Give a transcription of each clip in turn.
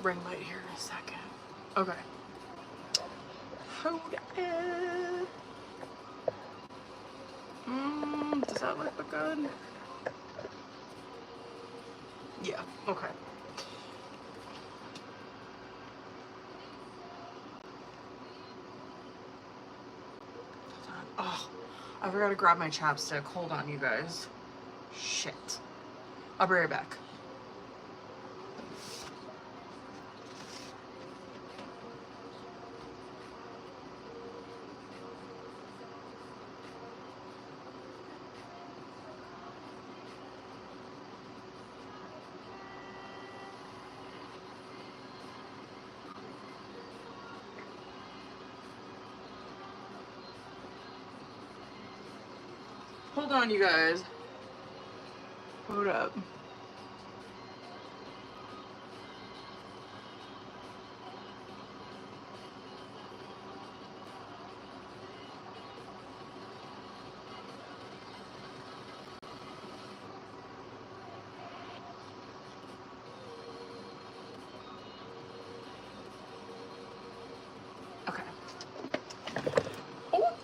ring light here in a second. Okay. Hold it. Does that look good? Yeah, okay. Oh, I forgot to grab my chapstick. Hold on, you guys. Shit. I'll be right back. Hold on, you guys. Hold up. Okay. Oh.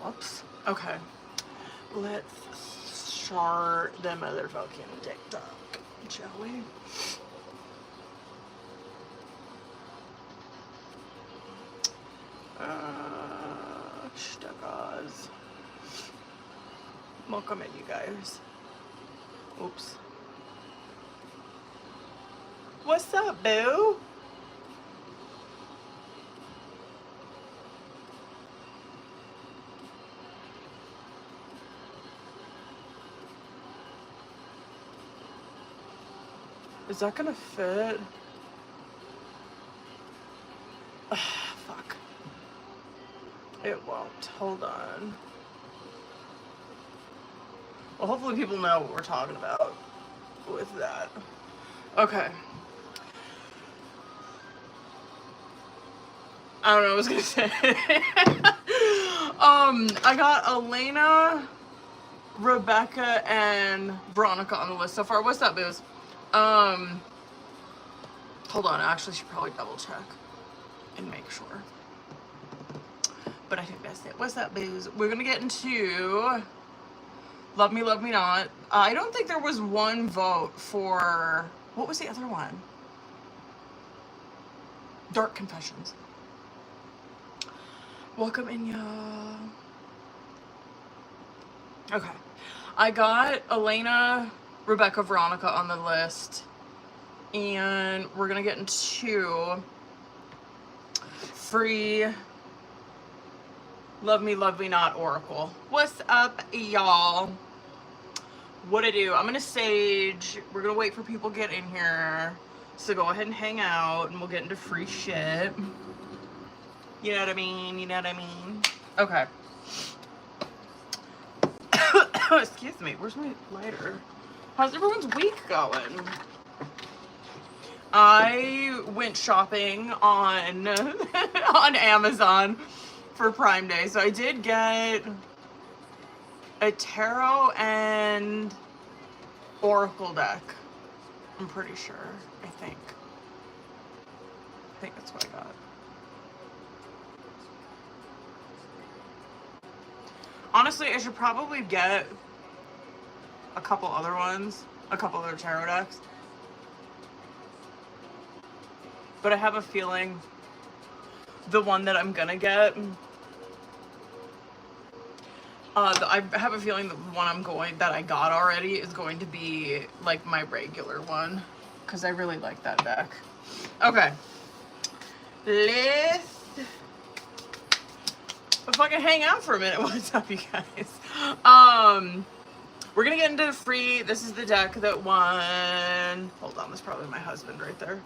Whoops. Okay. Let's start the motherfucking TikTok, shall we? Stuckers. Welcome in, you guys. Oops. What's up, boo? Is that gonna fit? Fuck. It won't. Hold on. Well, hopefully people know what we're talking about with that. Okay. I don't know what I was gonna say. I got Elena, Rebecca, and Veronica on the list so far. What's up, booze? Hold on, I actually should probably double check and make sure. But I think that's it. What's up, booze? We're gonna get into Love Me, Love Me Not. I don't think there was one vote for, what was the other one? Dark Confessions. Welcome in, y'all. Okay. I got Elena, Rebecca, Veronica on the list. And we're gonna get into free Love Me, Love Me Not Oracle. What's up, y'all? What to do? I'm gonna sage. We're gonna wait for people to get in here. So go ahead and hang out and we'll get into free shit. You know what I mean? You know what I mean? Okay. Excuse me. Where's my lighter? How's everyone's week going? I went shopping on on Amazon for Prime Day. So I did get a tarot and oracle deck. I'm pretty sure. I think that's what I got. Honestly, I should probably get a couple other ones, a couple other tarot decks. But I have a feeling the one that I'm gonna get, I have a feeling the one that I got already is going to be like my regular one, because I really like that deck. Okay. Let's fucking hang out for a minute. What's up, you guys? We're gonna get into the free. This is the deck that won. Hold on, that's probably my husband right there.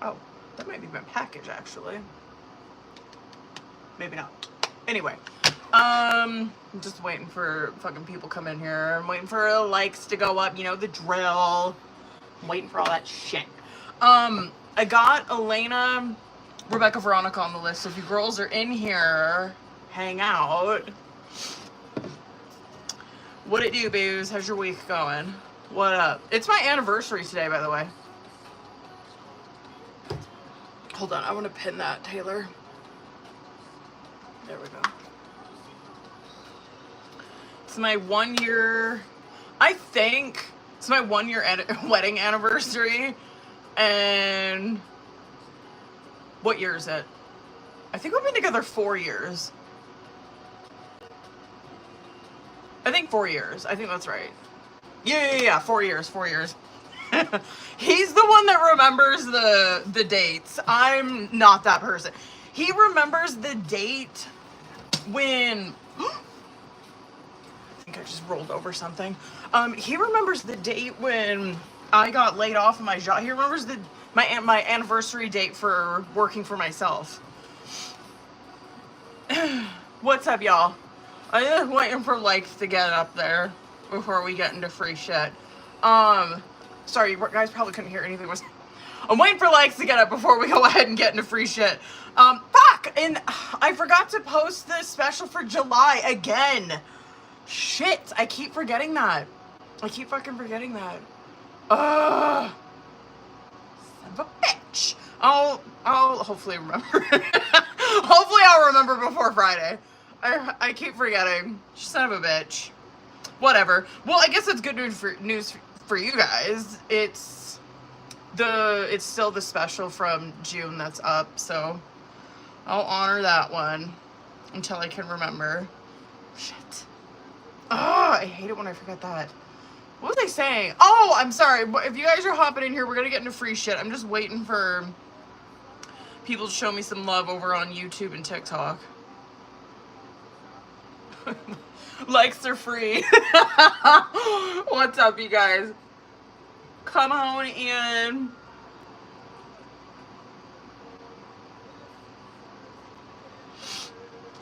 Oh, that might be my package, actually. Maybe not. Anyway, I'm just waiting for fucking people come in here. I'm waiting for likes to go up. You know the drill. I'm waiting for all that shit. I got Elena, Rebecca, Veronica on the list. So if you girls are in here, hang out. What it do, booze? How's your week going? What up? It's my anniversary today, by the way. Hold on, I want to pin that, Taylor. There we go. It's my 1 year, I think, it's my 1 year wedding anniversary. And what year is it? I think we've been together 4 years. I think 4 years. I think that's right. Yeah. 4 years. 4 years. He's the one that remembers the dates. I'm not that person. He remembers the date when I think I just rolled over something. He remembers the date when I got laid off of my job. He remembers my anniversary date for working for myself. What's up, y'all? I'm just waiting for likes to get up there before we get into free shit. Sorry, you guys probably couldn't hear anything. I'm waiting for likes to get up before we go ahead and get into free shit. Fuck! And I forgot to post the special for July again. Shit, I keep forgetting that. I keep fucking forgetting that. Son of a bitch. I'll hopefully remember. Hopefully I'll remember before Friday. I keep forgetting. Son of a bitch. Whatever. Well, I guess it's good news for you guys. It's still the special from June that's up, so I'll honor that one until I can remember. Shit. Oh, I hate it when I forget that. What was I saying? Oh, I'm sorry. If you guys are hopping in here, we're gonna get into free shit. I'm just waiting for people to show me some love over on YouTube and TikTok. Likes are free. What's up, you guys? Come on in.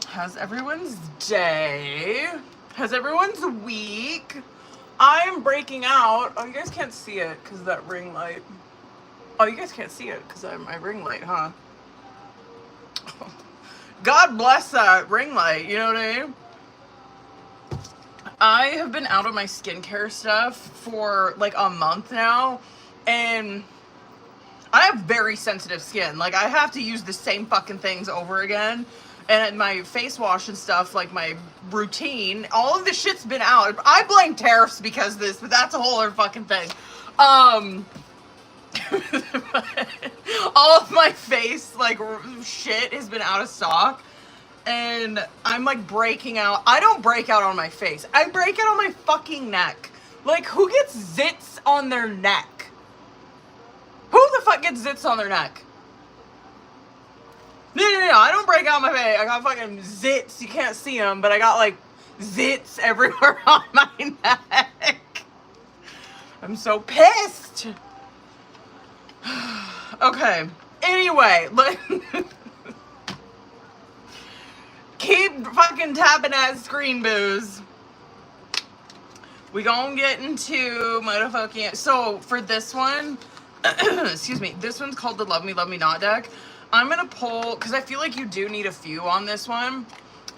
How's everyone's day? How's everyone's week? I'm breaking out. Oh, you guys can't see it because of that ring light. Oh, you guys can't see it because of my ring light, huh? God bless that ring light, you know what I mean? I have been out of my skincare stuff for like a month now, and I have very sensitive skin. Like, I have to use the same fucking things over again. And my face wash and stuff, like my routine, all of this shit's been out. I blame tariffs because of this, but that's a whole other fucking thing. All of my face, like, shit has been out of stock. And I'm like breaking out. I don't break out on my face. I break out on my fucking neck. Like, who gets zits on their neck? Who the fuck gets zits on their neck? No, I don't break out my face. I got fucking zits. You can't see them, but I got like zits everywhere on my neck. I'm so pissed. Okay. Anyway, keep fucking tapping that screen, booze. We gonna get into motherfucking. So for this one, excuse me, this one's called the Love Me Not deck. I'm gonna pull, because I feel like you do need a few on this one.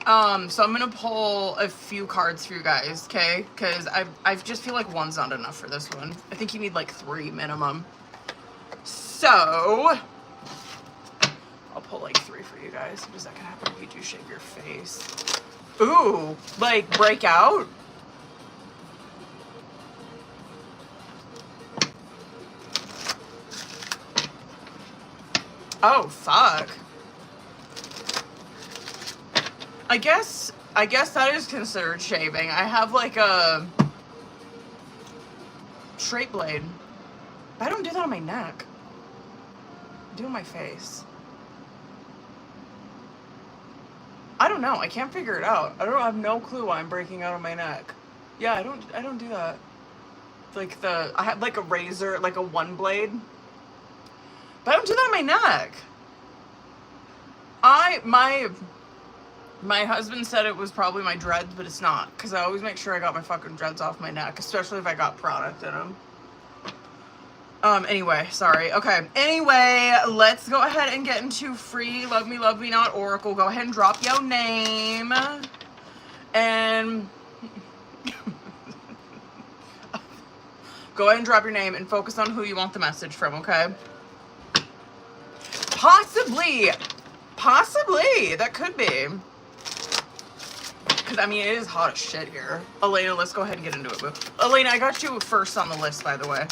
So I'm gonna pull a few cards for you guys, okay? Because I just feel like one's not enough for this one. I think you need like 3 minimum. So I'll pull like 3 for you guys. What does that gonna happen if you do shave your face? Ooh, like breakout. Oh, fuck. I guess that is considered shaving. I have like a straight blade. But I don't do that on my neck. I do it on my face. I don't know. I can't figure it out. I have no clue why I'm breaking out on my neck. Yeah, I don't do that. Like I have like a razor, like a 1 blade. But I don't do that on my neck. My husband said it was probably my dreads, but it's not. Because I always make sure I got my fucking dreads off my neck. Especially if I got product in them. Anyway, sorry. Okay. Anyway, let's go ahead and get into free Love Me Not Oracle. Go ahead and drop your name. And Go ahead and drop your name and focus on who you want the message from, okay? Possibly. Possibly. That could be. Because, I mean, it is hot as shit here. Elena, let's go ahead and get into it, boo. Elena, I got you first on the list, by the way.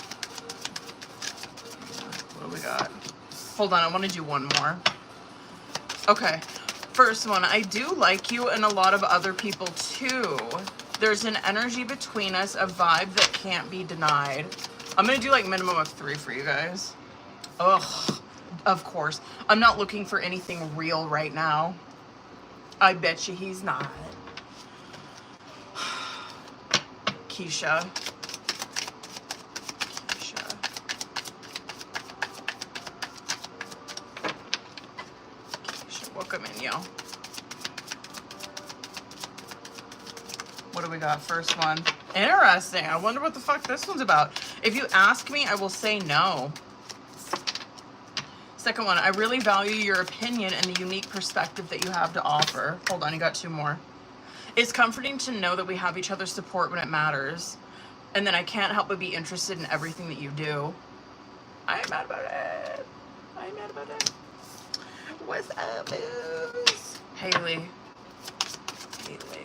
What do we got? Hold on, I want to do one more. Okay. First one. I do like you and a lot of other people, too. There's an energy between us, a vibe that can't be denied. I'm going to do, like, minimum of 3 for you guys. Ugh. Of course. I'm not looking for anything real right now. I bet you he's not. Keisha. Keisha. Keisha, welcome in, yo. What do we got? First one. Interesting. I wonder what the fuck this one's about. If you ask me, I will say no. Second one. I really value your opinion and the unique perspective that you have to offer. Hold on, you got 2 more. It's comforting to know that we have each other's support when it matters. And then I can't help but be interested in everything that you do. I ain't mad about it. I ain't mad about it. What's up, booze? Haley. Haley.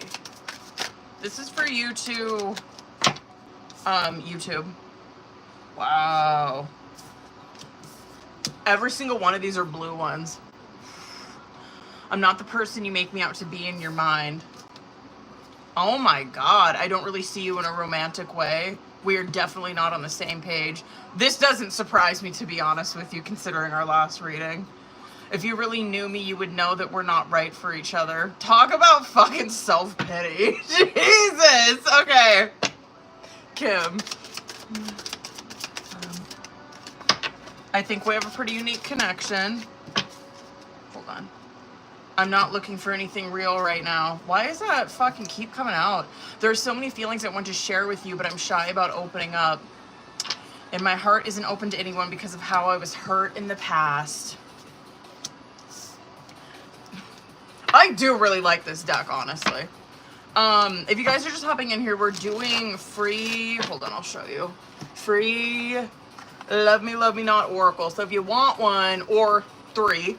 This is for you too. YouTube. Wow. Every single one of these are blue ones. I'm not the person you make me out to be in your mind. Oh my God, I don't really see you in a romantic way. We are definitely not on the same page. This doesn't surprise me, to be honest with you, considering our last reading. If you really knew me, you would know that we're not right for each other. Talk about fucking self-pity. Jesus. Okay. Kim. I think we have a pretty unique connection. Hold on. I'm not looking for anything real right now. Why does that fucking keep coming out? There's so many feelings I want to share with you, but I'm shy about opening up. And my heart isn't open to anyone because of how I was hurt in the past. I do really like this deck, honestly. If you guys are just hopping in here, we're doing free, hold on, I'll show you. Free Love Me Not Oracle. So if you want one or 3,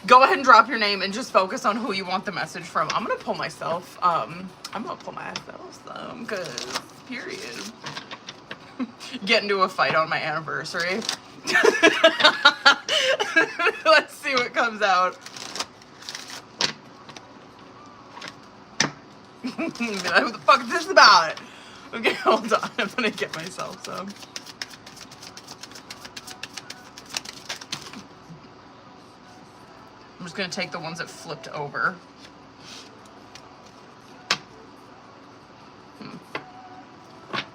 go ahead and drop your name and just focus on who you want the message from. I'm gonna pull myself. I'm gonna pull myself some, cause period. Get into a fight on my anniversary. Let's see what comes out. What the fuck is this about? Okay, hold on. I'm gonna get myself some. I'm just gonna take the ones that flipped over.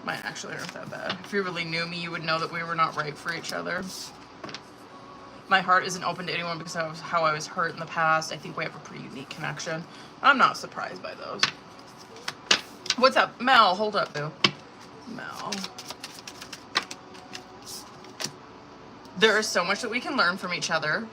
Mine actually aren't that bad. If you really knew me, you would know that we were not right for each other. My heart isn't open to anyone because of how I was hurt in the past. I think we have a pretty unique connection. I'm not surprised by those. What's up? Mel, hold up, boo. Mel. There is so much that we can learn from each other.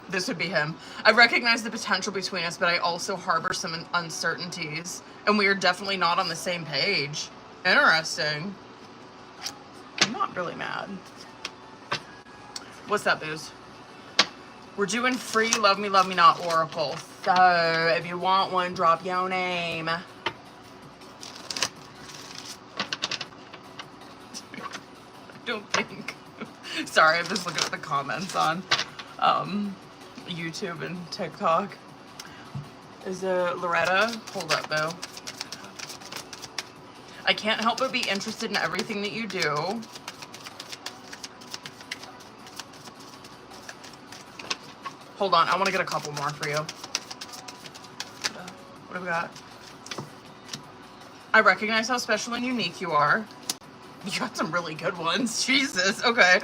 This would be him. I recognize the potential between us, but I also harbor some uncertainties. And we are definitely not on the same page. Interesting. I'm not really mad. What's up, booze? We're doing free Love Me Not Oracle. So if you want one, drop your name. I don't think. Sorry, I'm just looking at the comments on YouTube and TikTok. Is it Loretta? Hold up, though. I can't help but be interested in everything that you do. Hold on, I want to get a couple more for you. What do we got? I recognize how special and unique you are. You got some really good ones. Jesus, okay.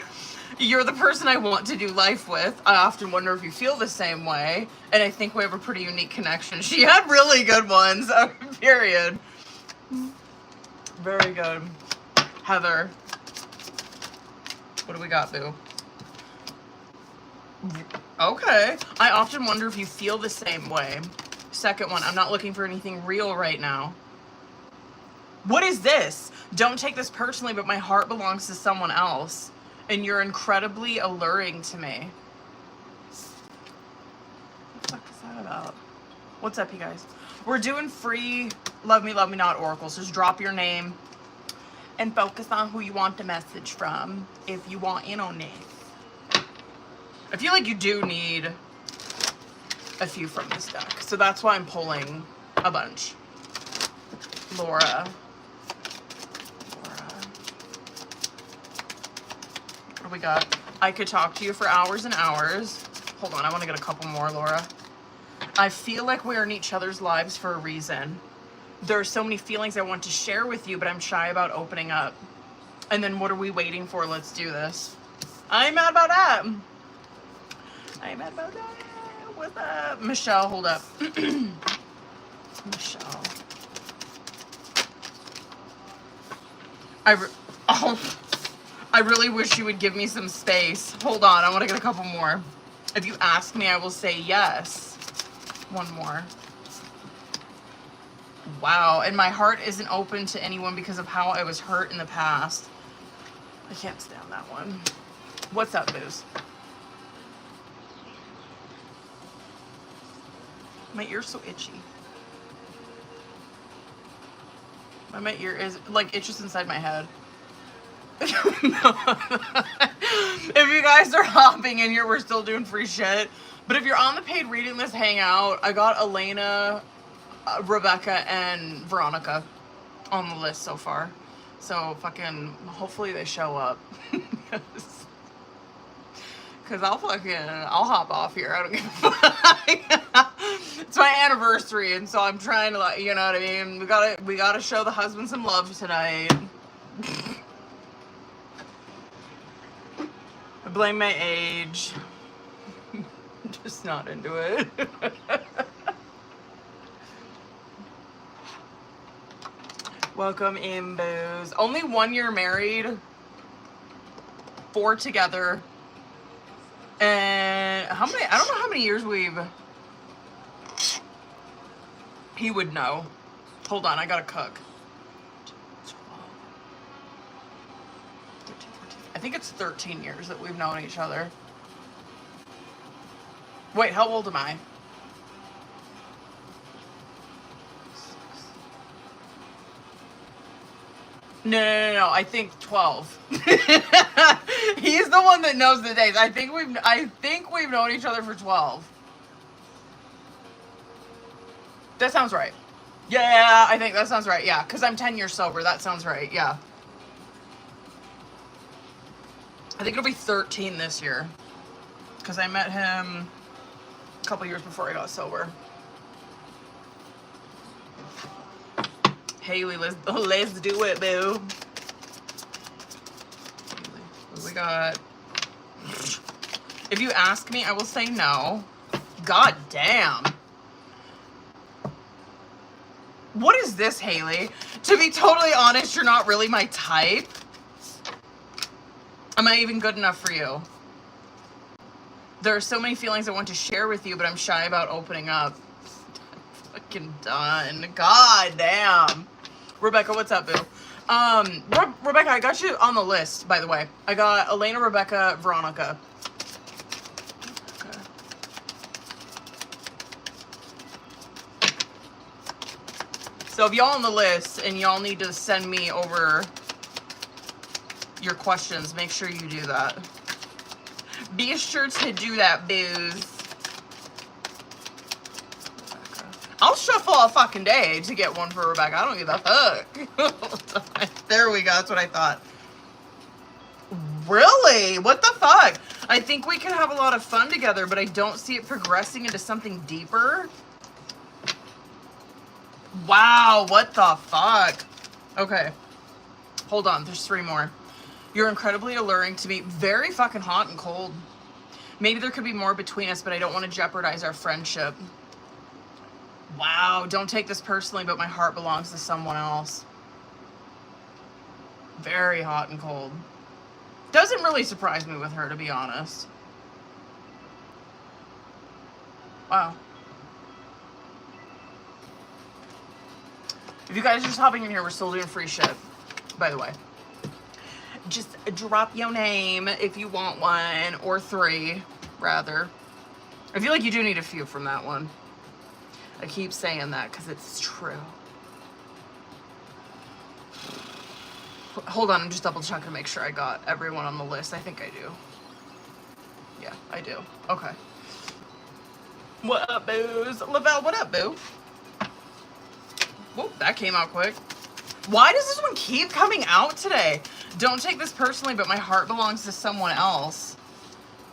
You're the person I want to do life with. I often wonder if you feel the same way. And I think we have a pretty unique connection. She had really good ones, period. Very good. Heather. What do we got, boo? Okay. I often wonder if you feel the same way. Second one, I'm not looking for anything real right now. What is this? Don't take this personally, but my heart belongs to someone else. And you're incredibly alluring to me. What the fuck is that about? What's up, you guys? We're doing free Love Me Not oracles. Just drop your name and focus on who you want the message from if you want in on it. I feel like you do need a few from this deck, so that's why I'm pulling a bunch. Laura. What do we got? I could talk to you for hours and hours. Hold on, I want to get a couple more, Laura. I feel like we're in each other's lives for a reason. There are so many feelings I want to share with you, but I'm shy about opening up. And then what are we waiting for? Let's do this. I ain't mad about that. I ain't mad about that. What's up? Michelle, hold up. Michelle. I really wish you would give me some space. Hold on, I want to get a couple more. If you ask me, I will say yes. One more. Wow, and my heart isn't open to anyone because of how I was hurt in the past. I can't stand that one. What's up, Booze? My ear's so itchy. My ear is, like, it's just inside my head. If you guys are hopping in here, we're still doing free shit. But if you're on the paid reading list, hang out. I got Elena, Rebecca, and Veronica on the list so far. So fucking, hopefully they show up. Cause I'll hop off here. I don't give a fuck. It's my anniversary, and so I'm trying to, like, you know what I mean? We gotta show the husband some love tonight. I blame my age. Just not into it. Welcome in, Booze. Only 1 year married. 4 together. And how many? I don't know how many years we've. He would know. Hold on, I gotta cook. 13, 14. I think it's 13 years that we've known each other. Wait, how old am I? No. I think 12. He's the one that knows the days. I think we've known each other for 12. That sounds right. Yeah, I think that sounds right. Yeah, because I'm 10 years sober. That sounds right. Yeah. I think it'll be 13 this year. Because I met him a couple years before I got sober. Haley, let's do it, boo. What do we got? If you ask me, I will say no. God damn. What is this, Haley? To be totally honest, you're not really my type. Am I even good enough for you? There are so many feelings I want to share with you, but I'm shy about opening up. Fucking done. God damn. Rebecca, what's up, boo? Rebecca, I got you on the list, by the way. I got Elena, Rebecca, Veronica. Okay. So if y'all on the list and y'all need to send me over your questions, make sure you do that. Be sure to do that, booze. I'll shuffle all fucking day to get one for Rebecca. I don't give a fuck. There we go. That's what I thought. Really? What the fuck? I think we could have a lot of fun together, but I don't see it progressing into something deeper. Wow. What the fuck? Okay. Hold on. There's 3 more. You're incredibly alluring to me. Very fucking hot and cold. Maybe there could be more between us, but I don't want to jeopardize our friendship. Wow, don't take this personally, but my heart belongs to someone else. Very hot and cold. Doesn't really surprise me with her, to be honest. Wow. If you guys are just hopping in here, we're still doing free shit, by the way. Just drop your name if you want one, or 3, rather. I feel like you do need a few from that one. I keep saying that because it's true. Hold on, I'm just double checking to make sure I got everyone on the list. I think I do. Yeah, I do. Okay. What up, boos? Lavelle, what up, boo? Whoop, that came out quick. Why does this one keep coming out today? Don't take this personally, but my heart belongs to someone else.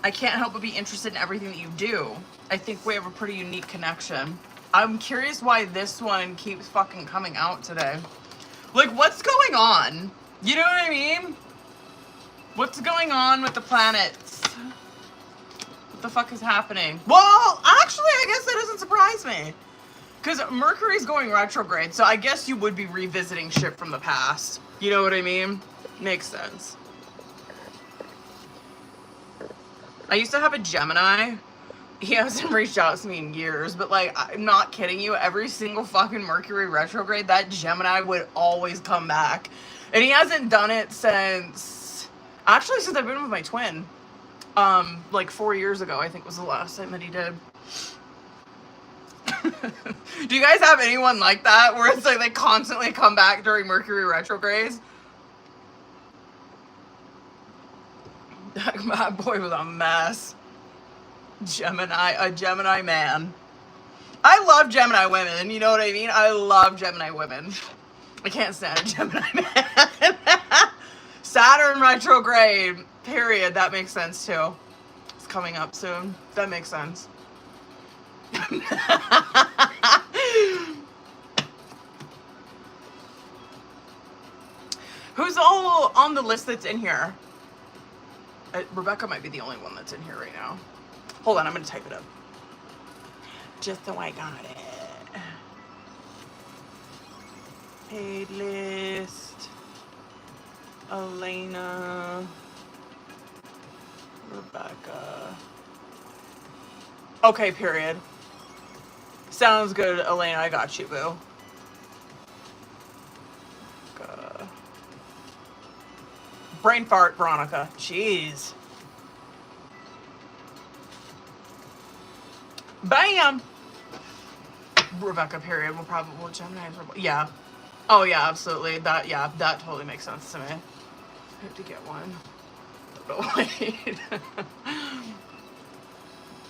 I can't help but be interested in everything that you do. I think we have a pretty unique connection. I'm curious why this one keeps fucking coming out today. Like, what's going on? You know what I mean? What's going on with the planets? What the fuck is happening? Well, actually, I guess that doesn't surprise me. Because Mercury's going retrograde, so I guess you would be revisiting shit from the past. You know what I mean? Makes sense. I used to have a Gemini. He hasn't reached out to me in years, but like, I'm not kidding you. Every single fucking Mercury retrograde, that Gemini would always come back. And he hasn't done it since, actually since I've been with my twin. Like 4 years ago, I think was the last time that he did. Do you guys have anyone like that where it's like they constantly come back during Mercury retrogrades? That boy was a mess. Gemini, a Gemini man. I love Gemini women, you know what I mean? I love Gemini women. I can't stand a Gemini man. Saturn retrograde, period. That makes sense too. It's coming up soon. That makes sense. Who's all on the list that's in here? Rebecca might be the only one that's in here right now. Hold on, I'm gonna type it up. Just so I got it. Paid list. Elena. Rebecca. Okay, period. Sounds good, Elena. I got you, boo. Brain fart, Veronica. Jeez. Bam! Rebecca, period. We'll probably, well, Gemini. Yeah. Oh, yeah, absolutely. That, yeah, that totally makes sense to me. I have to get one. But wait.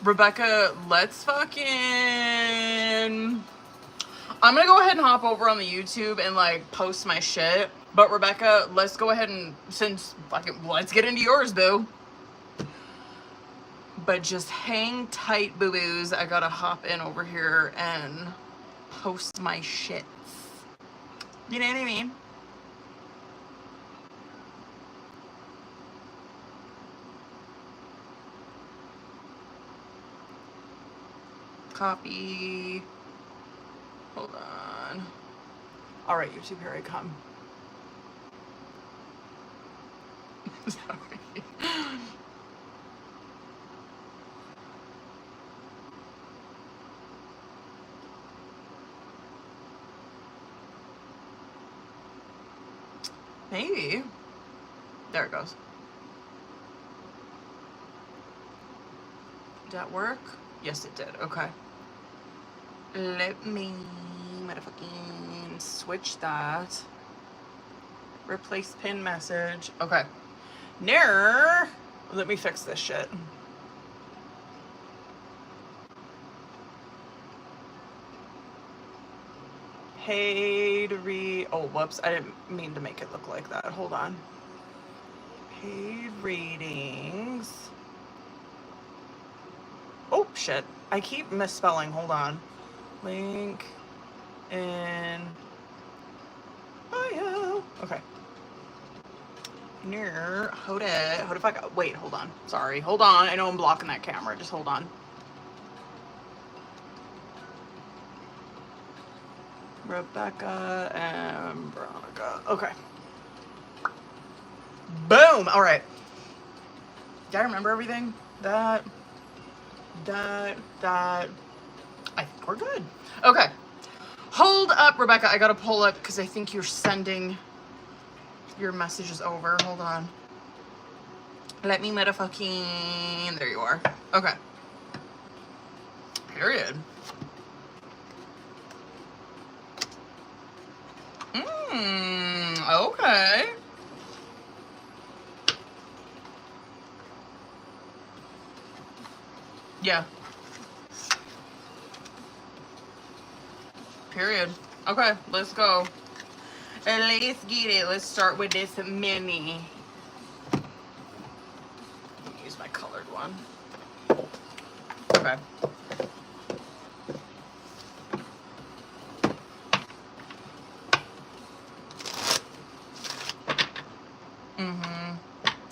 Rebecca, let's fucking... I'm gonna go ahead and hop over on the YouTube and, like, post my shit. But Rebecca, let's go ahead and, since fucking, let's get into yours, boo. But just hang tight, boo-boos. I gotta hop in over here and post my shit. You know what I mean? Copy. Hold on. All right, YouTube, here I come. Sorry. Maybe. There it goes. Did that work? Yes, it did. Okay. Let me motherfucking switch that. Replace pin message. Okay. Now, let me fix this shit. Paid oh, whoops. I didn't mean to make it look like that. Hold on. Paid readings. Oh, shit. I keep misspelling. Hold on. Link in bio. Okay. Near. Hold it. Hold it. Wait, hold on. Sorry. Hold on. I know I'm blocking that camera. Just hold on. Rebecca and Veronica. Okay. Boom. All right. Do I remember everything? That. I think we're good. Okay. Hold up, Rebecca? I gotta pull up because I think you're sending your messages over. Hold on. Let me motherfucking... There you are. Okay. Period. Okay. Yeah. Period. Okay, let's go. And let's get it. Let's start with this mini. Let me use my colored one. Okay.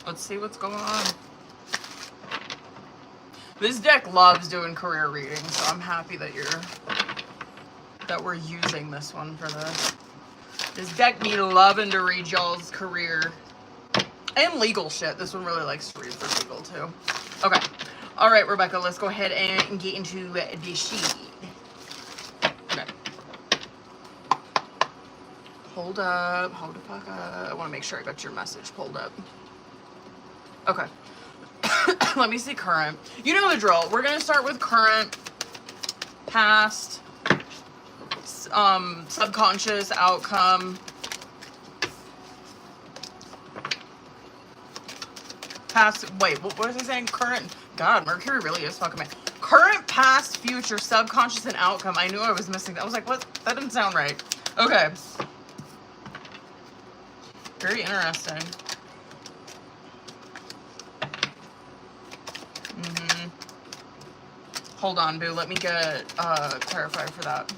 Let's see what's going on. This deck loves doing career readings, so I'm happy that we're using this one for this. This deck be loving to read y'all's career and legal shit. This one really likes to read for legal too. Okay. All right, Rebecca, let's go ahead and get into the sheet. Okay. Hold up. Hold the fuck up. I want to make sure I got your message pulled up. Okay. Let me see current. You know the drill. We're going to start with current, past, subconscious, outcome, past, wait, what was I saying? Current, God, Mercury really is fucking me. Current, past, future, subconscious, and outcome. I knew I was missing that. I was like, what? That didn't sound right. Okay. Very interesting. Hold on, boo. Let me get clarified for that.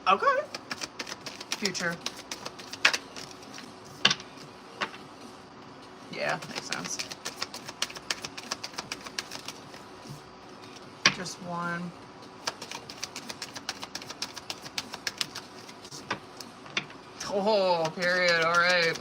Okay. Future. Yeah, makes sense. Just one. Oh, period. All right.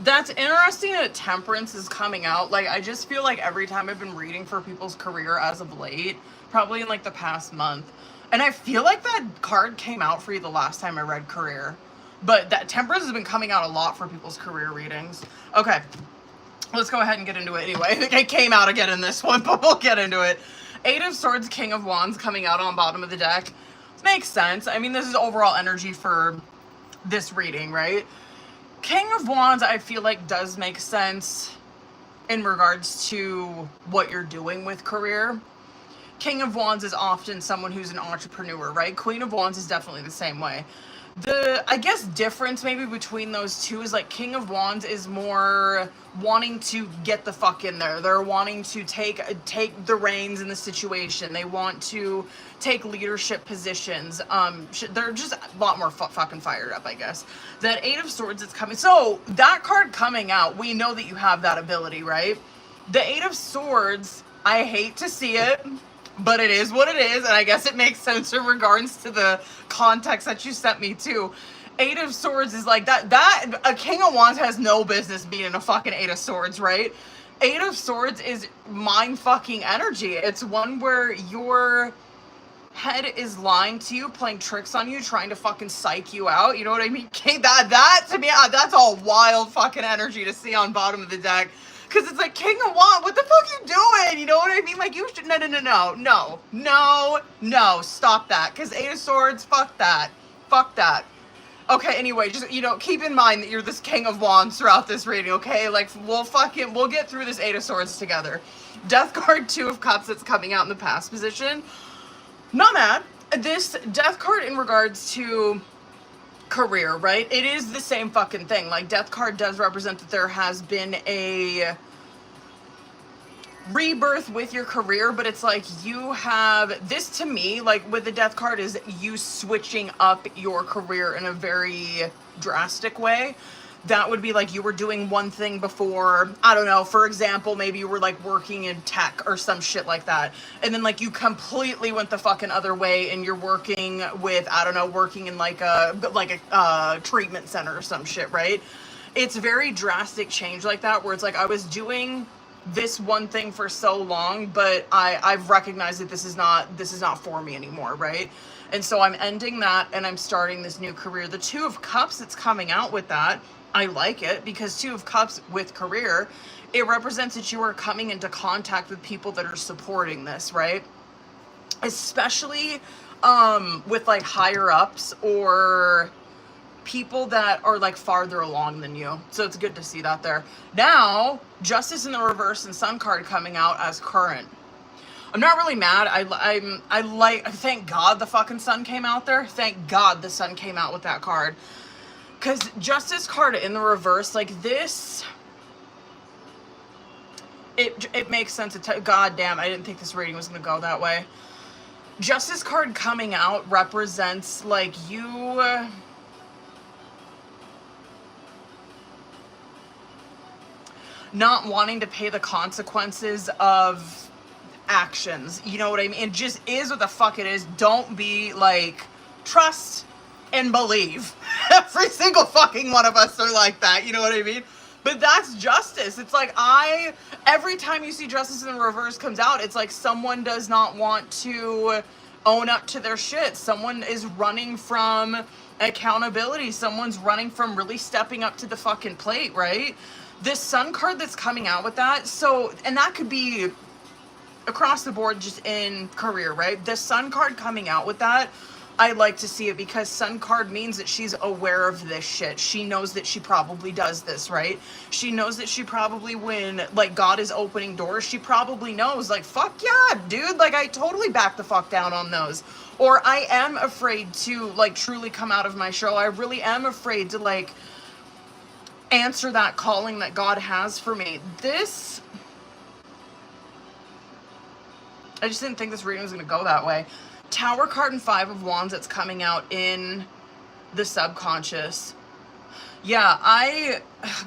That's interesting that Temperance is coming out. Like, I just feel like every time I've been reading for people's career as of late, probably in like the past month, and I feel like that card came out for you the last time I read career, but that Temperance has been coming out a lot for people's career readings. Okay, let's go ahead and get into it anyway. I think it came out again in this one, but we'll get into it. Eight of Swords, King of Wands coming out on bottom of the deck. Makes sense. I mean, this is overall energy for this reading, right? King of Wands, I feel like, does make sense in regards to what you're doing with career. King of Wands is often someone who's an entrepreneur, right? Queen of Wands is definitely the same way. The, I guess, difference maybe between those two is like King of Wands is more wanting to get the fuck in there. They're wanting to take the reins in the situation. They want to take leadership positions. They're just a lot more fucking fired up, I guess. That Eight of Swords is coming. So that card coming out, we know that you have that ability, right? The Eight of Swords, I hate to see it, but it is what it is, and I guess it makes sense in regards to the context that you sent me to. Eight of Swords is like that a King of Wands has no business being a fucking Eight of Swords, right? Eight of Swords is mind fucking energy. It's one where your head is lying to you, playing tricks on you, trying to fucking psych you out. You know what I mean? That to me, that's all wild fucking energy to see on bottom of the deck. Because it's like, King of Wands, what the fuck you doing? You know what I mean? Like, you should, no, stop that. Because Eight of Swords, fuck that. Fuck that. Okay, anyway, just, you know, keep in mind that you're this King of Wands throughout this reading, okay? Like, we'll get through this Eight of Swords together. Death card, Two of Cups that's coming out in the past position. Not mad. This Death card in regards to career, right? It is the same fucking thing. Like, Death card does represent that there has been a rebirth with your career, but it's like you have this, to me, like with the Death card, is you switching up your career in a very drastic way. That would be like you were doing one thing before, I don't know, for example, maybe you were like working in tech or some shit like that, and then like you completely went the fucking other way and you're working with, I don't know, working in like a treatment center or some shit, right? It's very drastic change like that, where it's like I was doing this one thing for so long, but I've recognized that this is not for me anymore, right? And so I'm ending that and I'm starting this new career. The Two of Cups that's coming out with that, I like it because Two of Cups with career, it represents that you are coming into contact with people that are supporting this, right? Especially with like higher ups or people that are like farther along than you. So it's good to see that there. Now, Justice in the reverse and Sun card coming out as current. I'm not really mad. I like, thank God the fucking Sun came out there. Thank God the Sun came out with that card. Because Justice card in the reverse, like this, it makes sense. God damn, I didn't think this reading was going to go that way. Justice card coming out represents like you... not wanting to pay the consequences of actions. You know what I mean? It just is what the fuck it is. Don't be like, trust and believe. Every single fucking one of us are like that. You know what I mean? But that's justice. It's like every time you see Justice in the reverse comes out, it's like someone does not want to own up to their shit. Someone is running from accountability. Someone's running from really stepping up to the fucking plate, right? This Sun card that's coming out with that, so, and that could be across the board just in career, right? The Sun card coming out with that, I like to see it because Sun card means that she's aware of this shit. She knows that she probably does this, right? She knows that she probably, when, like, God is opening doors, she probably knows, like, fuck yeah, dude, like, I totally back the fuck down on those. Or I am afraid to, like, truly come out of my shell. I really am afraid to, like, answer that calling that God has for me. This, I just didn't think this reading was going to go that way. Tower card and Five of Wands that's coming out in the subconscious. Yeah,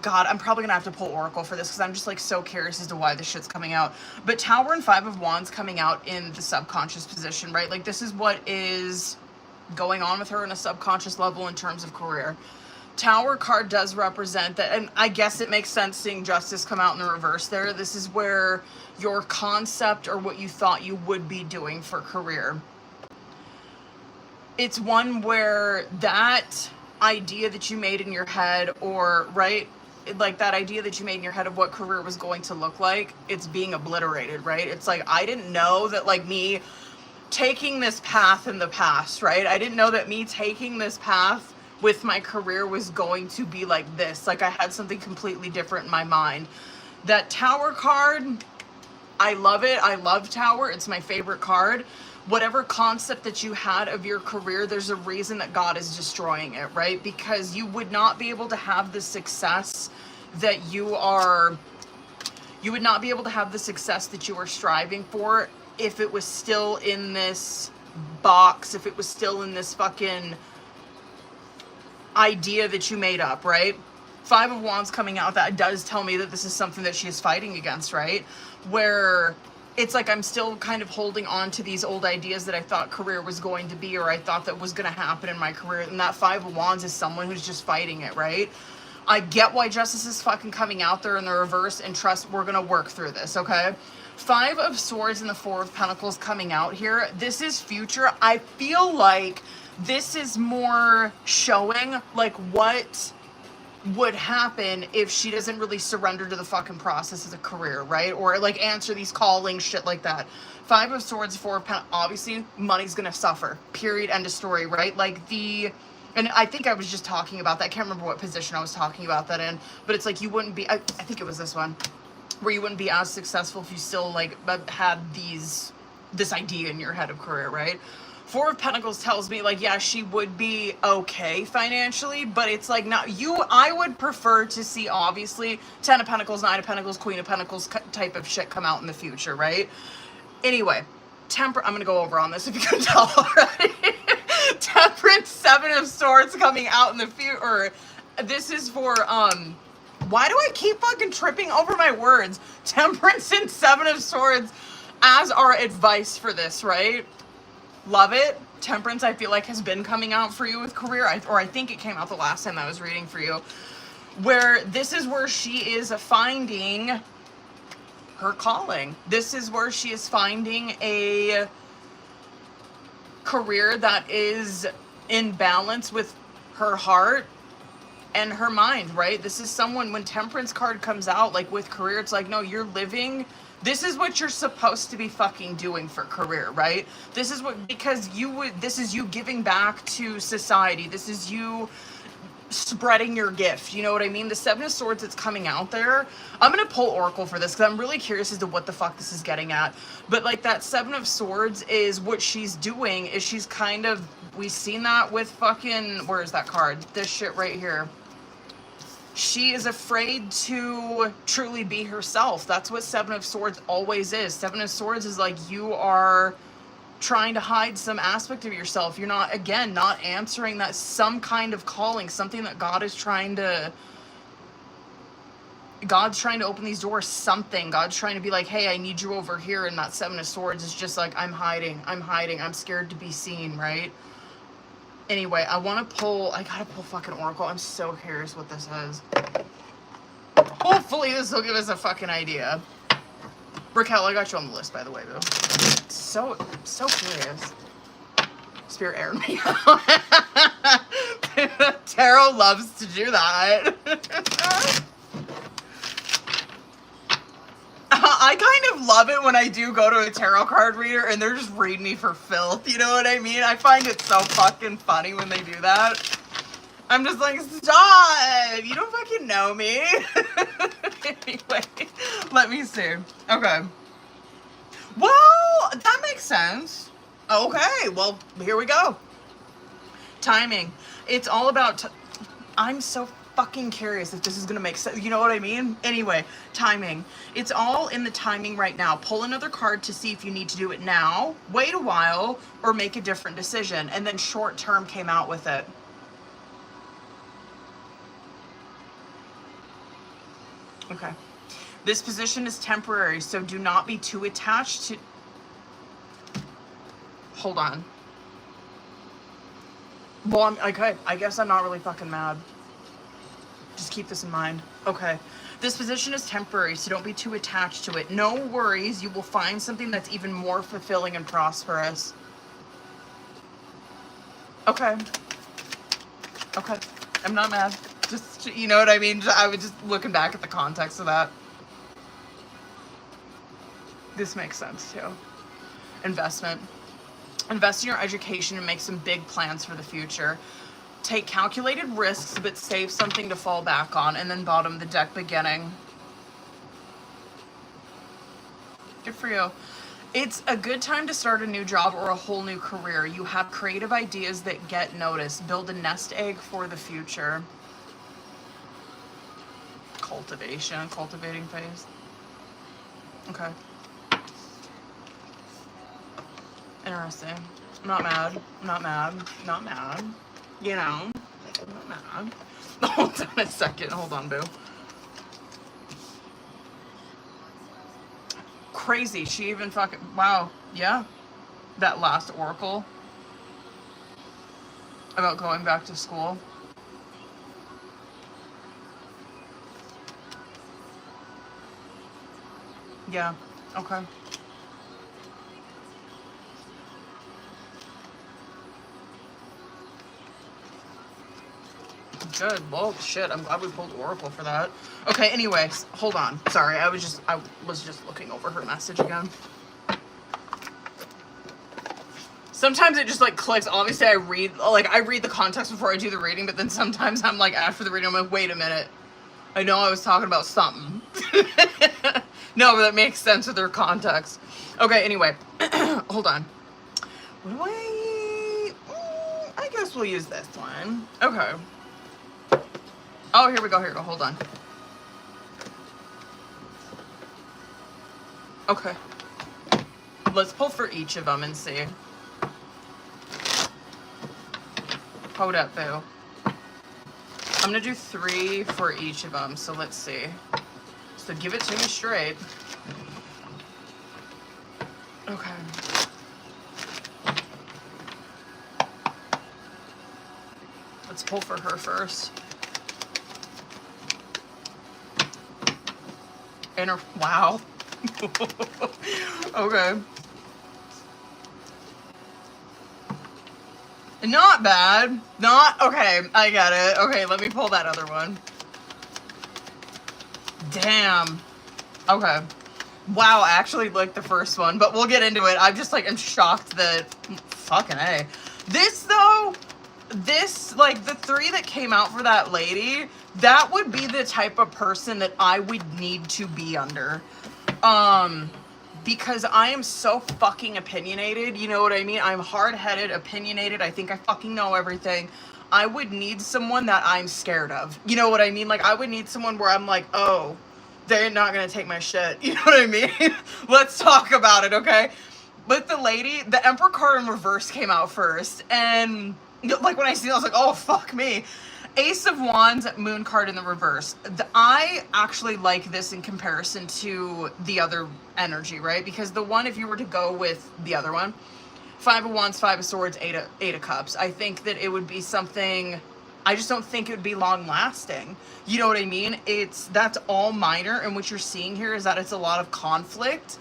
God, I'm probably going to have to pull Oracle for this because I'm just like so curious as to why this shit's coming out. But Tower and Five of Wands coming out in the subconscious position, right? Like this is what is going on with her on a subconscious level in terms of career. Tower card does represent that, and I guess it makes sense seeing Justice come out in the reverse there. This is where your concept or what you thought you would be doing for career. It's one where that idea that you made in your head, or, right, like that idea that you made in your head of what career was going to look like, it's being obliterated, right? It's like, I didn't know that, like, me taking this path in the past, right? I didn't know that me taking this path with my career was going to be like this. Like I had something completely different in my mind. That Tower card, I love it. I love Tower. It's my favorite card. Whatever concept that you had of your career, there's a reason that God is destroying it, right? Because you would not be able to have the success that you would not be able to have the success that you are striving for if it was still in this box, if it was still in this fucking idea that you made up, right? Five of Wands coming out, that does tell me that this is something that she is fighting against, right? Where it's like I'm still kind of holding on to these old ideas that I thought career was going to be, or I thought that was going to happen in my career. And that Five of Wands is someone who's just fighting it, right? I get why Justice is fucking coming out there in the reverse, and trust, we're going to work through this, okay? Five of Swords and the Four of Pentacles coming out here. This is future. I feel like this is more showing like what would happen if she doesn't really surrender to the fucking process as a career, right? Or like answer these callings, shit like that. Five of Swords, Four of Pentacles, obviously money's gonna suffer, period, end of story, right? Like and I think I was just talking about that. I can't remember what position I was talking about that in, but it's like you wouldn't be, I think it was this one, where you wouldn't be as successful if you still like had this idea in your head of career, right? Four of Pentacles tells me like, yeah, she would be okay financially, but it's like not you. I would prefer to see obviously 10 of Pentacles, 9 of Pentacles, Queen of Pentacles type of shit come out in the future, right? Anyway, I'm gonna go over on this if you can tell already. Temperance, Seven of Swords coming out in the future. Or this is for why do I keep fucking tripping over my words? Temperance and Seven of Swords as our advice for this, right? Love it. Temperance, I feel like, has been coming out for you with career. I think it came out the last time I was reading for you. Where this is where she is finding her calling. This is where she is finding a career that is in balance with her heart and her mind, right? This is someone, when Temperance card comes out, like with career, it's like, no, you're living, this is what you're supposed to be fucking doing for career, right? This is what, because this is you giving back to society. This is you spreading your gift, you know what I mean? The Seven of Swords that's coming out there, I'm gonna pull Oracle for this because I'm really curious as to what the fuck this is getting at. But like that Seven of Swords is what she's doing, is she's kind of, we've seen that with fucking, where is that card? This shit right here. She is afraid to truly be herself. That's what Seven of Swords always is. Seven of Swords is like, you are trying to hide some aspect of yourself. You're not, again, not answering that some kind of calling, something that God's trying to open these doors, something. God's trying to be like, hey, I need you over here. And that Seven of Swords is just like, I'm hiding, I'm scared to be seen, right? Anyway, I gotta pull fucking Oracle. I'm so curious what this is. Hopefully this will give us a fucking idea. Raquel, I got you on the list, by the way, boo. So curious. Spirit aired me out. Tarot loves to do that. I kind of love it when I do go to a tarot card reader and they're just reading me for filth. You know what I mean? I find it so fucking funny when they do that. I'm just like, stop! You don't fucking know me. Anyway, let me see. Okay. Well, that makes sense. Okay, well, here we go. Timing. It's all about... I'm so fucking curious if this is gonna make sense. You know what I mean? Anyway, timing. It's all in the timing right now. Pull another card to see if you need to do it now, wait a while, or make a different decision. And then short term came out with it. Okay. This position is temporary, so do not be too attached to... Hold on. Well, okay, I guess I'm not really fucking mad. Just keep this in mind. Okay. This position is temporary, so don't be too attached to it. No worries, you will find something that's even more fulfilling and prosperous. Okay. Okay. I'm not mad. Just, you know what I mean? I was just looking back at the context of that. This makes sense too. Investment. Invest in your education and make some big plans for the future. Take calculated risks, but save something to fall back on. And then bottom of the deck, beginning. Good for you. It's a good time to start a new job or a whole new career. You have creative ideas that get noticed. Build a nest egg for the future. Cultivation, cultivating phase. Okay. Interesting. I'm not mad. I'm not mad. Not mad. You know, I'm not mad. Hold on a second. Hold on, boo. Crazy. She even fucking... Wow. Yeah. That last oracle. About going back to school. Yeah. Okay. Good. Well, shit. I'm glad we pulled Oracle for that. Okay, anyways, hold on. Sorry, I was just looking over her message again. Sometimes it just like clicks. Obviously, I read the context before I do the reading, but then sometimes I'm like, after the reading, I'm like, wait a minute. I know I was talking about something. No, but that makes sense with their context. Okay, anyway. Hold on. What do I guess we'll use this one. Okay. Oh, here we go, hold on. Okay. Let's pull for each of them and see. Hold up, boo. I'm gonna do 3 for each of them, so let's see. So give it to me straight. Okay. Let's pull for her first. Wow. Okay. Not bad. Not, okay, I get it. Okay, let me pull that other one. Damn. Okay. Wow, I actually liked the first one, but we'll get into it. I'm just like, I'm shocked that, fucking A. This though, this, like the three that came out for that lady, that would be the type of person that I would need to be under. Because I am so fucking opinionated, you know what I mean? I'm hard-headed, opinionated, I think I fucking know everything. I would need someone that I'm scared of. You know what I mean? Like, I would need someone where I'm like, oh, they're not gonna take my shit. You know what I mean? Let's talk about it, okay? But the lady, the Emperor card in reverse came out first, and like when I see it, I was like, oh, fuck me. Ace of Wands, Moon card in the reverse. I actually like this in comparison to the other energy, right? Because the one, if you were to go with the other one, Five of Wands, Five of Swords, Eight of Cups, I think that it would be something, I just don't think it would be long lasting. You know what I mean? That's all minor, and what you're seeing here is that it's a lot of conflict.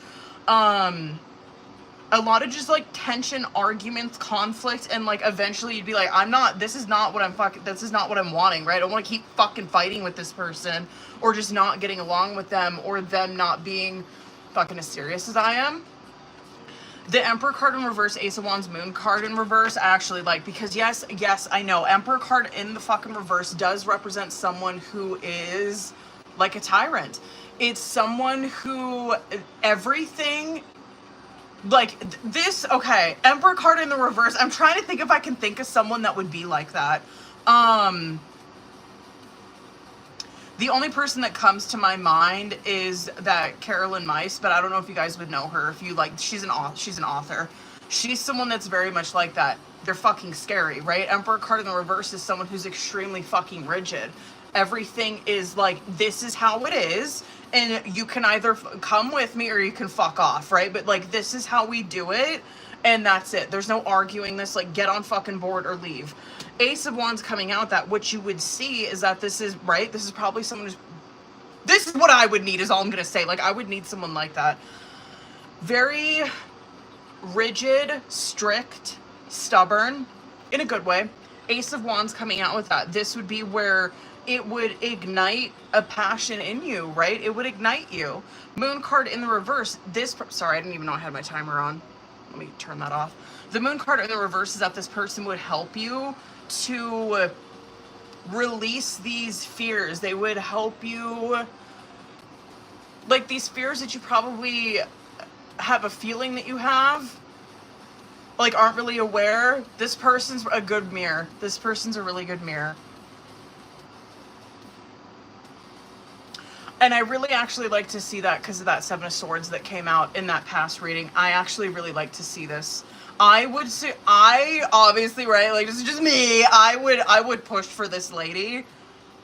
A lot of just like tension, arguments, conflict, and like eventually you'd be like, this is not what I'm wanting, right? I don't want to keep fucking fighting with this person, or just not getting along with them, or them not being fucking as serious as I am. The Emperor card in reverse, Ace of Wands, Moon card in reverse, I actually like, because yes, I know, Emperor card in the fucking reverse does represent someone who is like a tyrant. It's someone who everything, like this, okay, Emperor card in the reverse, I'm trying to think if I can think of someone that would be like that. The only person that comes to my mind is that Carolyn Mice, but I don't know if you guys would know her. If you like, she's an author. She's someone that's very much like that. They're fucking scary, right? Emperor card in the reverse is someone who's extremely fucking rigid. Everything is like, this is how it is, and you can either come with me or you can fuck off, right? But like, this is how we do it, and that's it. There's no arguing this, like, get on fucking board or leave. Ace of Wands coming out, that what you would see is that this is, right, this is probably someone who's, this is what I would need, is all I'm gonna say. Like, I would need someone like that. Very rigid, strict, stubborn, in a good way. Ace of Wands coming out with that. This would be where it would ignite a passion in you, right? It would ignite you. Moon card in the reverse. Sorry, I didn't even know I had my timer on. Let me turn that off. The Moon card in the reverse is that this person would help you to release these fears. They would help you, like these fears that you probably have a feeling that you have, like aren't really aware. This person's a good mirror. This person's a really good mirror. And I really actually like to see that because of that Seven of Swords that came out in that past reading. I actually really like to see this. I would say, obviously, right, like this is just me, I would push for this lady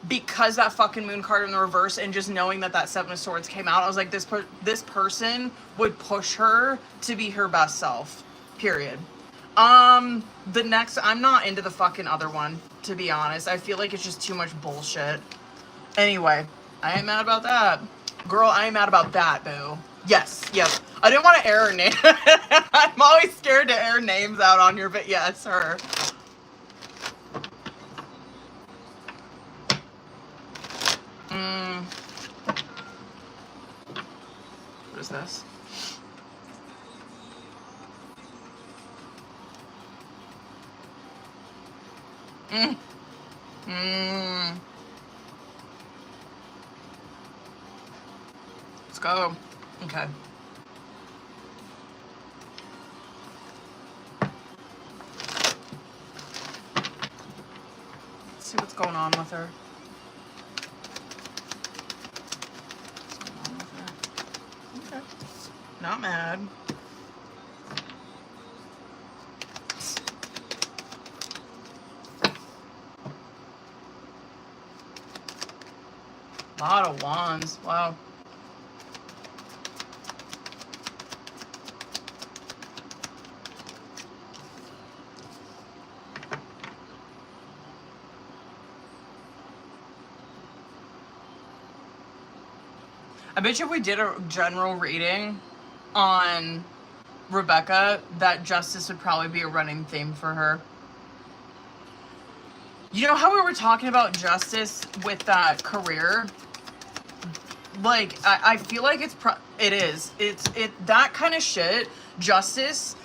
because that fucking Moon card in the reverse, and just knowing that Seven of Swords came out, I was like, this person would push her to be her best self, period. The next, I'm not into the fucking other one, to be honest. I feel like it's just too much bullshit. Anyway, I ain't mad about that. Girl, I ain't mad about that, boo. Yes, yes. I didn't want to air her name. I'm always scared to air names out on here, but yes, her. What is this? Let's go. Okay. Let's see what's going on with her. What's going on with her? Okay. Not mad. A lot of wands. Wow. I bet you if we did a general reading on Rebecca, that justice would probably be a running theme for her. You know how we were talking about justice with that career? Like, I feel like it's that kind of shit, justice,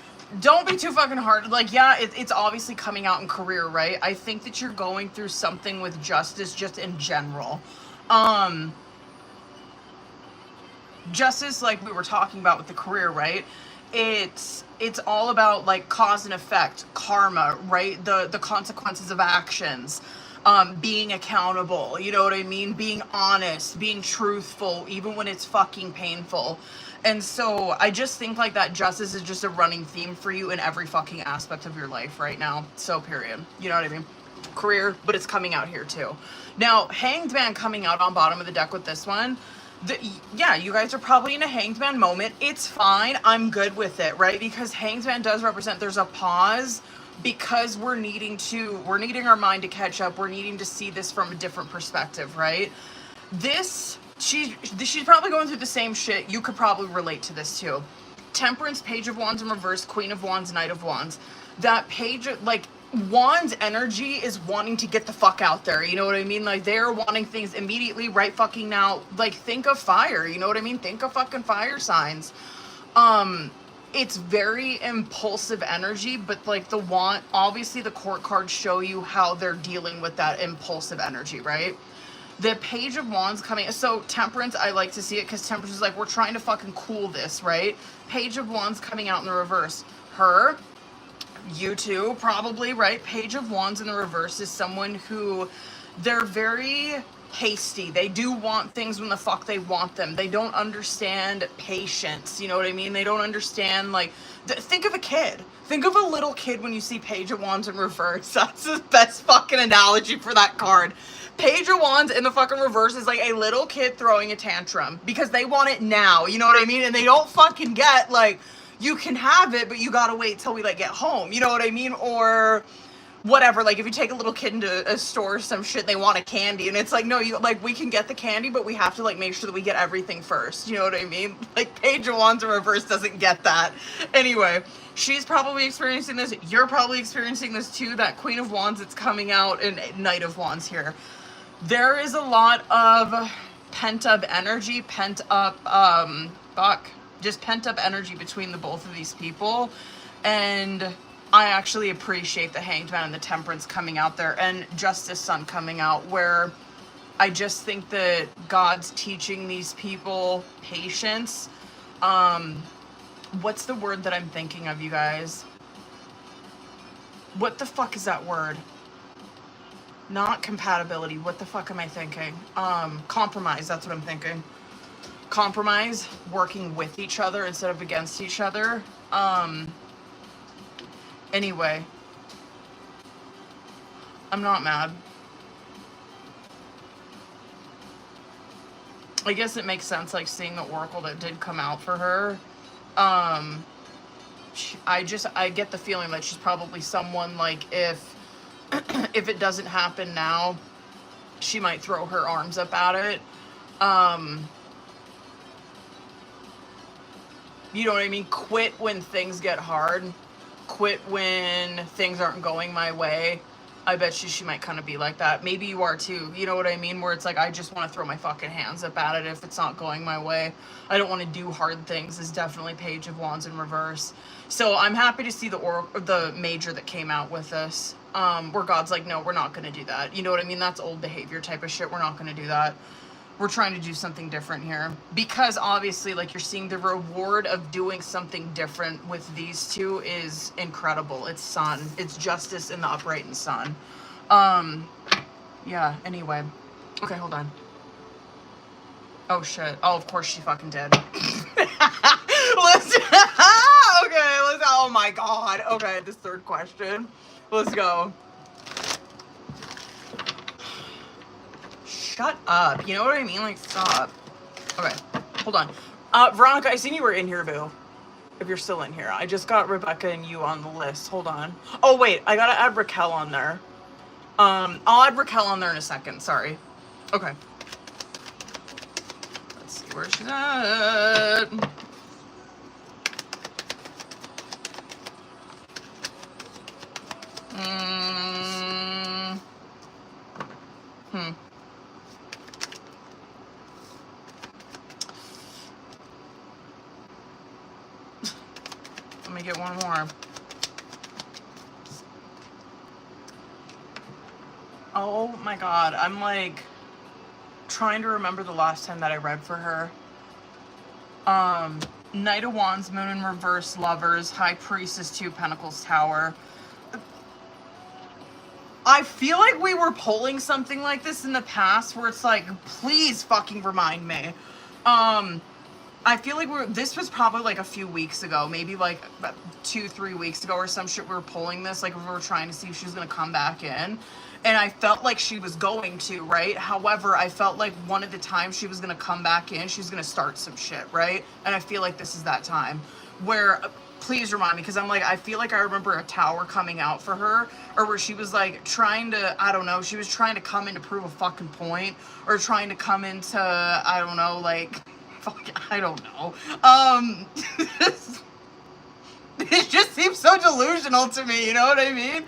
don't be too fucking hard. Like, yeah, it's obviously coming out in career, right? I think that you're going through something with justice just in general. Justice, like we were talking about with the career, right? It's all about like cause and effect, karma, right? The consequences of actions, being accountable, you know what I mean? Being honest, being truthful, even when it's fucking painful. And so I just think like that justice is just a running theme for you in every fucking aspect of your life right now. So period. You know what I mean? Career, but it's coming out here too. Now, Hanged Man coming out on bottom of the deck with this one. Yeah, you guys are probably in a Hanged Man moment. It's fine. I'm good with it, right? Because Hanged Man does represent there's a pause because we're needing our mind to catch up. We're needing to see this from a different perspective, right? She's probably going through the same shit. You could probably relate to this too. Temperance, Page of Wands in reverse, Queen of Wands, Knight of Wands. That page, like, Wands energy is wanting to get the fuck out there, you know what I mean? Like, they're wanting things immediately, right fucking now. Like, think of fire, you know what I mean? Think of fucking fire signs. It's very impulsive energy, but like obviously the court cards show you how they're dealing with that impulsive energy, right? The Page of Wands coming, so Temperance, I like to see it because Temperance is like, we're trying to fucking cool this, right? Page of Wands coming out in the reverse. Her, you too, probably, right? Page of Wands in the reverse is someone who, they're very hasty. They do want things when the fuck they want them. They don't understand patience, you know what I mean? They don't understand, like, think of a kid. Think of a little kid when you see Page of Wands in reverse. That's the best fucking analogy for that card. Page of Wands in the fucking reverse is like a little kid throwing a tantrum because they want it now, you know what I mean? And they don't fucking get, like, you can have it, but you gotta wait till we, like, get home, you know what I mean? Or whatever, like, if you take a little kid into a store or some shit, they want a candy, and it's like, no, you, like, we can get the candy, but we have to, like, make sure that we get everything first, you know what I mean? Like, Page of Wands in reverse doesn't get that. Anyway, she's probably experiencing this, you're probably experiencing this too, that Queen of Wands that's coming out, and Knight of Wands here. There is a lot of pent-up energy, pent-up energy between the both of these people, and I actually appreciate the Hanged Man and the Temperance coming out there, and Justice Sun coming out, where I just think that God's teaching these people patience. What's the word that I'm thinking of, you guys? What the fuck is that word? Not compatibility. What the fuck am I thinking? Compromise. That's what I'm thinking. Compromise, working with each other instead of against each other. Anyway, I'm not mad. I guess it makes sense, like, seeing the oracle that did come out for her. I get the feeling that she's probably someone, like, if it doesn't happen now, she might throw her arms up at it. You know what I mean? Quit when things get hard. Quit when things aren't going my way. I bet she might kind of be like that. Maybe you are too. You know what I mean? Where it's like, I just want to throw my fucking hands up at it if it's not going my way. I don't want to do hard things. Is definitely Page of Wands in reverse. So I'm happy to see the major that came out with this. Where God's like, no, we're not going to do that. You know what I mean? That's old behavior type of shit. We're not going to do that. We're trying to do something different here. Because obviously, like, you're seeing the reward of doing something different with these two is incredible. It's Sun. It's Justice in the upright and Sun. Yeah, anyway. Okay, hold on. Oh, shit. Oh, of course she fucking did. Oh my God. Okay, this third question. Let's go. Shut up. You know what I mean? Like, stop. Okay, hold on. Veronica, I seen you were in here, boo. If you're still in here. I just got Rebecca and you on the list. Hold on. Oh, wait. I gotta add Raquel on there. I'll add Raquel on there in a second. Sorry. Okay. Let's see. Where she's at. Let me get one more. Oh my god, I'm like trying to remember the last time that I read for her. Knight of Wands, Moon in Reverse, Lovers, High Priestess, Two Pentacles, Tower. I feel like we were pulling something like this in the past where it's like, please fucking remind me. I feel like this was probably like a few weeks ago, maybe like 2-3 weeks ago or some shit. We were pulling this, like we were trying to see if she was gonna come back in. And I felt like she was going to, right? However, I felt like one of the times she was gonna come back in, she was gonna start some shit, right? And I feel like this is that time where, please remind me, because I'm like, I feel like I remember a tower coming out for her, or where she was like trying to, I don't know, she was trying to come in to prove a fucking point, or trying to come into, I don't know, like, fuck, I don't know. It just seems so delusional to me, you know what I mean?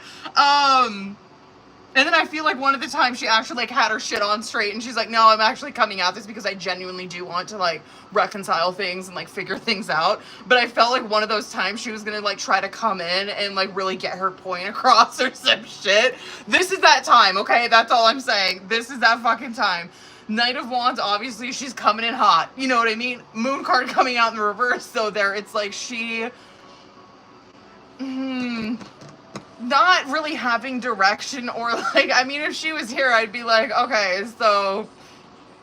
And then I feel like one of the times she actually like had her shit on straight, and she's like, no, I'm actually coming at this because I genuinely do want to like reconcile things and like figure things out. But I felt like one of those times she was gonna like try to come in and like really get her point across or some shit. This is that time, okay? That's all I'm saying. This is that fucking time. Knight of Wands, obviously she's coming in hot. You know what I mean? Moon card coming out in the reverse, though. There, it's like she... not really having direction, or like, I mean, if she was here, I'd be like, okay, so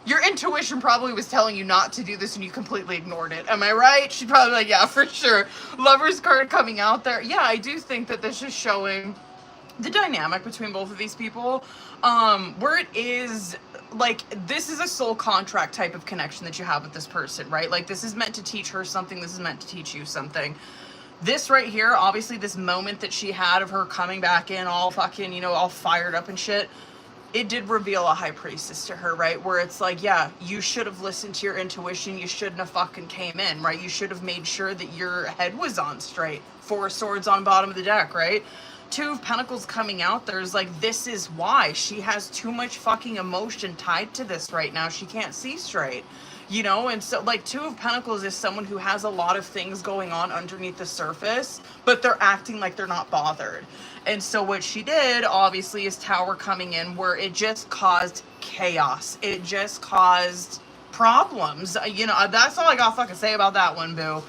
your intuition probably was telling you not to do this and you completely ignored it. Am I right? She'd probably be like, yeah, for sure. Lover's card coming out there. Yeah, I do think that this is showing the dynamic between both of these people, where it is like, this is a soul contract type of connection that you have with this person, right? Like, this is meant to teach her something, this is meant to teach you something. This right here, obviously this moment that she had of her coming back in all fucking, you know, all fired up and shit, it did reveal a high priestess to her, right? Where it's like, yeah, you should have listened to your intuition, you shouldn't have fucking came in, right? You should have made sure that your head was on straight. 4 swords on bottom of the deck, right? 2 of Pentacles coming out, there's like, this is why she has too much fucking emotion tied to this right now. She can't see straight. You know, and so like 2 of Pentacles is someone who has a lot of things going on underneath the surface, but they're acting like they're not bothered. And so what she did, obviously, is Tower coming in, where it just caused chaos. It just caused problems. You know, that's all I got fucking say about that one, boo.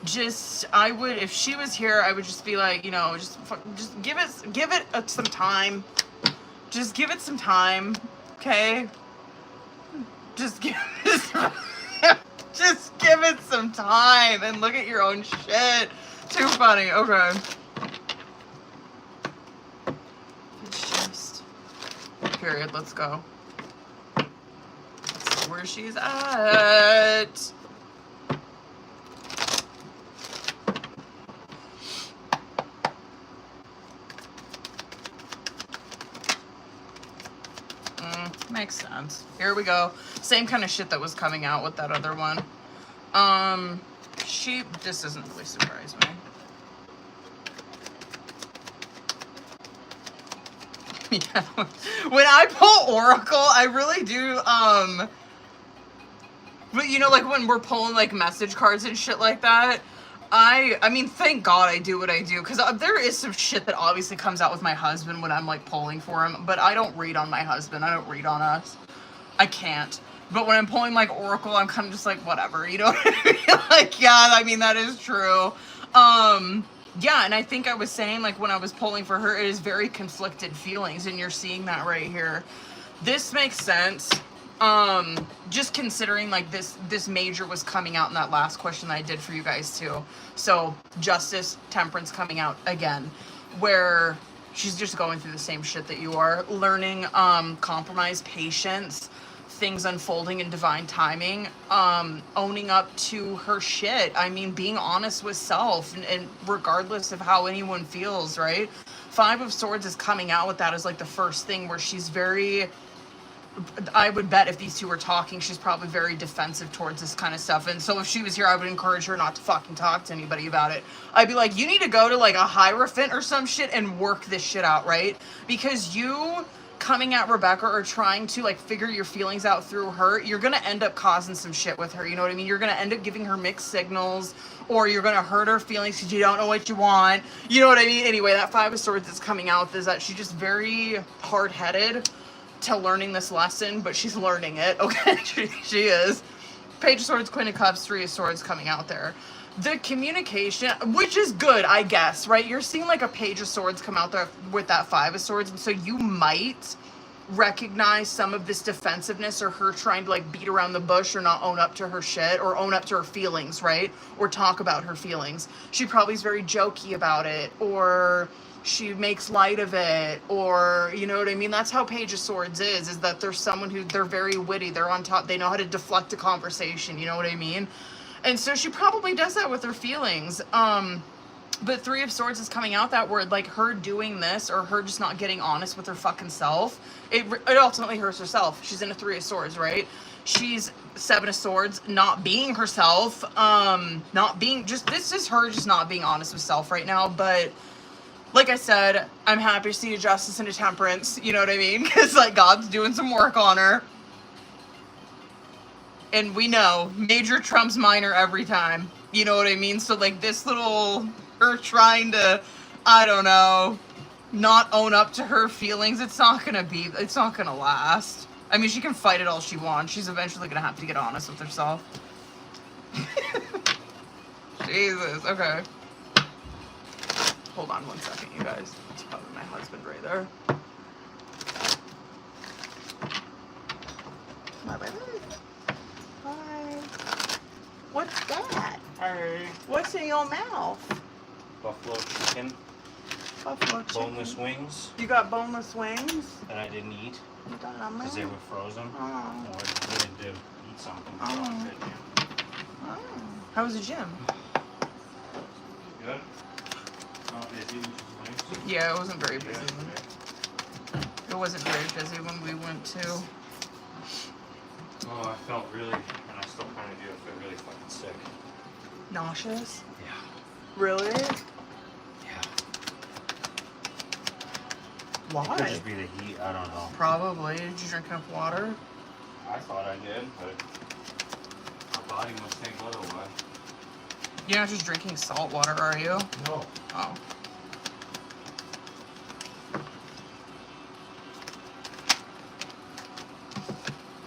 Just, I would, if she was here, I would just be like, you know, just give it some time. Just give it some time, okay? Just give it some time and look at your own shit. Too funny. Okay. It's just period. Let's go. Let's see where she's at. Makes sense. Here we go. Same kind of shit that was coming out with that other one. This doesn't really surprise me. Yeah. When I pull Oracle, I really do, but you know, like when we're pulling like message cards and shit like that, I mean, thank God I do what I do, because there is some shit that obviously comes out with my husband when I'm like pulling for him, but I don't read on my husband. I don't read on us. I can't. But when I'm pulling like Oracle, I'm kind of just like, whatever, you know what I mean? Like, yeah, I mean, that is true. Yeah, and I think I was saying, like, when I was pulling for her, it is very conflicted feelings, and you're seeing that right here. This makes sense. Just considering like this major was coming out in that last question that I did for you guys too. So Justice, Temperance coming out again, where she's just going through the same shit that you are, learning, compromise, patience, things unfolding in divine timing, owning up to her shit. I mean, being honest with self, and regardless of how anyone feels, right? 5 of Swords is coming out with that as like the first thing, where she's very I would bet if these two were talking, she's probably very defensive towards this kind of stuff. And so if she was here, I would encourage her not to fucking talk to anybody about it. I'd be like, you need to go to like a Hierophant or some shit and work this shit out, right? Because you coming at Rebecca or trying to like figure your feelings out through her, you're gonna end up causing some shit with her. You know what I mean? You're gonna end up giving her mixed signals, or you're gonna hurt her feelings because you don't know what you want. You know what I mean? Anyway, that Five of Swords that's coming out is that she's just very hard-headed to learning this lesson, but she's learning it. Okay, she is. Page of Swords, Queen of Cups, Three of Swords coming out there. The communication, which is good, I guess, right? You're seeing like a Page of Swords come out there with that Five of Swords, and so you might recognize some of this defensiveness or her trying to like beat around the bush or not own up to her shit or own up to her feelings, right? Or talk about her feelings. She probably is very jokey about it, or she makes light of it, or you know what I mean? That's how Page of Swords is that there's someone who, they're very witty, they're on top, they know how to deflect a conversation, you know what I mean? And so she probably does that with her feelings. But Three of Swords is coming out that word, like her doing this or her just not getting honest with her fucking self, it ultimately hurts herself. She's in a Three of Swords, right? She's Seven of Swords, not being herself, not being, just, this is her just not being honest with self right now. But like I said, I'm happy to see a Justice and a Temperance, you know what I mean? Because like God's doing some work on her. And we know major trumps minor every time. You know what I mean? So like this little, her trying to, I don't know, not own up to her feelings, it's not gonna last. I mean, she can fight it all she wants. She's eventually gonna have to get honest with herself. Jesus, okay. Hold on one second, you guys. It's probably my husband right there. My baby. Hi. What's that? Hey. What's in your mouth? Buffalo chicken. Buffalo chicken. Boneless wings. You got boneless wings? That I didn't eat because they were frozen. Oh. I wanted to eat something. So Oh. I did, yeah. Oh. How was the gym? Good. Not busy, which is nice. Yeah, it wasn't very busy. Yeah, It wasn't very busy when we went to. oh, I felt really, and I still kind of do, I feel really fucking sick. Nauseous? Yeah. Really? Yeah. Why? It could just be the heat, I don't know. Probably. Did you drink enough water? I thought I did, but my body must think otherwise. You're not just drinking salt water, are you? No. Oh.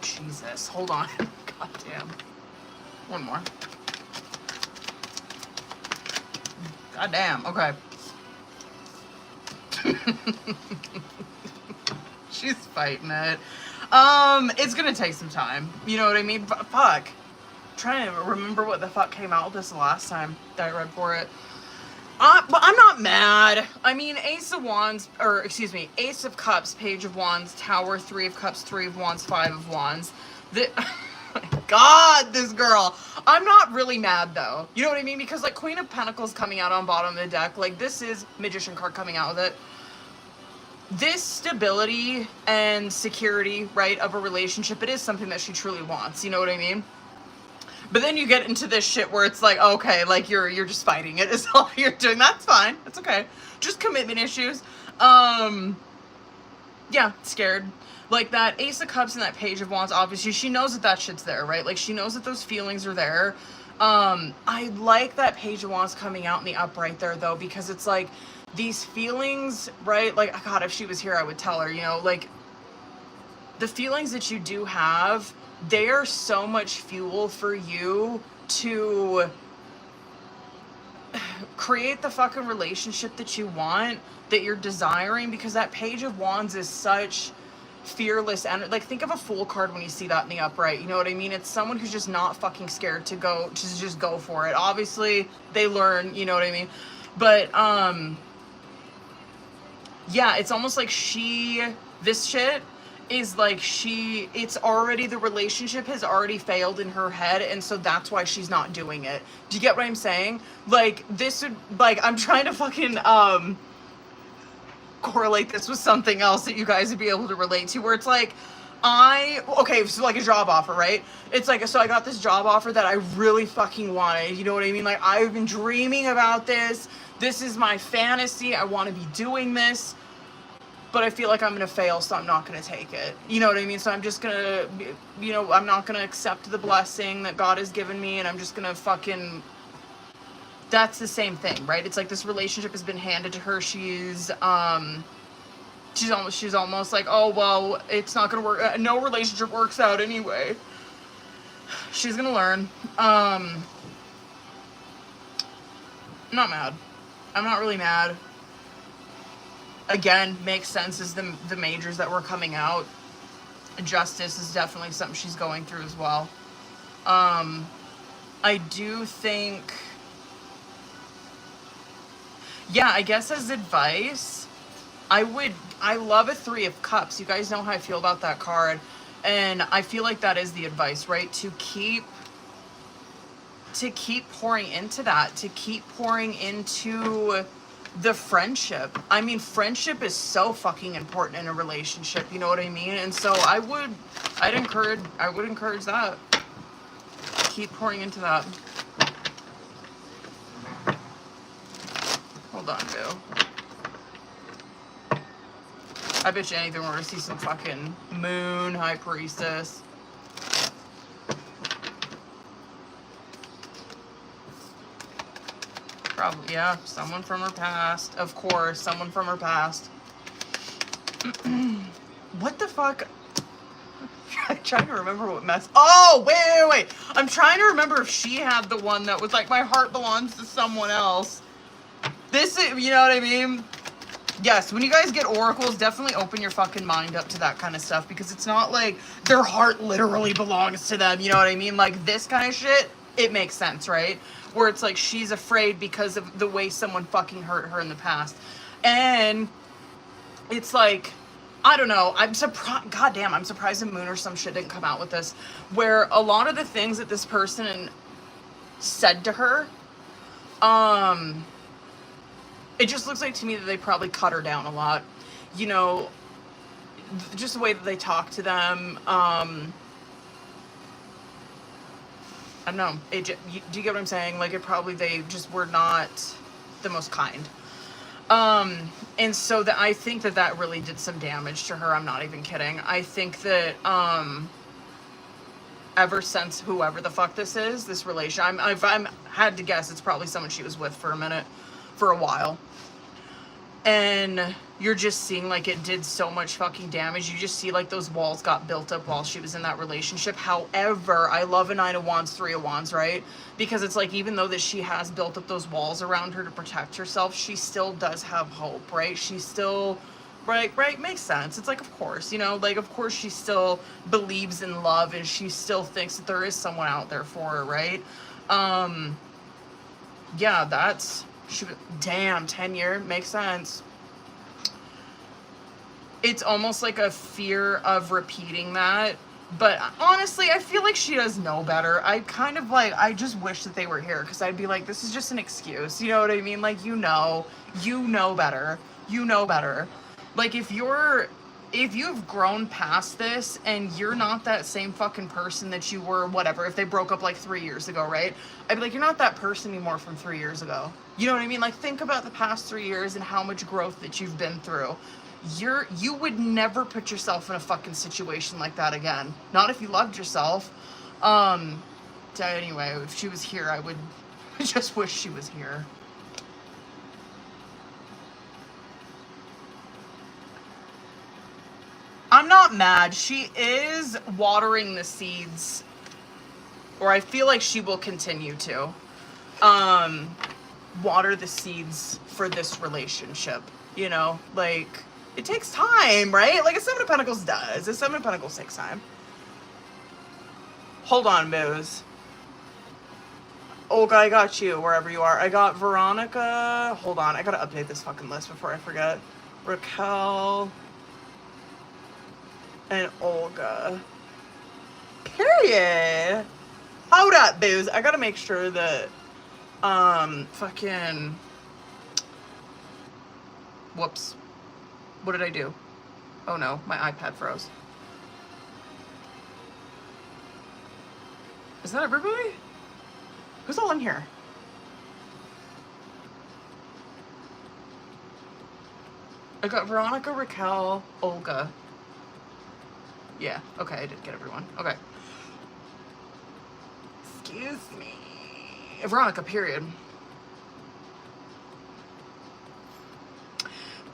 Jesus. Hold on. God damn. One more. God damn. Okay. She's fighting it. It's gonna take some time. You know what I mean? Fuck. I'm trying to remember what the fuck came out with this the last time that I read for it. But I'm not mad. I mean, Ace of Wands, or excuse me, Ace of Cups, Page of Wands, Tower, Three of Cups, Three of Wands, Five of Wands. Oh my God, this girl. I'm not really mad though. You know what I mean? Because like Queen of Pentacles coming out on bottom of the deck, like this is Magician card coming out with it. This stability and security, right, of a relationship, it is something that she truly wants. You know what I mean? But then you get into this shit where it's like, okay, like you're just fighting it is all you're doing. That's fine. That's okay. Just commitment issues. Yeah, scared. Like that Ace of Cups and that Page of Wands, obviously she knows that shit's there, right? Like she knows that those feelings are there. I like that Page of Wands coming out in the upright there though, because it's like these feelings, right? Like, God, if she was here, I would tell her, you know, like the feelings that you do have, they are so much fuel for you to create the fucking relationship that you want, that you're desiring, because that Page of Wands is such fearless energy. Like, think of a Fool card when you see that in the upright. You know what I mean? It's someone who's just not fucking scared to just go for it. Obviously, they learn, you know what I mean? But, yeah, it's almost like this shit is like it's already, the relationship has already failed in her head, and so that's why she's not doing it. Do you get what I'm saying? Like, this would, like, I'm trying to fucking, correlate this with something else that you guys would be able to relate to, where it's like, okay, so like a job offer, right? It's like, so I got this job offer that I really fucking wanted, you know what I mean? Like, I've been dreaming about this. This is my fantasy. I want to be doing this, but I feel like I'm going to fail, so I'm not going to take it. You know what I mean? So I'm just going to, you know, I'm not going to accept the blessing that God has given me, and I'm just going to fucking, that's the same thing, right? It's like this relationship has been handed to her. She's almost like, oh, well, it's not gonna work. No relationship works out anyway. She's gonna learn. I'm not mad. I'm not really mad. Again, makes sense as the majors that were coming out. Justice is definitely something she's going through as well. I do think, yeah, I guess as advice, I love a 3 of Cups. You guys know how I feel about that card. And I feel like that is the advice, right? To keep pouring into that, to keep pouring into the friendship. I mean, friendship is so fucking important in a relationship, you know what I mean? And so I would encourage that. Keep pouring into that. Hold on, boo. I bet you anything we're gonna see some fucking moon high priestess. Probably, yeah, someone from her past. Of course, someone from her past. What the fuck? I'm trying to remember what mess. Oh, wait. I'm trying to remember if she had the one that was like, my heart belongs to someone else. This is, you know what I mean? Yes, when you guys get oracles, definitely open your fucking mind up to that kind of stuff, because it's not like their heart literally belongs to them, you know what I mean? Like, this kind of shit, it makes sense, right? Where it's like she's afraid because of the way someone fucking hurt her in the past. And it's like, I don't know, I'm surprised, goddamn, I'm surprised the moon or some shit didn't come out with this, where a lot of the things that this person said to her, it just looks like to me that they probably cut her down a lot. You know, just the way that they talk to them. I don't know. Do you get what I'm saying? Like, they just were not the most kind. And so I think that really did some damage to her. I'm not even kidding. I think that, ever since whoever the fuck this is, this relation, I'm had to guess it's probably someone she was with for a while. And you're just seeing like it did so much fucking damage. You just see like those walls got built up while she was in that relationship. However, I love a 9 of Wands, 3 of Wands, right? Because it's like, even though that she has built up those walls around her to protect herself, she still does have hope, right? She still, right, makes sense. It's like, of course, you know, like, of course she still believes in love, and she still thinks that there is someone out there for her, right? Yeah, damn, 10-year, makes sense. It's almost like a fear of repeating that, but honestly, I feel like she does know better. I just wish that they were here, because I'd be like, this is just an excuse, you know what I mean? Like, you know better. Like, if you've grown past this and you're not that same fucking person that you were, whatever, if they broke up like 3 years ago, right? I'd be like, you're not that person anymore from 3 years ago. You know what I mean? Like, think about the past 3 years and how much growth that you've been through. You would never put yourself in a fucking situation like that again. Not if you loved yourself. Anyway, if she was here, I would just wish she was here. I'm not mad. She is watering the seeds, or I feel like she will continue to water the seeds for this relationship, you know? Like, it takes time, right? Like a 7 of Pentacles does. A 7 of Pentacles takes time. Hold on, Booze. Olga, I got you, wherever you are. I got Veronica. Hold on, I gotta update this fucking list before I forget. Raquel and Olga. Period. Hold up, Booze. I gotta make sure that, fucking... Whoops. What did I do? Oh no, my iPad froze. Is that everybody? Who's all in here? I got Veronica, Raquel, Olga. Yeah, okay, I did get everyone. Okay. Excuse me. Veronica, period.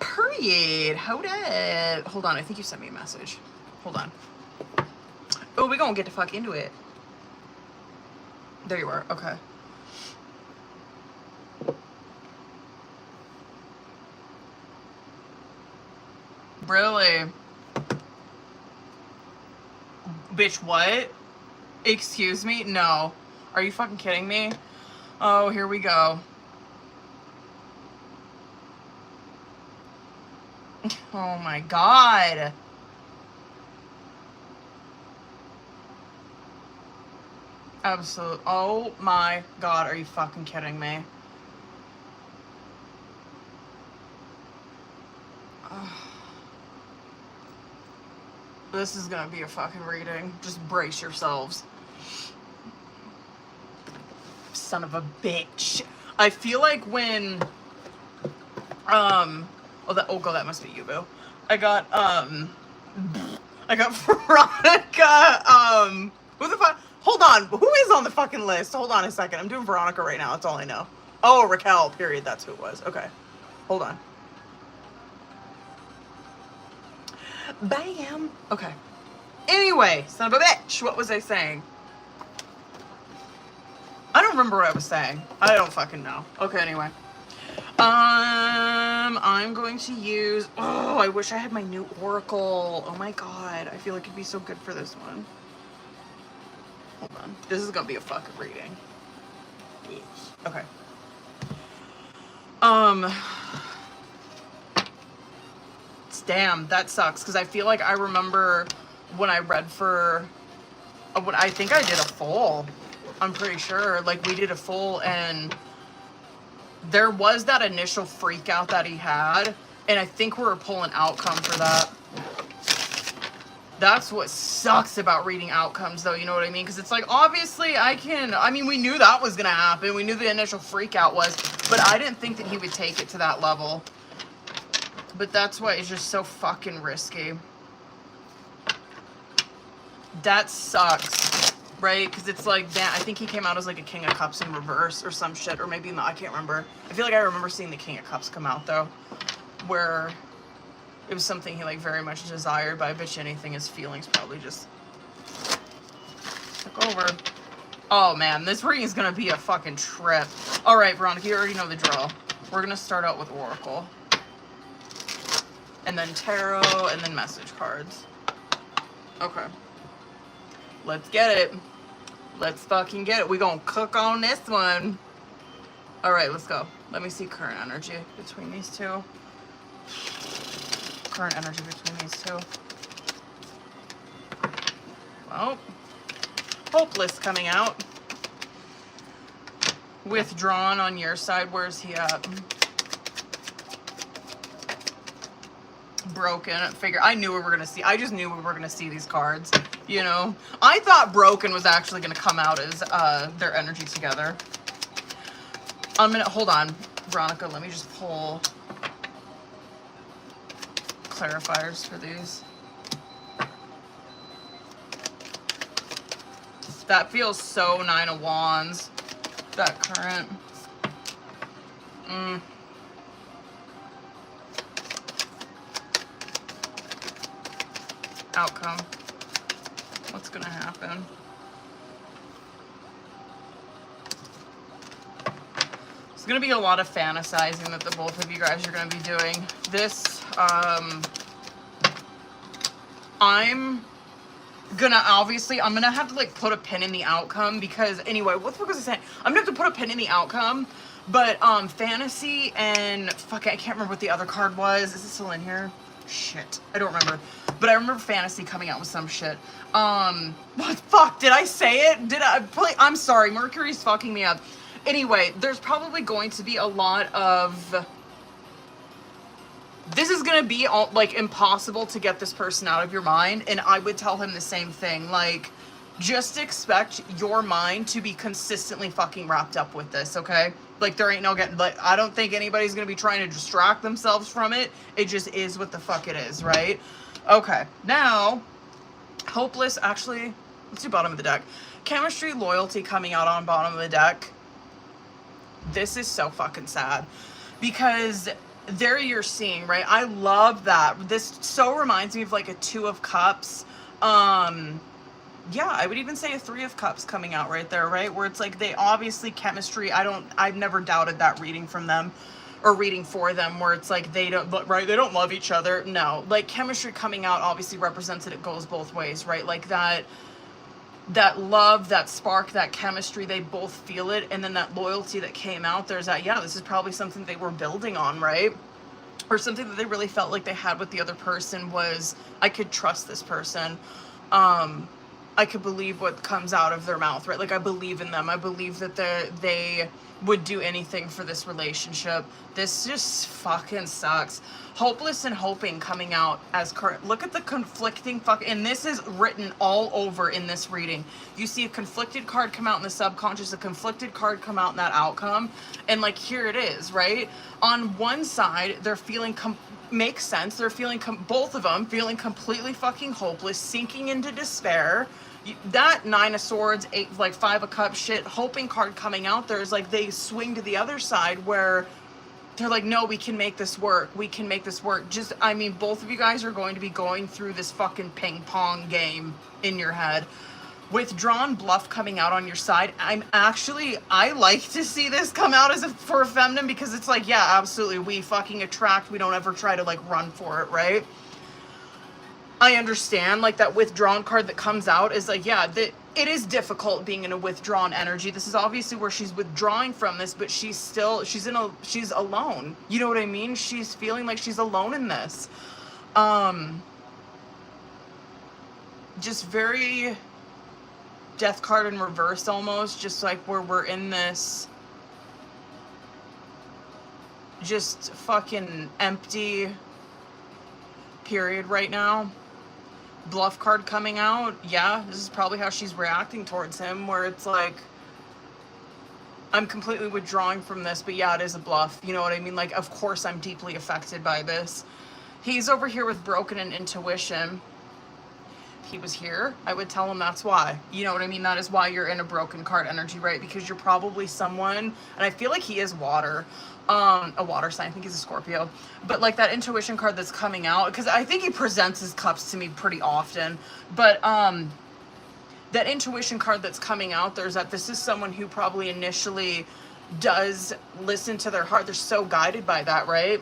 Period. Hold up. Hold on, I think you sent me a message. Hold on. Oh, we gonna get the fuck into it. There you are, okay. Really? Bitch, what? Excuse me? No. Are you fucking kidding me? Oh, here we go. Oh my god. Absolute. Oh my god, are you fucking kidding me? This is gonna be a fucking reading. Just brace yourselves. Son of a bitch. I feel like when oh god, that must be you, boo. I got Veronica, who the fuck? Hold on, who is on the fucking list? Hold on a second. I'm doing Veronica right now, that's all I know. Oh, Raquel, period, that's who it was. Okay. Hold on. Bam. Okay. Anyway, son of a bitch, what was I saying? I don't remember what I was saying. I don't fucking know. Okay, anyway. I'm going to use, oh, I wish I had my new Oracle. Oh my god, I feel like it'd be so good for this one. Hold on. This is gonna be a fucking reading. Okay. Damn, that sucks, because I feel like I remember when I read for, I think I did a full. I'm pretty sure. Like, we did a full, and there was that initial freak out that he had, and I think we were pulling outcome for that. That's what sucks about reading outcomes, though, you know what I mean? Because it's like, obviously, we knew that was going to happen. We knew the initial freak out was, but I didn't think that he would take it to that level. But that's why it's just so fucking risky. That sucks, right? Because it's like, damn, I think he came out as like a King of Cups in reverse or some shit, or maybe not, I can't remember. I feel like I remember seeing the King of Cups come out, though, where it was something he, like, very much desired, but I bet you anything his feelings probably just took over. Oh, man, this reading is gonna be a fucking trip. All right, Veronica, you already know the drill. We're gonna start out with Oracle. And then tarot, and then message cards. Okay. Let's get it. Let's fucking get it. We gonna cook on this one. All right, let's go. Let me see current energy between these two. Current energy between these two. Well, hopeless coming out. Withdrawn on your side. Where's he at? Broken. I knew we were gonna see. I just knew we were gonna see these cards. You know, I thought broken was actually gonna come out as their energy together. I'm gonna hold on, Veronica. Let me just pull clarifiers for these. That feels so Nine of Wands. That current. Outcome. What's gonna happen? It's gonna be a lot of fantasizing that the both of you guys are gonna be doing. This, I'm gonna have to, like, put a pin in the outcome, because anyway, what the fuck was I saying? I'm gonna have to put a pin in the outcome, but fantasy and fuck, I can't remember what the other card was. Is it still in here? Shit, I don't remember. But I remember fantasy coming out with some shit. What the fuck, did I say it? I'm sorry, Mercury's fucking me up. Anyway, there's probably going to be a lot of, this is gonna be like impossible to get this person out of your mind, and I would tell him the same thing. Like, just expect your mind to be consistently fucking wrapped up with this, okay? Like, there ain't no getting, like, I don't think anybody's gonna be trying to distract themselves from it. It just is what the fuck it is, right? Okay, now, hopeless, actually, let's do bottom of the deck. Chemistry, loyalty coming out on bottom of the deck. This is so fucking sad. Because there you're seeing, right? I love that. This so reminds me of like a 2 of Cups. Yeah, I would even say a 3 of Cups coming out right there, right? Where it's like they obviously chemistry, I've never doubted that reading from them or reading for them, where it's like they don't, right? They don't love each other. No, like chemistry coming out obviously represents that it goes both ways, right? Like that love, that spark, that chemistry, they both feel it. And then that loyalty that came out, there's that, yeah, this is probably something they were building on, right? Or something that they really felt like they had with the other person was, I could trust this person. I could believe what comes out of their mouth, right? Like, I believe in them. I believe that they would do anything for this relationship. This just fucking sucks. Hopeless and hoping coming out as current. Look at the conflicting and this is written all over in this reading. You see a conflicted card come out in the subconscious, a conflicted card come out in that outcome. And like, here it is, right? On one side, they're feeling makes sense. They're feeling both of them feeling completely fucking hopeless, sinking into despair. That 9 of Swords, 5 of Cups shit, hoping card coming out there is like they swing to the other side where they're like, no, we can make this work. We can make this work. Just, I mean, both of you guys are going to be going through this fucking ping pong game in your head. Withdrawn bluff coming out on your side. I like to see this come out for a feminine, because it's like, yeah, absolutely. We fucking attract. We don't ever try to like run for it, right? I understand, like, that withdrawn card that comes out is like, yeah, it is difficult being in a withdrawn energy. This is obviously where she's withdrawing from this, but she's alone. You know what I mean? She's feeling like she's alone in this. Just very death card in reverse almost, just like where we're in this just fucking empty period right now. Bluff card coming out. Yeah, this is probably how she's reacting towards him, where it's like, I'm completely withdrawing from this, but yeah, it is a bluff. You know what I mean? Like, of course I'm deeply affected by this. He's over here with broken in intuition. If he was here, I would tell him that's why. You know what I mean? That is why you're in a broken card energy, right? Because you're probably someone, and I feel like he is water. A water sign. I think he's a Scorpio. But like that intuition card that's coming out, because I think he presents his cups to me pretty often. But that intuition card that's coming out, there's that this is someone who probably initially does listen to their heart. They're so guided by that, right?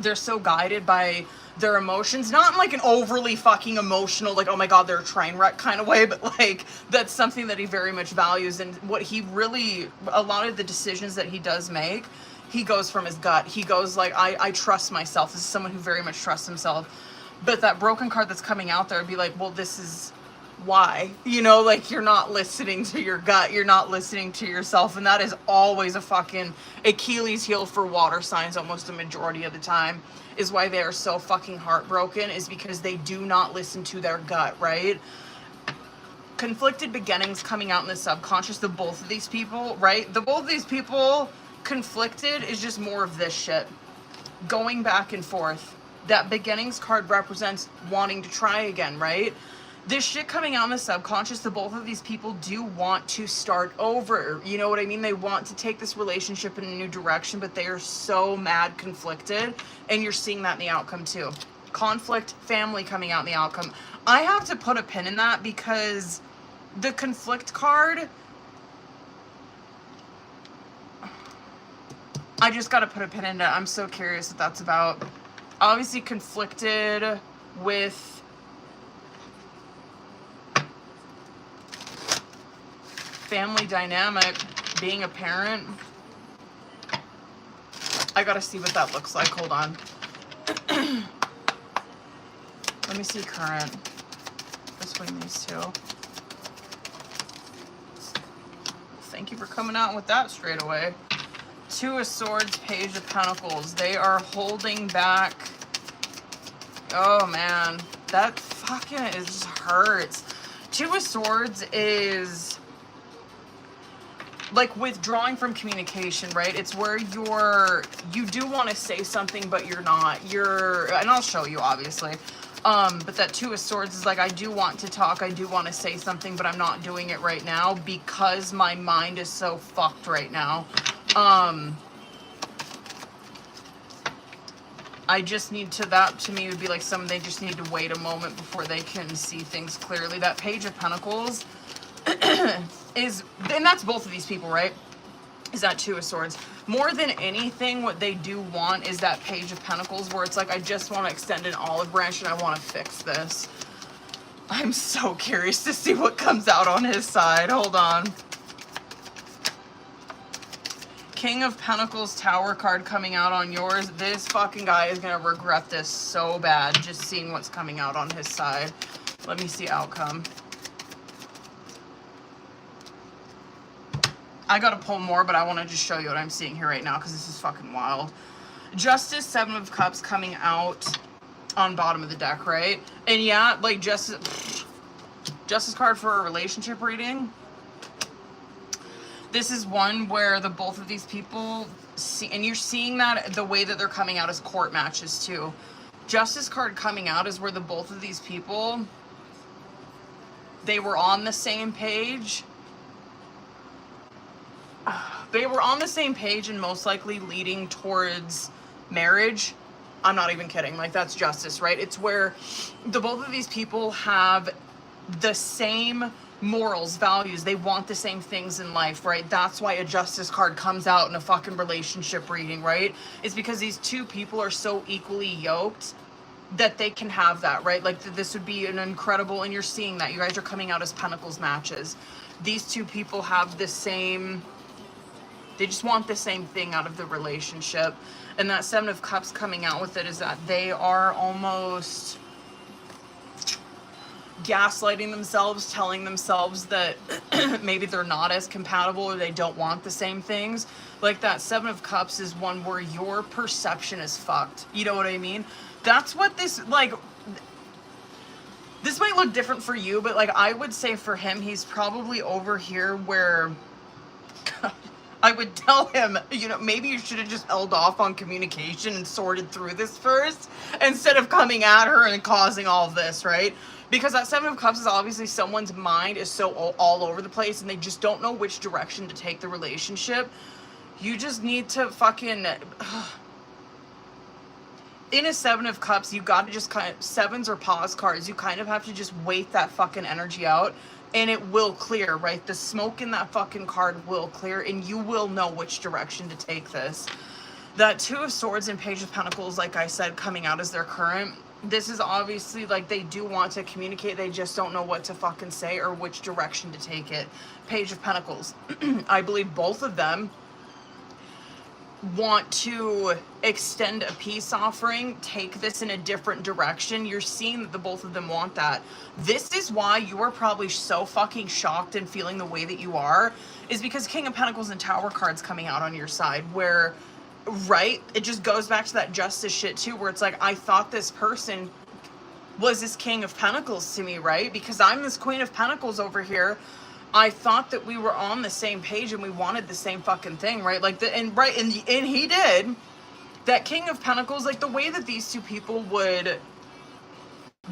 They're so guided by their emotions, not in like an overly fucking emotional, like, oh my god, they're a train wreck kind of way, but like, that's something that he very much values. And what he really, a lot of the decisions that he does make, he goes from his gut. He goes like, I trust myself. This is someone who very much trusts himself. But that broken card that's coming out there would be like, well, this is why. You know, like, you're not listening to your gut. You're not listening to yourself. And that is always a fucking Achilles heel for water signs almost the majority of the time, is why they are so fucking heartbroken, is because they do not listen to their gut, right? Conflicted beginnings coming out in the subconscious, the both of these people, right? The both of these people... Conflicted is just more of this shit. Going back and forth. That beginnings card represents wanting to try again, right? This shit coming out in the subconscious, the both of these people do want to start over. You know what I mean? They want to take this relationship in a new direction, but they are so mad conflicted. And you're seeing that in the outcome too. Conflict, family coming out in the outcome. I have to put a pin in that, because the conflict card... I just got to put a pin in it. I'm so curious what that's about. Obviously conflicted with family dynamic, being a parent. I got to see what that looks like. Hold on. Let me see current between these two. Thank you for coming out with that straight away. 2 of Swords, Page of Pentacles. They are holding back. Oh man, that fucking hurts. Two of Swords is like withdrawing from communication, right? It's where you do want to say something, but you're not. And I'll show you, obviously. But that Two of Swords is like, I do want to talk, I do want to say something, but I'm not doing it right now because my mind is so fucked right now. I just need to, that to me would be like they just need to wait a moment before they can see things clearly. That Page of Pentacles is, and that's both of these people, right? Is that Two of Swords. More than anything, what they do want is that Page of Pentacles where it's like, I just want to extend an olive branch and I want to fix this. I'm so curious to see what comes out on his side. Hold on. King of Pentacles Tower card coming out on yours. This fucking guy is going to regret this so bad just seeing what's coming out on his side. Let me see outcome. I gotta pull more, but I want to just show you what I'm seeing here right now because this is fucking wild. Justice, Seven of Cups coming out on bottom of the deck, right? And yeah, like Justice card for a relationship reading. This is one where the both of these people see, and you're seeing that the way that they're coming out as court matches too. Justice card coming out is where the both of these people, they were on the same page. They were on the same page and most likely leading towards marriage. I'm not even kidding. Like, that's Justice, right? It's where the both of these people have the same morals, values. They want the same things in life, right? That's why a Justice card comes out in a fucking relationship reading, right? It's because these two people are so equally yoked that they can have that, right? Like, this would be an incredible, and you're seeing that. You guys are coming out as Pentacles matches. These two people have the same... They just want the same thing out of the relationship. And that Seven of Cups coming out with it is that they are almost gaslighting themselves, telling themselves that maybe they're not as compatible or they don't want the same things. Like, that Seven of Cups is one where your perception is fucked. You know what I mean? That's what this, like... This might look different for you, but, like, I would say for him, he's probably over here where... I would tell him, you know, maybe you should have just held off on communication and sorted through this first instead of coming at her and causing all of this, right? Because that Seven of Cups is obviously someone's mind is so all over the place and they just don't know which direction to take the relationship. You just need to fucking... In a Seven of Cups, you got to just kind of... Sevens or pause cards, you kind of have to just wait that fucking energy out. And it will clear, right? The smoke in that fucking card will clear and you will know which direction to take this. That Two of Swords and Page of Pentacles, like I said, coming out as their current. This is obviously like they do want to communicate. They just don't know what to fucking say or which direction to take it. Page of Pentacles. I believe both of them want to extend a peace offering, take this in a different direction. You're seeing that the both of them want that. This is why you are probably so fucking shocked and feeling the way that you are, is because King of Pentacles and Tower cards coming out on your side where, right, it just goes back to that Justice shit too, where it's like, I thought this person was this King of Pentacles to me, right? Because I'm this Queen of Pentacles over here. I thought that we were on the same page and we wanted the same fucking thing, right? Like, and he did. That King of Pentacles, like the way that these two people would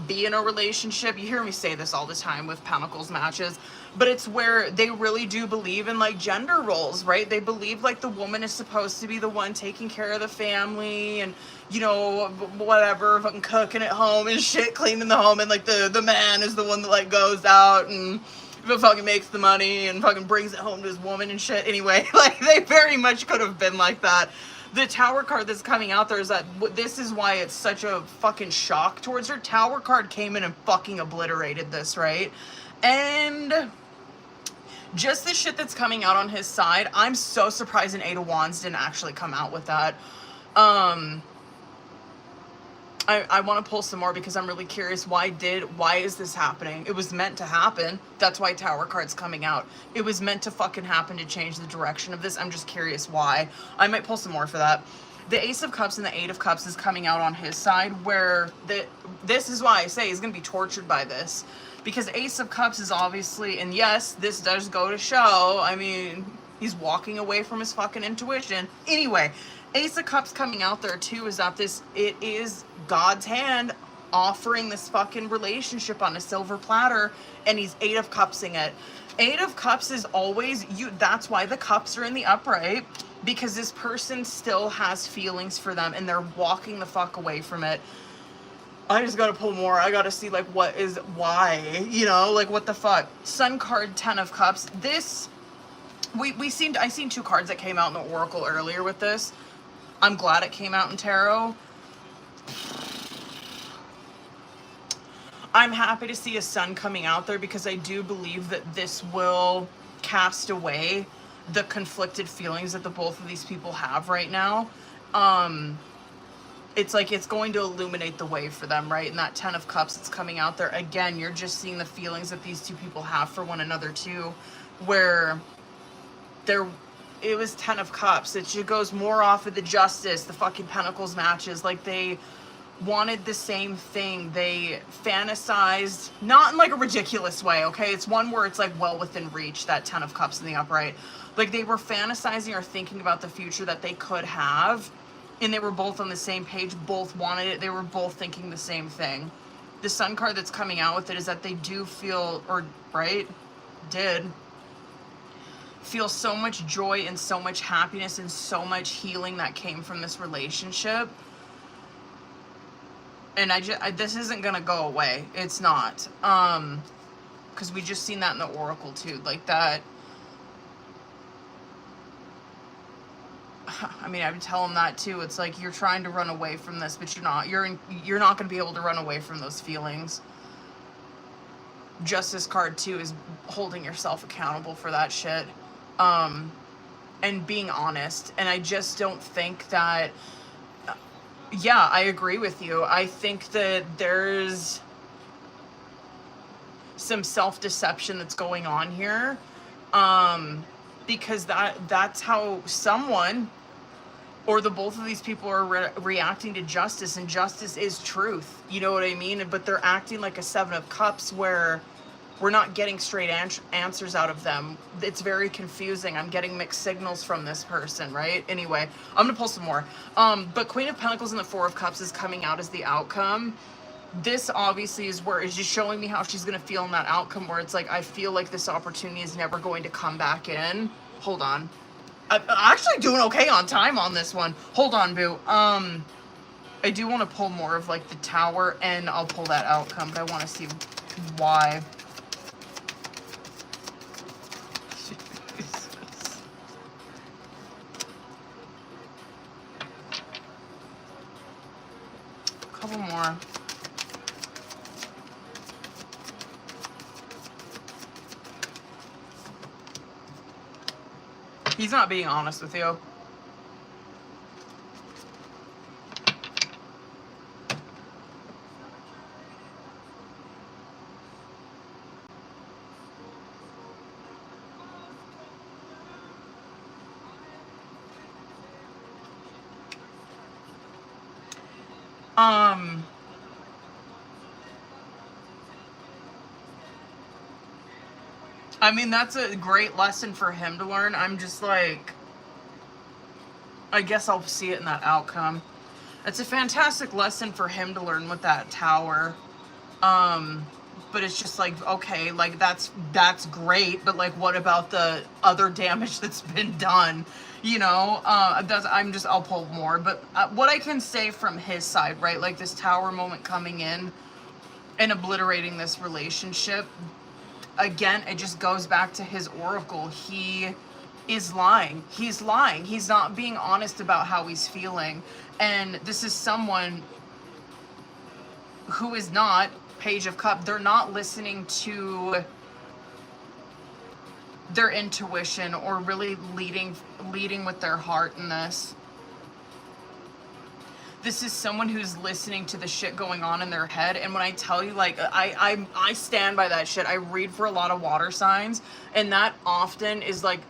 be in a relationship, you hear me say this all the time with Pentacles matches, but it's where they really do believe in like gender roles, right? They believe like the woman is supposed to be the one taking care of the family and, you know, whatever, fucking cooking at home and shit, cleaning the home, and like the man is the one that like goes out and fucking makes the money and fucking brings it home to his woman and shit. Anyway, like they very much could have been like that. The Tower card that's coming out there is that this is why it's such a fucking shock towards her. Tower card came in and fucking obliterated this, right? And just the shit that's coming out on his side, I'm so surprised an Eight of Wands didn't actually come out with that. I want to pull some more because I'm really curious why is this happening? It was meant to happen. That's why Tower card's coming out. It was meant to fucking happen to change the direction of this. I'm just curious why. I might pull some more for that. The Ace of Cups and the Eight of Cups is coming out on his side where this is why I say he's going to be tortured by this. Because Ace of Cups is obviously, and yes, this does go to show, I mean, he's walking away from his fucking intuition. Anyway, Ace of Cups coming out there too is that it is God's hand offering this fucking relationship on a silver platter, and he's Eight of Cupsing it. Eight of Cups is always, that's why the cups are in the upright, because this person still has feelings for them and they're walking the fuck away from it. I just gotta pull more. I gotta see like why, you know, like what the fuck. Sun card, 10 of Cups. This, I seen two cards that came out in the Oracle earlier with this. I'm glad it came out in Tarot. I'm happy to see a sun coming out there because I do believe that this will cast away the conflicted feelings that the both of these people have right now. It's like it's going to illuminate the way for them, right? And that 10 of Cups that's coming out there, again, you're just seeing the feelings that these two people have for one another too, where it was 10 of Cups. It just goes more off of the Justice, the fucking Pentacles matches. Like they wanted the same thing. They fantasized, not in like a ridiculous way, okay? It's one where it's like well within reach, that 10 of Cups in the upright. Like they were fantasizing or thinking about the future that they could have, and they were both on the same page, both wanted it, they were both thinking the same thing. The Sun card that's coming out with it is that they do feel, or right, did feel so much joy and so much happiness and so much healing that came from this relationship. And this isn't gonna go away. It's not. Because we just seen that in the Oracle too. Like that. I mean, I would tell them that too. It's like you're trying to run away from this, but you're not. You're not gonna be able to run away from those feelings. Justice card too is holding yourself accountable for that shit. And being honest. And I just don't think that. Yeah, I agree with you. I think that there's some self-deception that's going on here. Because that's how someone or the both of these people are reacting to justice, and justice is truth. You know what I mean? But they're acting like a 7 of Cups where we're not getting straight answers out of them. It's very confusing. I'm getting mixed signals from this person, right? Anyway, I'm gonna pull some more. But Queen of Pentacles and the 4 of Cups is coming out as the outcome. This obviously is where it's just showing me how she's gonna feel in that outcome, where it's like, I feel like this opportunity is never going to come back in. Hold on. I'm actually doing okay on time on this one. Hold on, boo. I do want to pull more of like the Tower, and I'll pull that outcome, but I want to see why. Couple more. He's not being honest with you. I mean, that's a great lesson for him to learn. I'm just like, I guess I'll see it in that outcome. It's a fantastic lesson for him to learn with that Tower. But it's just like, okay, like that's great, but like what about the other damage that's been done? You know, I'll pull more, but what I can say from his side, right? Like this Tower moment coming in and obliterating this relationship. Again, it just goes back to his Oracle. He is lying. He's lying. He's not being honest about how he's feeling. And this is someone who is not Page of Cups. They're not listening to their intuition or really leading with their heart in this. This is someone who's listening to the shit going on in their head. And when I tell you, like, I stand by that shit. I read for a lot of water signs, and that often is like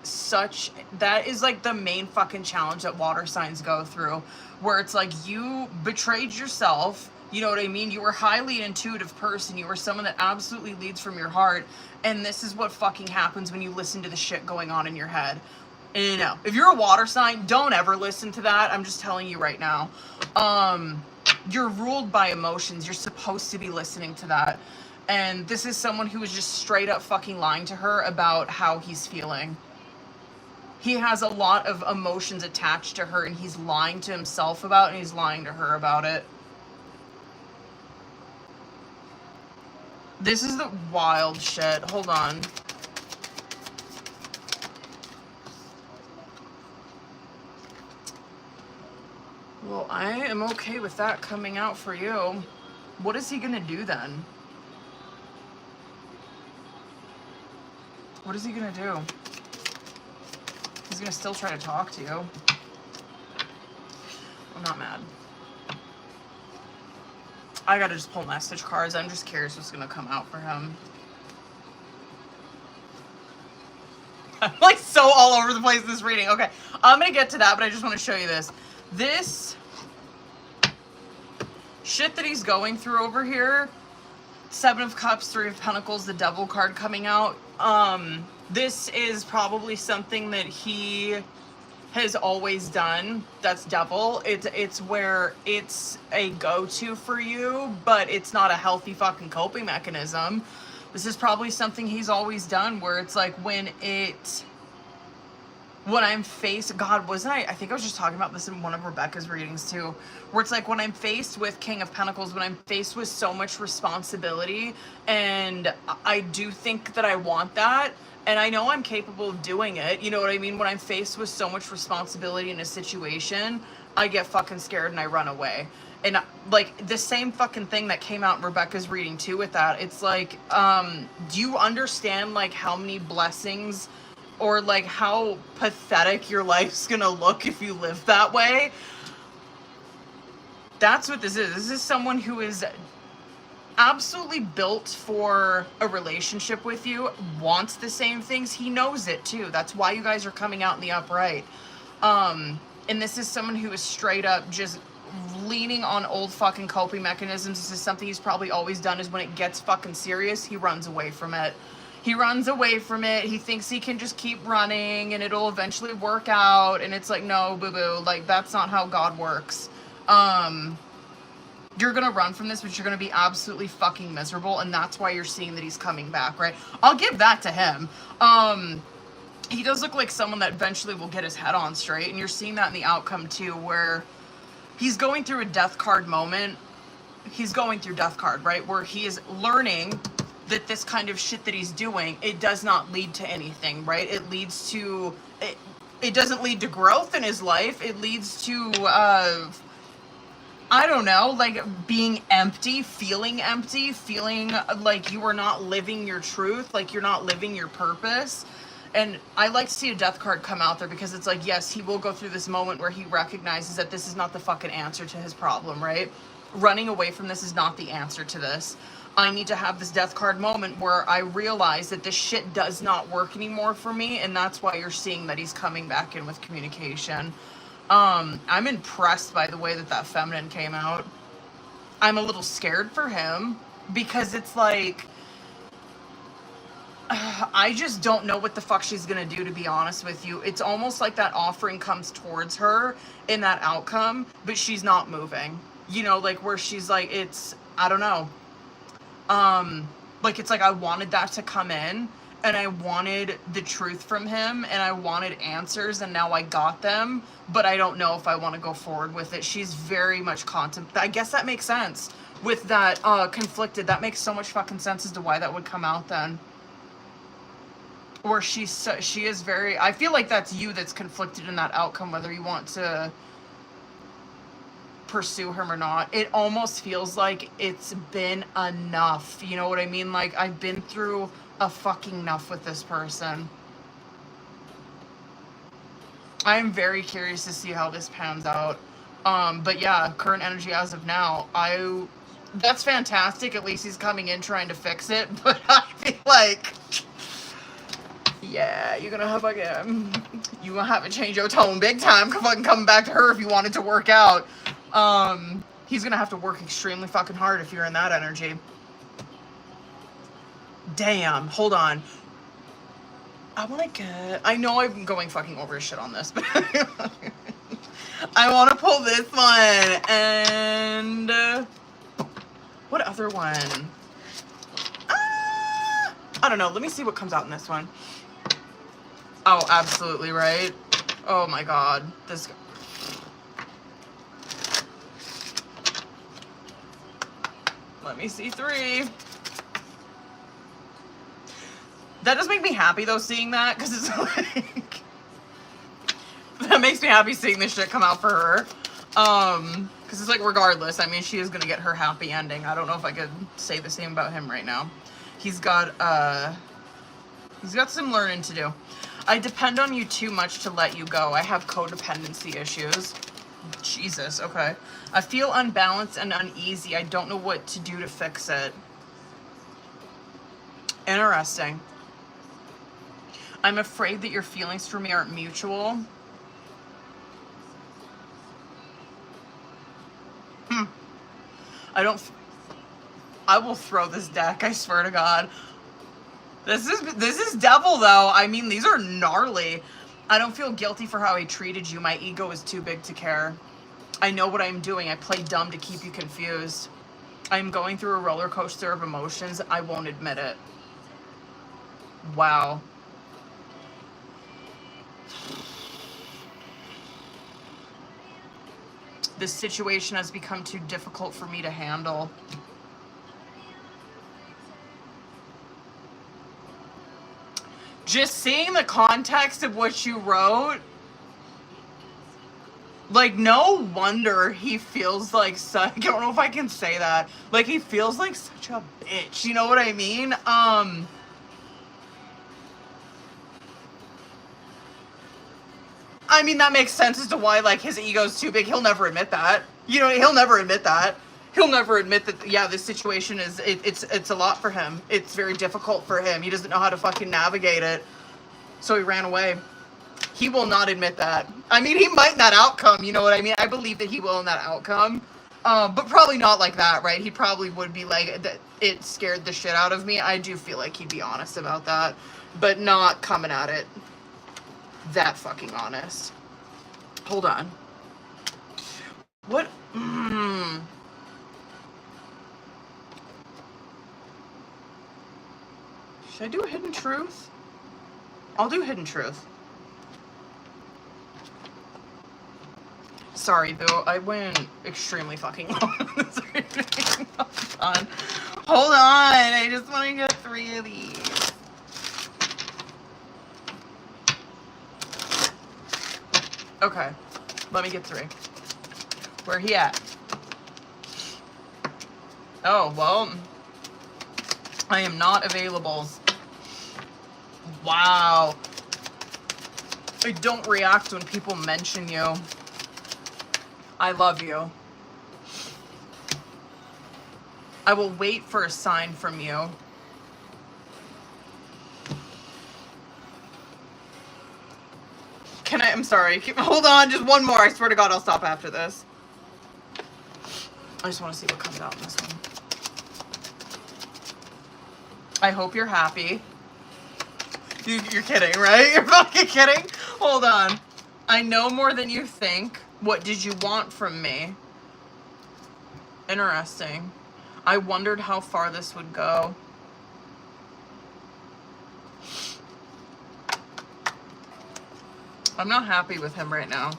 that is like the main fucking challenge that water signs go through, where it's like you betrayed yourself You know what I mean? You were a highly intuitive person. You were someone that absolutely leads from your heart. And this is what fucking happens when you listen to the shit going on in your head. You know, if you're a water sign, don't ever listen to that. I'm just telling you right now. You're ruled by emotions. You're supposed to be listening to that. And this is someone who is just straight up fucking lying to her about how he's feeling. He has a lot of emotions attached to her, and he's lying to himself about it, and he's lying to her about it. This is the wild shit. Hold on. Well, I am okay with that coming out for you. What is he gonna do then? What is he gonna do? He's gonna still try to talk to you. I'm not mad. I gotta just pull message cards. I'm just curious what's gonna come out for him. I'm like so all over the place this reading. Okay, I'm gonna get to that, but I just want to show you this. This shit that he's going through over here, 7 of Cups, 3 of Pentacles, the Devil card coming out. This is probably something that he has always done. That's Devil. It's where it's a go-to for you, but it's not a healthy fucking coping mechanism. This is probably something he's always done, where it's like when I'm faced, God, wasn't I think I was just talking about this in one of Rebecca's readings too, where it's like when I'm faced with King of Pentacles, when I'm faced with so much responsibility, and I do think that I want that, and I know I'm capable of doing it, you know what I mean? When I'm faced with so much responsibility in a situation, I get fucking scared and I run away. And like the same fucking thing that came out in Rebecca's reading too with that, it's like, do you understand like how many blessings or like how pathetic your life's gonna look if you live that way? That's what this is. This is someone who is absolutely built for a relationship with you, wants the same things. He knows it too. That's why you guys are coming out in the upright. And this is someone who is straight up just leaning on old fucking coping mechanisms. This is something he's probably always done, is when it gets fucking serious, he runs away from it. He runs away from it. He thinks he can just keep running and it'll eventually work out. And it's like, no, boo-boo. Like, that's not how God works. You're going to run from this, but you're going to be absolutely fucking miserable. And that's why you're seeing that he's coming back, right? I'll give that to him. He does look like someone that eventually will get his head on straight. And you're seeing that in the outcome, too, where he's going through a death card moment. He's going through death card, right? Where he is learning that this kind of shit that he's doing, it does not lead to anything, right? It leads to, it doesn't lead to growth in his life. It leads to, I don't know, like being empty, feeling like you are not living your truth, like you're not living your purpose. And I like to see a death card come out there, because it's like, yes, he will go through this moment where he recognizes that this is not the fucking answer to his problem, right? Running away from this is not the answer to this. I need to have this death card moment where I realize that this shit does not work anymore for me, and that's why you're seeing that he's coming back in with communication. I'm impressed by the way that feminine came out. I'm a little scared for him, because it's like, I just don't know what the fuck she's gonna do, to be honest with you. It's almost like that offering comes towards her in that outcome, but she's not moving. You know, like where she's like, it's, I don't know. Like it's like I wanted that to come in, and I wanted the truth from him, and I wanted answers, and now I got them, but I don't know if I want to go forward with it. She's very much I guess that makes sense with that conflicted. That makes so much fucking sense as to why that would come out then. Or she is very, I feel like that's you that's conflicted in that outcome, whether you want to pursue him or not. It almost feels like it's been enough. You know what I mean? Like, I've been through a fucking enough with this person. I'm very curious to see how this pans out. But yeah, current energy as of now, that's fantastic. At least he's coming in trying to fix it. But I feel like, yeah, you're gonna have to change your tone big time. Fucking coming back to her if you want it to work out. He's gonna have to work extremely fucking hard if you're in that energy. Damn, hold on. I know I'm going fucking over his shit on this, but I want to pull this one. And what other one? I don't know. Let me see what comes out in this one. Oh, absolutely right. Oh my god. This. Let me see 3. That does make me happy though, seeing that, because it's like that makes me happy seeing this shit come out for her. Because it's like, regardless, I mean, she is gonna get her happy ending. I don't know if I could say the same about him right now. He's got some learning to do. I depend on you too much to let you go. I have codependency issues. Jesus, okay. I feel unbalanced and uneasy. I don't know what to do to fix it. Interesting. I'm afraid that your feelings for me aren't mutual. I will throw this deck, I swear to God. This is devil though. I mean, these are gnarly. I don't feel guilty for how I treated you. My ego is too big to care. I know what I'm doing. I play dumb to keep you confused. I'm going through a roller coaster of emotions. I won't admit it. Wow. This situation has become too difficult for me to handle. Just seeing the context of what you wrote, like, no wonder he feels like such, I don't know if I can say that. Like, he feels like such a bitch, you know what I mean? I mean, that makes sense as to why, like, his ego's too big. He'll never admit that. You know, he'll never admit that. He'll never admit that, yeah, this situation is, it's a lot for him. It's very difficult for him. He doesn't know how to fucking navigate it. So he ran away. He will not admit that. I mean, he might in that outcome, you know what I mean? I believe that he will in that outcome. But probably not like that, right? He probably would be like, it scared the shit out of me. I do feel like he'd be honest about that. But not coming at it that fucking honest. Hold on. What? Should I do a hidden truth? I'll do hidden truth. Sorry, boo. I went extremely fucking long on this. Hold on. I just want to get 3 of these. Okay, let me get 3. Where he at? Oh, well, I am not available. Wow. I don't react when people mention you. I love you. I will wait for a sign from you. I'm sorry. Hold on, just one more. I swear to God, I'll stop after this. I just want to see what comes out in this one. I hope you're happy. You're kidding, right? You're fucking kidding? Hold on. I know more than you think. What did you want from me? Interesting. I wondered how far this would go. I'm not happy with him right now.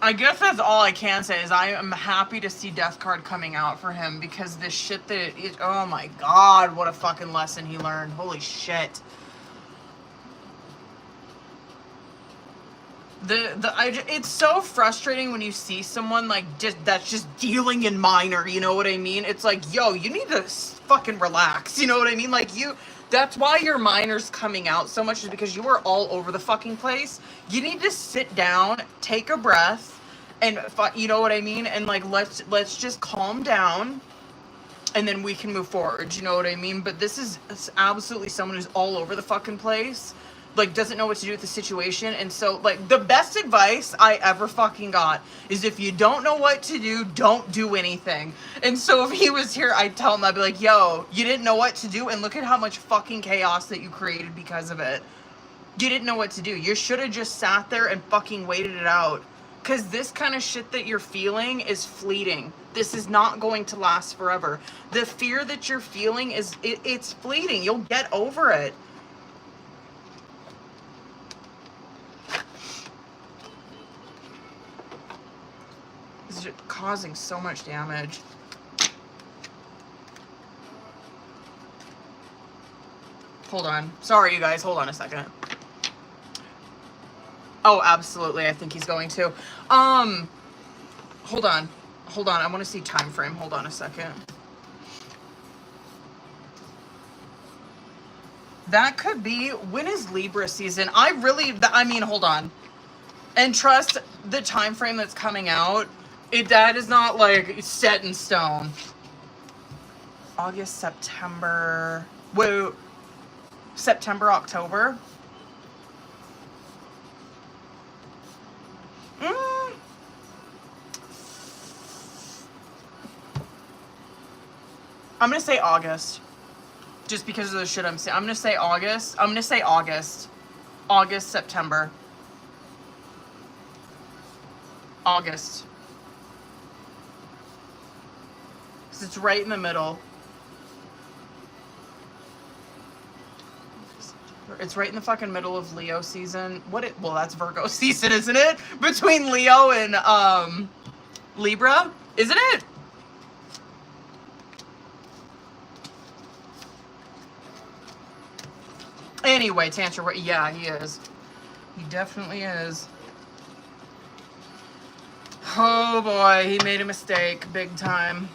I guess that's all I can say is I am happy to see Death card coming out for him because this shit oh my God, what a fucking lesson he learned. Holy shit. It's so frustrating when you see someone like that's just dealing in minor, you know what I mean? It's like, yo, you need to fucking relax, you know what I mean? Like that's why your minor's coming out so much, is because you are all over the fucking place. You need to sit down, take a breath, and you know what I mean? And like let's just calm down and then we can move forward. You know what I mean? But this is absolutely someone who's all over the fucking place. Like, doesn't know what to do with the situation. And so, like, the best advice I ever fucking got is if you don't know what to do, don't do anything. And so if he was here, I'd tell him, I'd be like, yo, you didn't know what to do, and look at how much fucking chaos that you created because of it. You didn't know what to do. You should have just sat there and fucking waited it out. Because this kind of shit that you're feeling is fleeting. This is not going to last forever. The fear that you're feeling is, it's fleeting. You'll get over it. This is causing so much damage. Hold on. Sorry, you guys. Hold on a second. Oh, absolutely. I think he's going to. Hold on. Hold on. I want to see time frame. Hold on a second. That could be, when is Libra season? I mean, hold on. And trust the time frame that's coming out. That is not like set in stone. August, September. Whoa. September, October. I'm gonna say August. Just because of the shit I'm saying. I'm gonna say August. I'm gonna say August. August, September. August. Because it's right in the middle. It's right in the fucking middle of Leo season. Well, that's Virgo season, isn't it? Between Leo and Libra, isn't it? Anyway, Tantra, yeah, he is. He definitely is. Oh boy, he made a mistake, big time.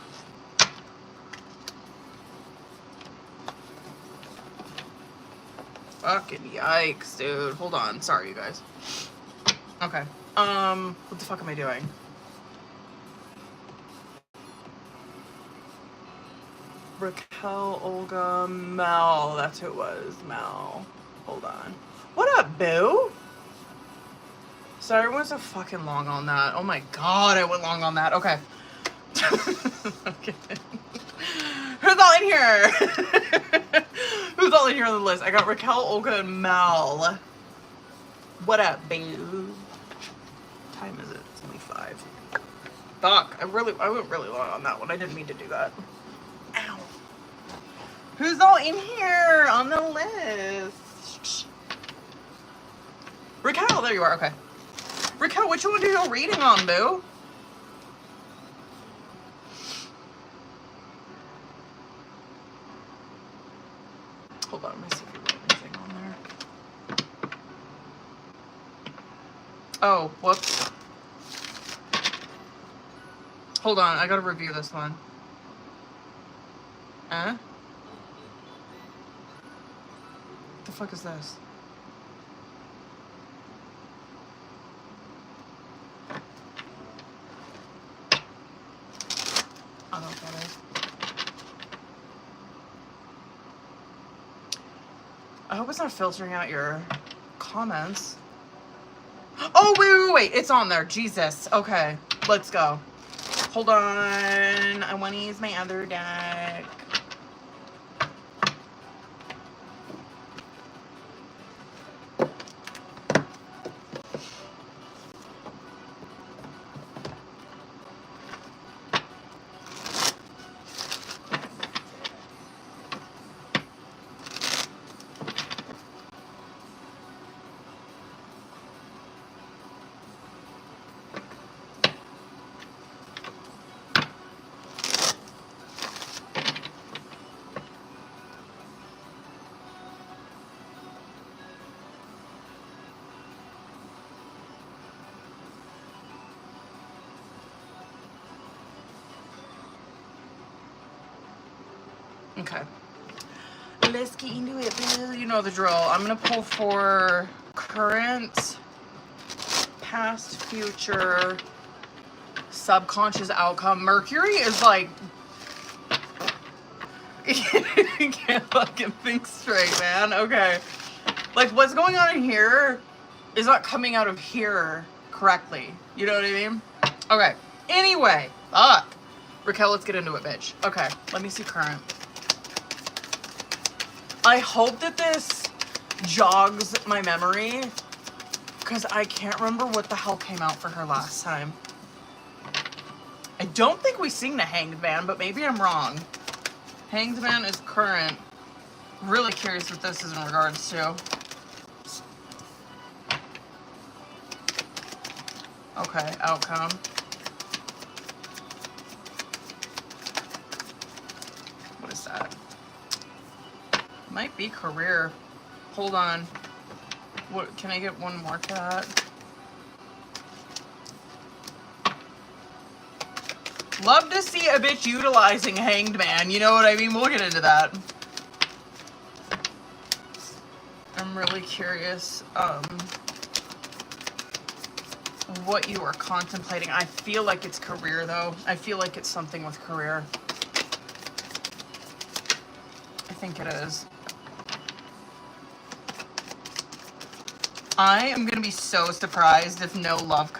Fucking yikes, dude. Hold on. Sorry, you guys. Okay. What the fuck am I doing? Raquel, Olga, Mel. That's who it was. Mel. Hold on. What up, boo? Sorry, I went so fucking long on that. Oh my god, I went long on that. Okay. Okay. Who's all in here? Who's all in here on the list? I got Raquel, Olga, and Mel. What up, boo? What time is it? It's only 5. Fuck. I went really long on that one. I didn't mean to do that. Ow. Who's all in here on the list? Raquel, there you are. Okay. Raquel, which one do you go reading on, boo? Hold on, let me see if you wrote anything on there. Oh, whoops. Hold on, I gotta review this one. What the fuck is this? I don't know what that is. I hope it's not filtering out your comments. Oh, wait. It's on there. Jesus. Okay. Let's go. Hold on. I want to use my other deck. Okay. Let's get into it, boo. You know the drill. I'm going to pull for current, past, future, subconscious outcome. Mercury is like You can't fucking think straight, man. Okay. Like, what's going on in here is not coming out of here correctly. You know what I mean? Okay. Anyway. Fuck. Raquel, let's get into it, bitch. Okay. Let me see current. I hope that this jogs my memory, because I can't remember what the hell came out for her last time. I don't think we sing the Hanged Man, but maybe I'm wrong. Hanged Man is current. Really curious what this is in regards to. Okay, outcome. What is that? Might be career. Hold on. What, can I get one more to that? Love to see a bitch utilizing Hanged Man. You know what I mean? We'll get into that. I'm really curious what you are contemplating. I feel like it's career, though. I feel like it's something with career. I think it is. I am gonna be so surprised if no love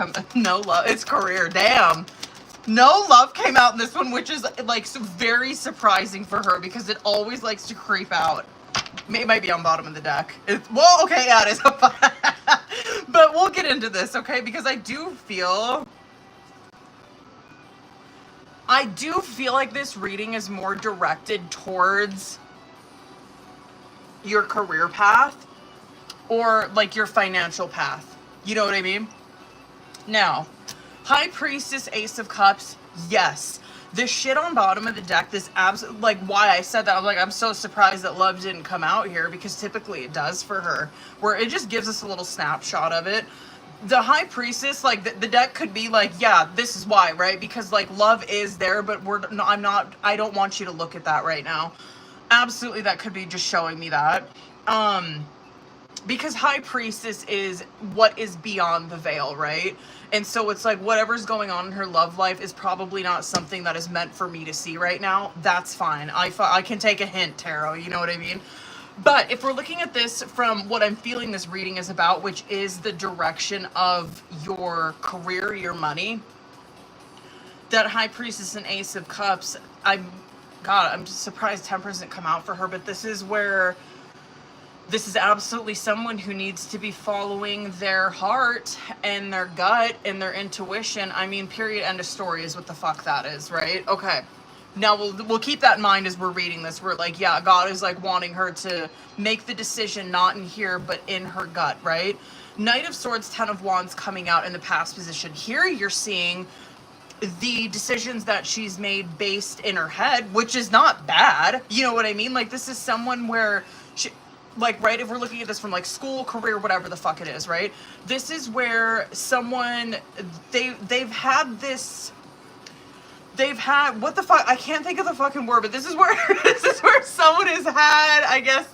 it's career. Damn. No love came out in this one, which is like very surprising for her because it always likes to creep out. It might be on bottom of the deck. Well, okay, yeah, it is. But we'll get into this, okay? Because I do feel like this reading is more directed towards your career path or like your financial path. You know what I mean? Now, High Priestess, Ace of Cups, yes. This shit on bottom of the deck, this absolute, like, why I said that, I'm like, I'm so surprised that love didn't come out here, because typically it does for her, where it just gives us a little snapshot of it. The High Priestess, like, the deck could be like, yeah, this is why, right? Because, like, love is there, but I don't want you to look at that right now. Absolutely, that could be just showing me that. Because High Priestess is what is beyond the veil, right? And so it's like whatever's going on in her love life is probably not something that is meant for me to see right now. That's fine. I can take a hint, tarot. You know what I mean? But if we're looking at this from what I'm feeling this reading is about, which is the direction of your career, your money, that High Priestess and Ace of Cups, I'm just surprised Temperance didn't come out for her, but this is where... This is absolutely someone who needs to be following their heart and their gut and their intuition. I mean, period, end of story is what the fuck that is, right? Okay. Now, we'll keep that in mind as we're reading this. We're like, yeah, God is like wanting her to make the decision not in here, but in her gut, right? Knight of Swords, Ten of Wands coming out in the past position. Here you're seeing the decisions that she's made based in her head, which is not bad. You know what I mean? Like, this is someone where... Like, right, if we're looking at this from, like, school, career, whatever the fuck it is, right? This is where someone, they've had, what the fuck, I can't think of the fucking word, but this is where, someone has had, I guess,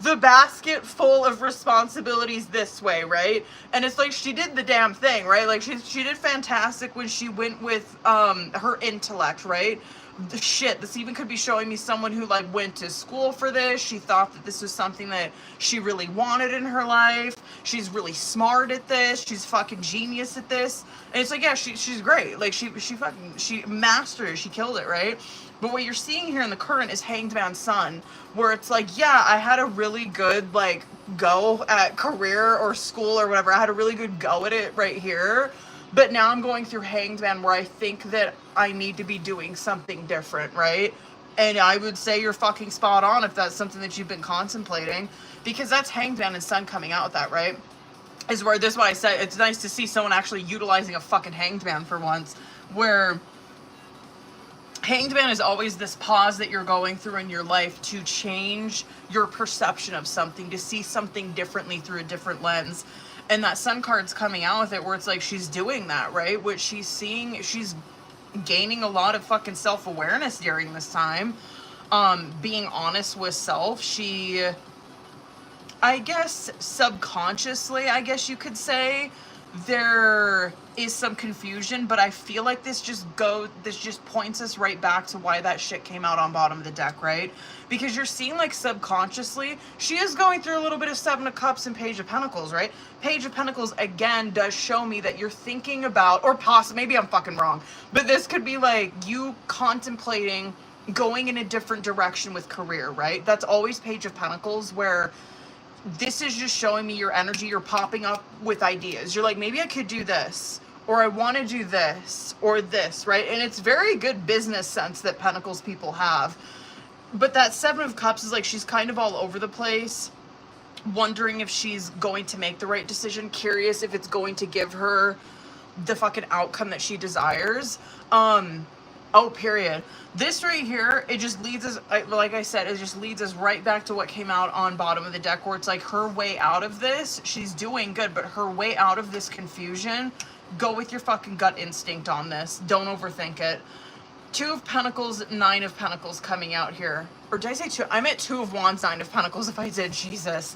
the basket full of responsibilities this way, right? And it's like, she did the damn thing, right? Like, she did fantastic when she went with, her intellect, right? Shit, this even could be showing me someone who like went to school for this. She thought that this was something that she really wanted in her life. She's really smart at this. She's fucking genius at this. And it's like, yeah, she's great. Like she mastered it. She killed it, right? But what you're seeing here in the current is Hanged Man Sun, where it's like, yeah, I had a really good like go at career or school or whatever. I had a really good go at it right here. But now I'm going through Hanged Man where I think that I need to be doing something different, right? And I would say you're fucking spot on if that's something that you've been contemplating. Because that's Hanged Man and Sun coming out with that, right? Is where this is why I said it's nice to see someone actually utilizing a fucking Hanged Man for once. Where Hanged Man is always this pause that you're going through in your life to change your perception of something, to see something differently through a different lens. And that Sun card's coming out with it where it's like she's doing that, right? What she's seeing, she's gaining a lot of fucking self-awareness during this time. Being honest with self. She, I guess, subconsciously, I guess you could say, there is some confusion, but I feel like this just points us right back to why that shit came out on bottom of the deck, right? Because you're seeing like subconsciously, she is going through a little bit of Seven of Cups and Page of Pentacles, right? Page of Pentacles, again, does show me that you're thinking about, or possibly, maybe I'm fucking wrong, but this could be like you contemplating going in a different direction with career, right? That's always Page of Pentacles, where this is just showing me your energy. You're popping up with ideas. You're like, maybe I could do this, or I want to do this, or this, right? And it's very good business sense that Pentacles people have. But that Seven of Cups is like, she's kind of all over the place, wondering if she's going to make the right decision, curious if it's going to give her the fucking outcome that she desires. Oh, period. This right here, it just leads us, like I said, it just leads us right back to what came out on bottom of the deck, where it's like her way out of this, she's doing good, but her way out of this confusion, go with your fucking gut instinct on this. Don't overthink it. Two of Pentacles, Nine of Pentacles coming out here. Or did I say two? I meant Two of Wands, Nine of Pentacles if I did. Jesus.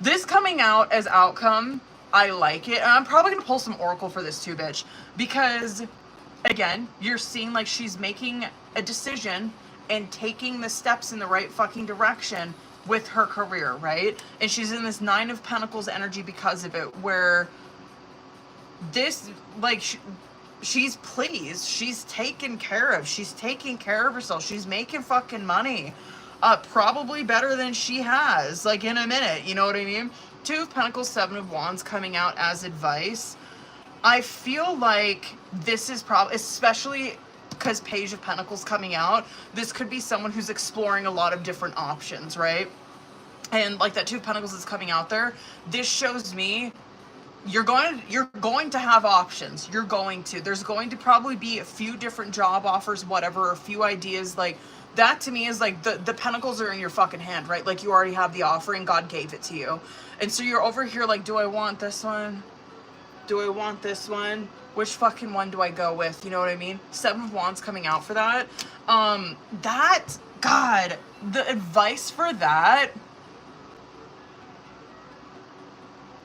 This coming out as outcome, I like it. And I'm probably going to pull some Oracle for this too, bitch. Because, again, you're seeing like she's making a decision and taking the steps in the right fucking direction with her career, right? And she's in this Nine of Pentacles energy because of it, where this, like, she's pleased, she's taken care of, she's taking care of herself, she's making fucking money, probably better than she has, like, in a minute, you know what I mean? Two of Pentacles, Seven of Wands coming out as advice. I feel like this is probably, especially because Page of Pentacles coming out, this could be someone who's exploring a lot of different options, right? And like that Two of Pentacles is coming out there, this shows me you're going to have options. You're going to. There's going to probably be a few different job offers, whatever, a few ideas. Like, that to me is like the pentacles are in your fucking hand, right? Like, you already have the offering. God gave it to you. And so you're over here like, do I want this one? Do I want this one? Which fucking one do I go with? You know what I mean? Seven of Wands coming out for that. God, the advice for that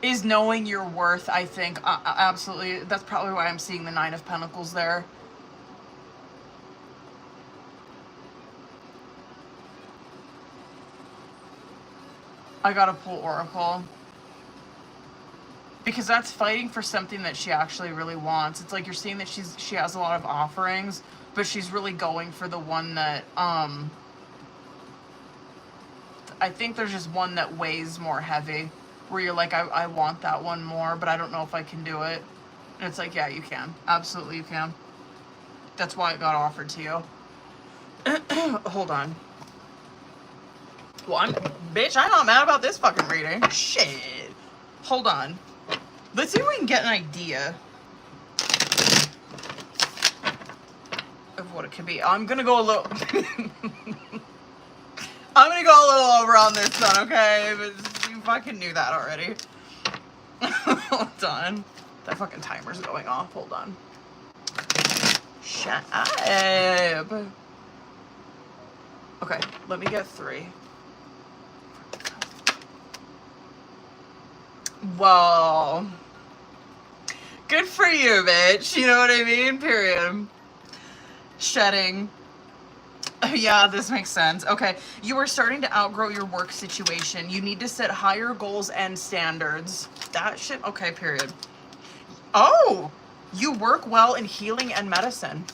is knowing your worth, I think. Absolutely. That's probably why I'm seeing the Nine of Pentacles there. I gotta pull Oracle. Because that's fighting for something that she actually really wants. It's like you're seeing that she has a lot of offerings, but she's really going for the one that, I think there's just one that weighs more heavy, where you're like, I want that one more, but I don't know if I can do it. And it's like, yeah, you can. Absolutely you can. That's why it got offered to you. Hold on. Well, bitch, I'm not mad about this fucking reading. Shit. Hold on. Let's see if we can get an idea of what it could be. I'm gonna go a little... I'm gonna go a little over on this one, okay? But you fucking knew that already. Hold on. That fucking timer's going off. Hold on. Shut up. Okay, let me get 3. Well, good for you, bitch. You know what I mean? Period. Shedding. Yeah, this makes sense. Okay, you are starting to outgrow your work situation. You need to set higher goals and standards. That shit, okay, period. Oh, you work well in healing and medicine.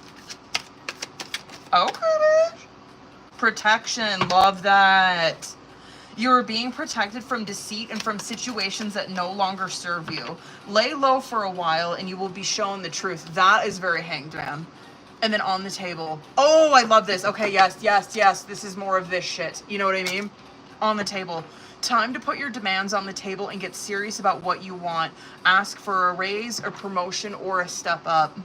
Okay, bitch. Protection, love that. You are being protected from deceit and from situations that no longer serve you. Lay low for a while and you will be shown the truth. That is very Hanged Man. And then on the table. Oh, I love this. Okay, yes, yes, yes. This is more of this shit. You know what I mean? On the table. Time to put your demands on the table and get serious about what you want. Ask for a raise, a promotion, or a step up.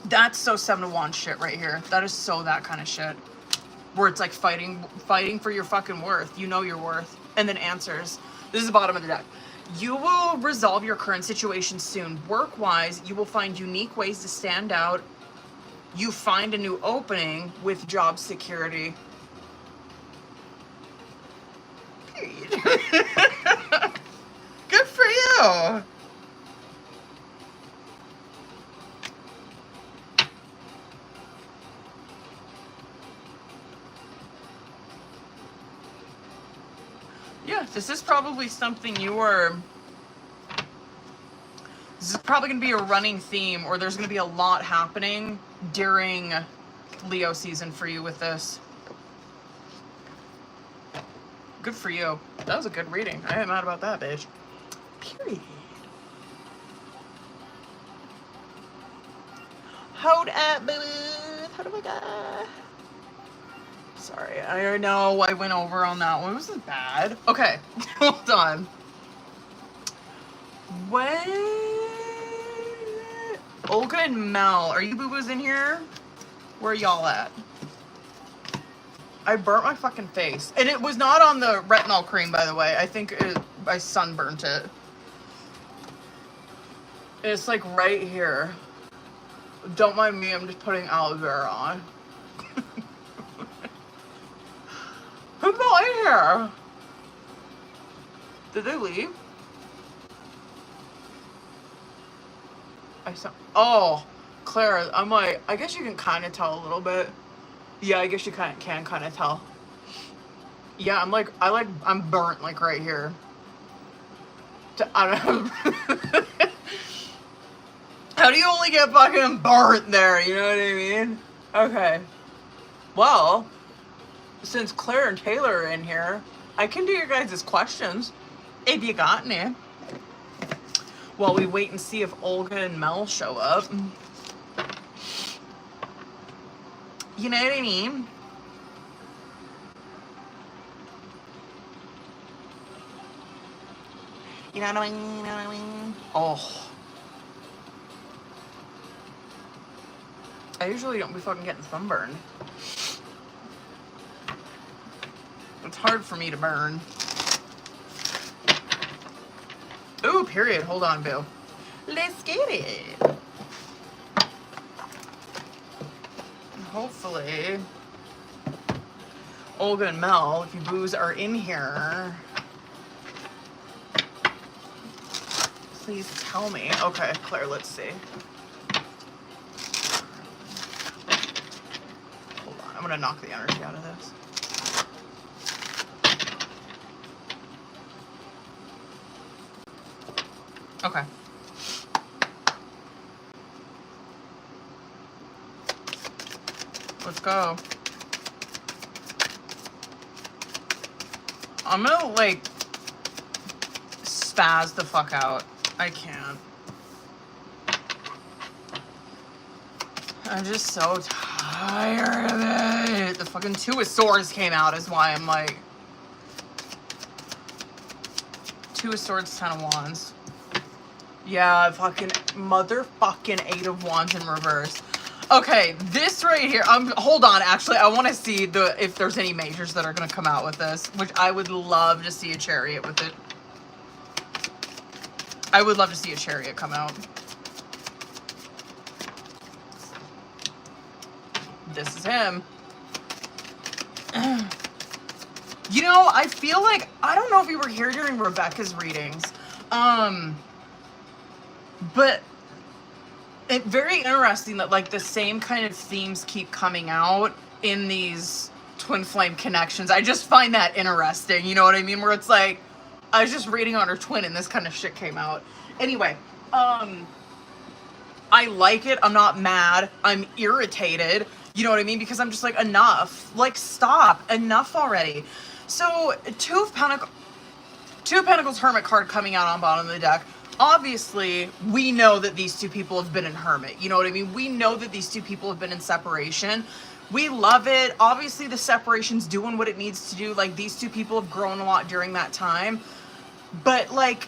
That's so Seven of Wands shit right here. That is so that kind of shit. Where it's like fighting for your fucking worth. You know your worth. And then answers. This is the bottom of the deck. You will resolve your current situation soon. Work-wise, you will find unique ways to stand out. You find a new opening with job security. Period. Good for you. Yeah, this is probably something this is probably going to be a running theme, or there's going to be a lot happening during Leo season for you with this. Good for you. That was a good reading. I ain't mad about that, bitch. Period. Hold up, boo. How do I go? Sorry, I know I went over on that one. This is bad. Okay, hold on. What? Olga and Mel, are you boo-boos in here? Where are y'all at? I burnt my fucking face. And it was not on the retinol cream, by the way. I think I sunburnt it. It's like right here. Don't mind me, I'm just putting aloe vera on. Who's not in here? Did they leave? Oh, Clara, I'm like, I guess you can kind of tell a little bit. Yeah, I guess you can kind of tell. Yeah, I'm burnt like right here. I don't know. How do you only get fucking burnt there? You know what I mean? Okay. Well, since Claire and Taylor are in here, I can do your guys' questions if you got any. While we wait and see if Olga and Mel show up. You know what I mean? You know what I mean? You know what I mean? Oh. I usually don't be fucking getting sunburned. It's hard for me to burn. Ooh, period. Hold on, boo. Let's get it. Hopefully, Olga and Mel, if you boos are in here, please tell me. Okay, Claire, let's see. Hold on, I'm gonna knock the energy out of this. Okay. Let's go. I'm gonna, like, spaz the fuck out. I can't. I'm just so tired of it. The fucking Two of Swords came out is why I'm like... Two of Swords, Ten of Wands. Yeah, fucking motherfucking Eight of Wands in reverse. Okay, this right here, hold on, actually, I want to see if there's any majors that are going to come out with this, which I would love to see a Chariot with it. I would love to see a Chariot come out. This is him. You know, I feel like, I don't know if you were here during Rebecca's readings, but it's very interesting that, like, the same kind of themes keep coming out in these twin flame connections. I just find that interesting, you know what I mean? Where it's like, I was just reading on her twin and this kind of shit came out. Anyway, I like it. I'm not mad. I'm irritated. You know what I mean? Because I'm just like, enough. Like, stop. Enough already. So, Two of Pentacles Hermit card coming out on bottom of the deck. Obviously, we know that these two people have been in Hermit. You know what I mean? We know that these two people have been in separation. We love it. Obviously, the separation's doing what it needs to do. Like, these two people have grown a lot during that time. But, like,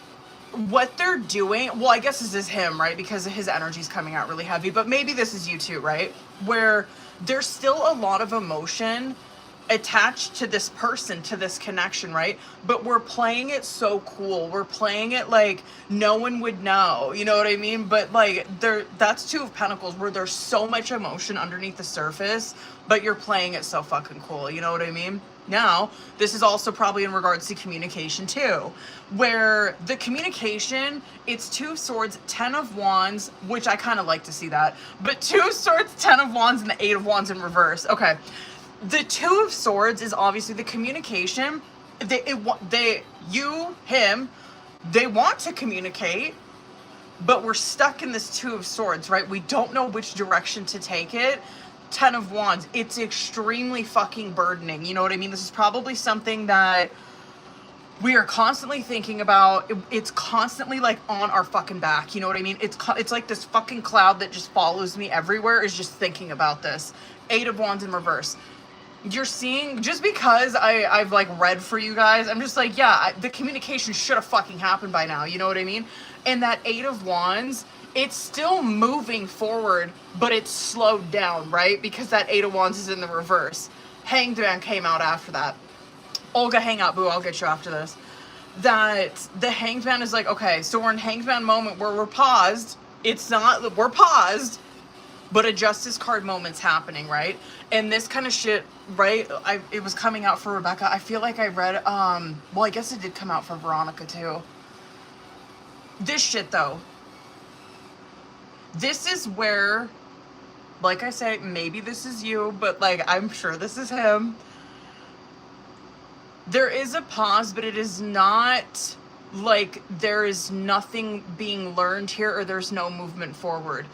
what they're doing... Well, I guess this is him, right? Because his energy's coming out really heavy. But maybe this is you too, right? Where there's still a lot of emotion attached to this person, to this connection, right? But we're playing it so cool. We're playing it like no one would know, you know what I mean? But like, that's Two of Pentacles, where there's so much emotion underneath the surface, but you're playing it so fucking cool, you know what I mean? Now, this is also probably in regards to communication too, where the communication, it's Two of Swords, Ten of Wands, which I kind of like to see that, but Two of Swords, Ten of Wands, and the Eight of Wands in reverse. Okay. The Two of Swords is obviously the communication him, they want to communicate, but we're stuck in this Two of Swords, right? We don't know which direction to take it. Ten of Wands, it's extremely fucking burdening. You know what I mean? This is probably something that we are constantly thinking about. It's constantly like on our fucking back. You know what I mean? It's like this fucking cloud that just follows me everywhere, is just thinking about this. Eight of Wands in reverse. You're seeing, just because I've like read for you guys, I'm just like, yeah, the communication should have fucking happened by now. You know what I mean? And that Eight of Wands, it's still moving forward, but it's slowed down, right? Because that Eight of Wands is in the reverse. Hanged Man came out after that. Olga, hang out, boo. I'll get you after this. That the Hanged Man is like, okay, so we're in Hanged Man moment where we're paused. We're paused, but a Justice card moment's happening, right? And this kind of shit, right? It was coming out for Rebecca. I feel like I read, well, I guess it did come out for Veronica too. This shit though. This is where, like I say, maybe this is you, but like, I'm sure this is him. There is a pause, but it is not like there is nothing being learned here, or there's no movement forward.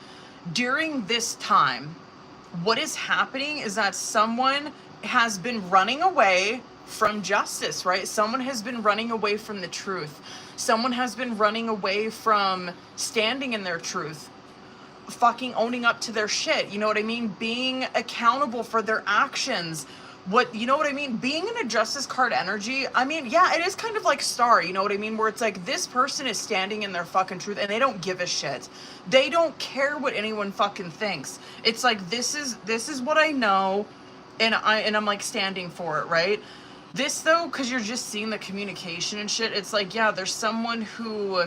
During this time, what is happening is that someone has been running away from justice, right? Someone has been running away from the truth. Someone has been running away from standing in their truth, fucking owning up to their shit. You know what I mean? Being accountable for their actions. You know what I mean? Being in a Justice card energy, I mean, yeah, it is kind of like Star, you know what I mean? Where it's like, this person is standing in their fucking truth and they don't give a shit. They don't care what anyone fucking thinks. It's like, this is what I know, and I'm like standing for it, right? This though, because you're just seeing the communication and shit, it's like, yeah, there's someone who,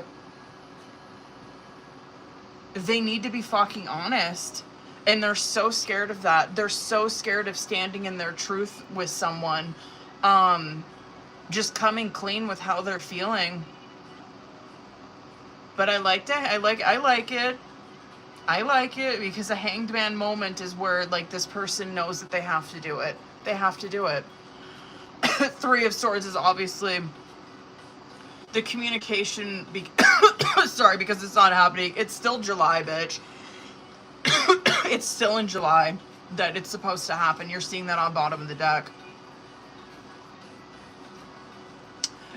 they need to be fucking honest. And they're so scared of that. They're so scared of standing in their truth with someone. Just coming clean with how they're feeling. But I like it. I like it because a Hanged Man moment is where like this person knows that they have to do it. They have to do it. Three of Swords is obviously the communication. Sorry, because it's not happening. It's still July, bitch. It's still in July that it's supposed to happen. You're seeing that on bottom of the deck.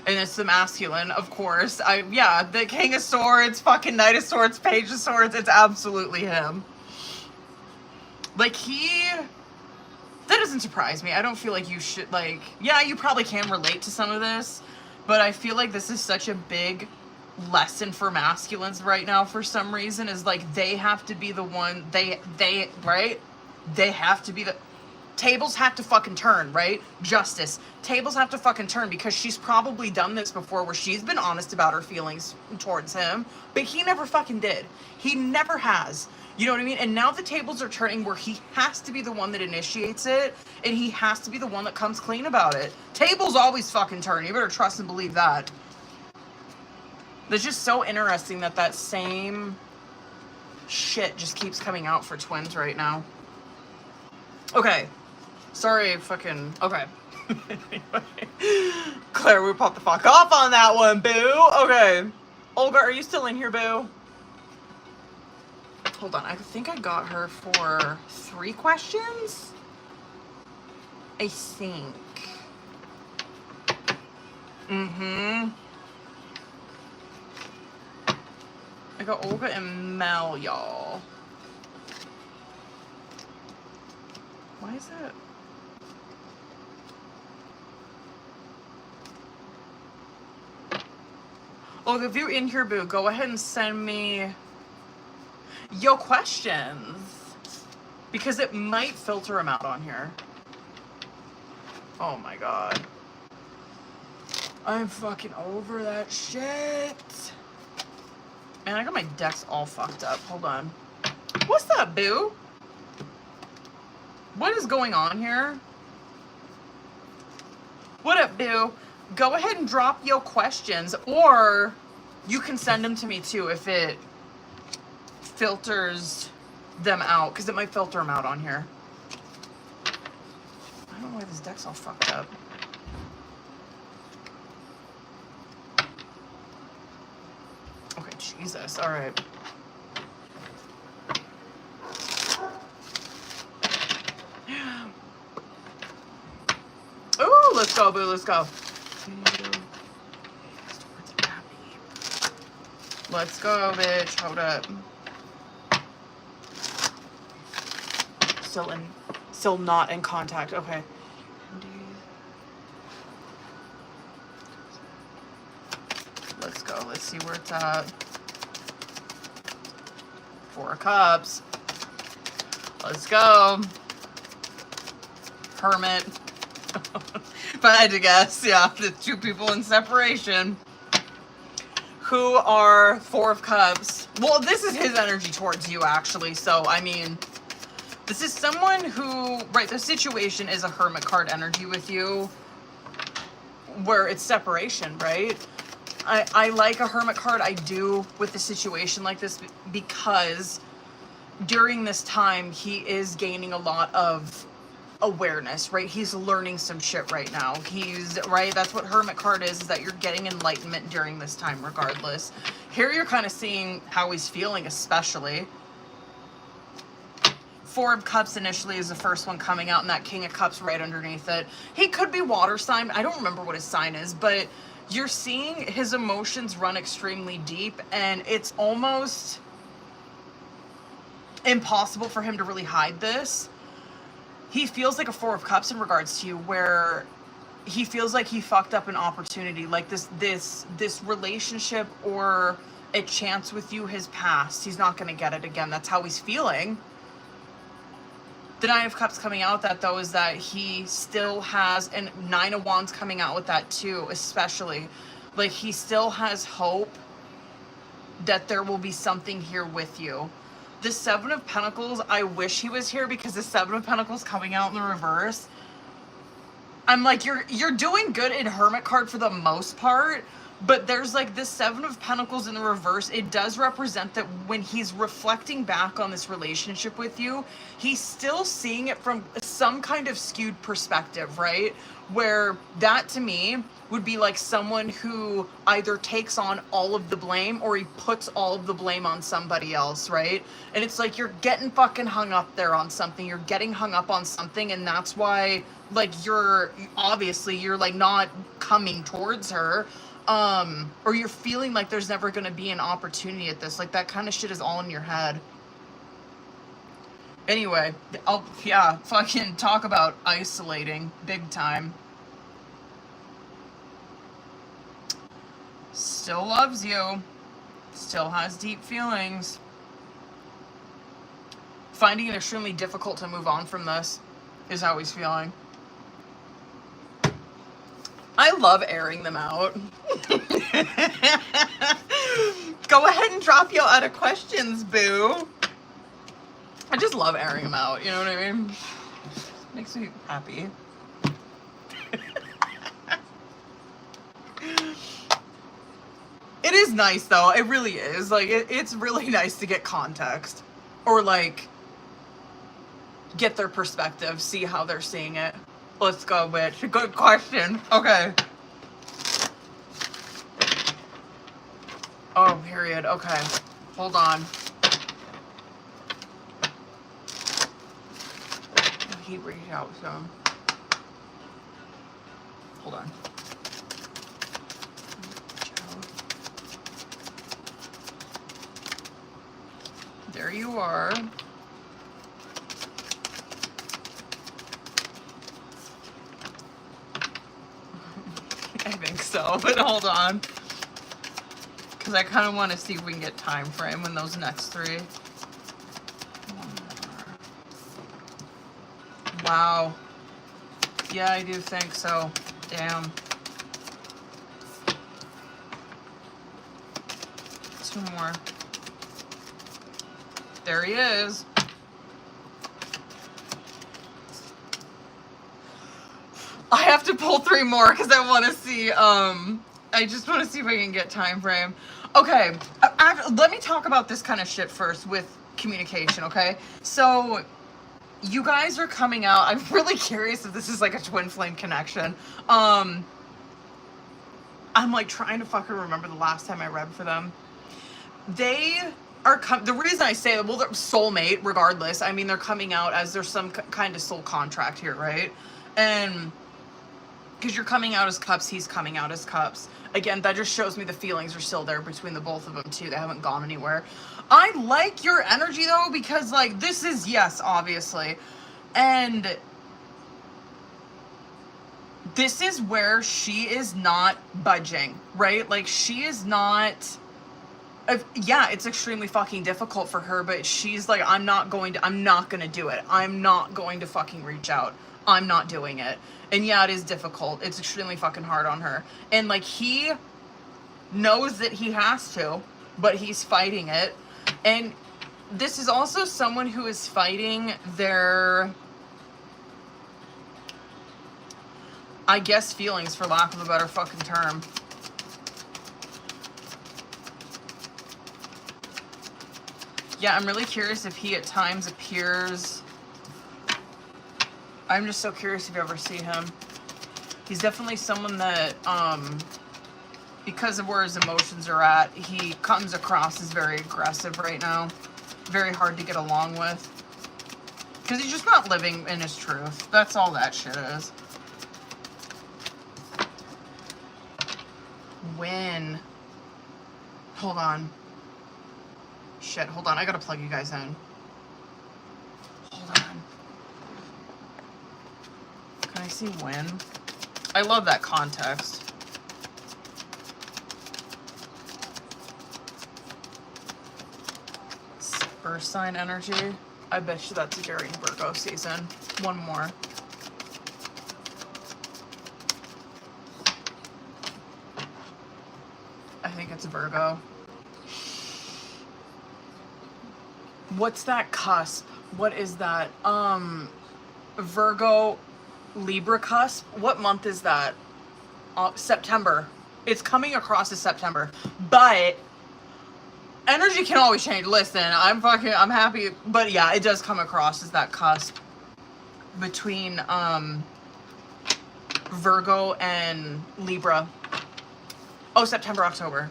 And it's the masculine, of course. Yeah, the King of Swords, fucking Knight of Swords, Page of Swords. It's absolutely him. Like, that doesn't surprise me. I don't feel like you should, like, yeah, you probably can relate to some of this, but I feel like this is such a big lesson for masculines right now for some reason, is like they have to be the one, right? They have to be the, tables have to fucking turn, right? Justice, tables have to fucking turn, because she's probably done this before where she's been honest about her feelings towards him, but he never fucking did. He never has. You know what I mean? And now the tables are turning where he has to be the one that initiates it, and he has to be the one that comes clean about it. Tables always fucking turn. You better trust and believe that. It's just so interesting that that same shit just keeps coming out for twins right now. Okay. Sorry, fucking... Okay. Claire, we popped the fuck off on that one, boo. Okay. Olga, are you still in here, boo? Hold on. I think I got her for 3 questions? I think. Mm-hmm. I got Olga and Mel, y'all. Why is that? Olga, if you're in here, boo, go ahead and send me your questions, because it might filter them out on here. Oh my god. I'm fucking over that shit. Man, I got my decks all fucked up. Hold on. What's up, boo? What is going on here? What up, boo? Go ahead and drop your questions, or you can send them to me too if it filters them out, because it might filter them out on here. I don't know why this deck's all fucked up. Jesus. All right. Ooh, let's go, boo. Let's go. Let's go, bitch. Hold up. Still not in contact. Okay. Let's go. Let's see where it's at. 4 of Cups. Let's go. Hermit. If I had to guess, yeah, the 2 people in separation who are 4 of Cups. Well, this is his energy towards you, actually. So, I mean, this is someone who, right, the situation is a Hermit card energy with you where it's separation, right? I like a Hermit card. I do with a situation like this because during this time, he is gaining a lot of awareness, right? He's learning some shit right now. He's, right? That's what Hermit card is that you're getting enlightenment during this time regardless. Here you're kind of seeing how he's feeling, especially. 4 of Cups initially is the first one coming out, and that King of Cups right underneath it. He could be water sign. I don't remember what his sign is, but you're seeing his emotions run extremely deep, and it's almost impossible for him to really hide this. He feels like a 4 of Cups in regards to you, where he feels like he fucked up an opportunity, like this relationship or a chance with you has passed. He's not going to get it again. That's how he's feeling. The 9 of Cups coming out with that, though, is that he still has, and 9 of Wands coming out with that too, especially. Like, he still has hope that there will be something here with you. The 7 of Pentacles, I wish he was here because the 7 of Pentacles coming out in the reverse, I'm like, you're doing good in Hermit card for the most part, but there's like this 7 of Pentacles in the reverse. It does represent that when he's reflecting back on this relationship with you, he's still seeing it from some kind of skewed perspective, right? Where that to me would be like someone who either takes on all of the blame or he puts all of the blame on somebody else, right? And it's like you're getting fucking hung up there on something. You're getting hung up on something, and that's why like you're like not coming towards her. Or you're feeling like there's never going to be an opportunity at this. Like, that kind of shit is all in your head. Anyway, yeah, fucking talk about isolating big time. Still loves you. Still has deep feelings. Finding it extremely difficult to move on from this is how he's feeling. I love airing them out. Go ahead and drop your other questions, boo. I just love airing them out, you know what I mean? Makes me happy. It is nice, though. It really is. Like, it's really nice to get context. Or, like, get their perspective, see how they're seeing it. Let's go, bitch. Good question. Okay. Oh, period. Okay. Hold on. He reached out some. Hold on. There you are. I think so, but hold on. Because I kind of want to see if we can get time frame in those next 3. Wow. Yeah, I do think so. Damn. 2 more. There he is. I have to pull 3 more because I want to see, I just want to see if I can get time frame. Okay, let me talk about this kind of shit first with communication, okay? So, you guys are coming out. I'm really curious if this is like a twin flame connection. I'm like trying to fucking remember the last time I read for them. they are the reason I say, well, they're soulmate regardless. I mean, they're coming out as there's some kind of soul contract here, right? And because you're coming out as cups, he's coming out as cups. Again, that just shows me the feelings are still there between the both of them too. They haven't gone anywhere. I like your energy though, because like this is, yes, obviously. And this is where she is not budging, right? Like she is not, yeah, it's extremely fucking difficult for her, but she's like, I'm not going to do it. I'm not going to fucking reach out. I'm not doing it. And yeah, it is difficult. It's extremely fucking hard on her. And like he knows that he has to, but he's fighting it. And this is also someone who is fighting their, I guess, feelings, for lack of a better fucking term. Yeah, I'm really curious if he at times appears, I'm just so curious if you ever see him. He's definitely someone that, because of where his emotions are at, he comes across as very aggressive right now. Very hard to get along with. Because he's just not living in his truth. That's all that shit is. When? Hold on. Shit, hold on. I gotta plug you guys in. Hold on. Can I see when? I love that context. First sign energy. I bet you that's during Virgo season. One more. I think it's Virgo. What's that cusp? What is that? Virgo Libra cusp. What month is that? September. It's coming across as September. But energy can always change. Listen, I'm happy. But yeah, it does come across as that cusp between Virgo and Libra. Oh, September, October.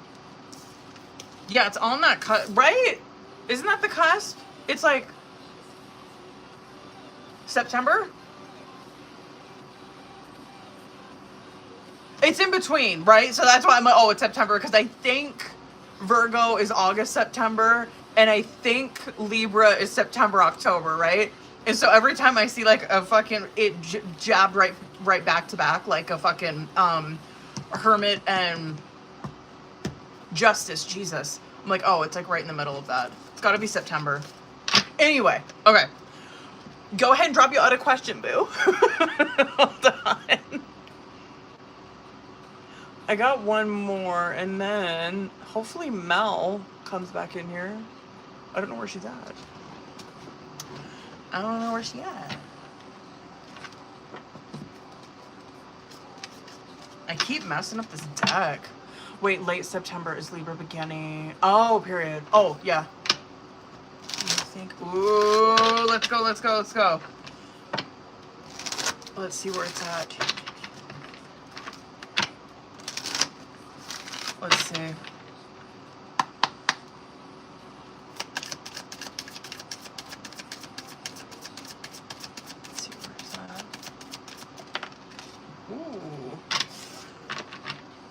Yeah, it's on that cusp, right? Isn't that the cusp? It's like September? It's in between, right? So that's why I'm like, oh, it's September, because I think Virgo is August, September, and I think Libra is September, October, right? And so every time I see like a fucking, it jabbed right back to back, like a fucking Hermit and Justice, Jesus. I'm like, oh, it's like right in the middle of that. It's gotta be September. Anyway, okay. Go ahead and drop your other question, boo. Hold on. I got one more, and then hopefully Mel comes back in here. I don't know where she's at. I don't know where she's at. I keep messing up this deck. Wait, late September is Libra beginning. Oh, period. Oh, yeah. I think. Ooh, let's go, let's go, let's go. Let's see where it's at. Let's see. Let's see where it's at. Ooh.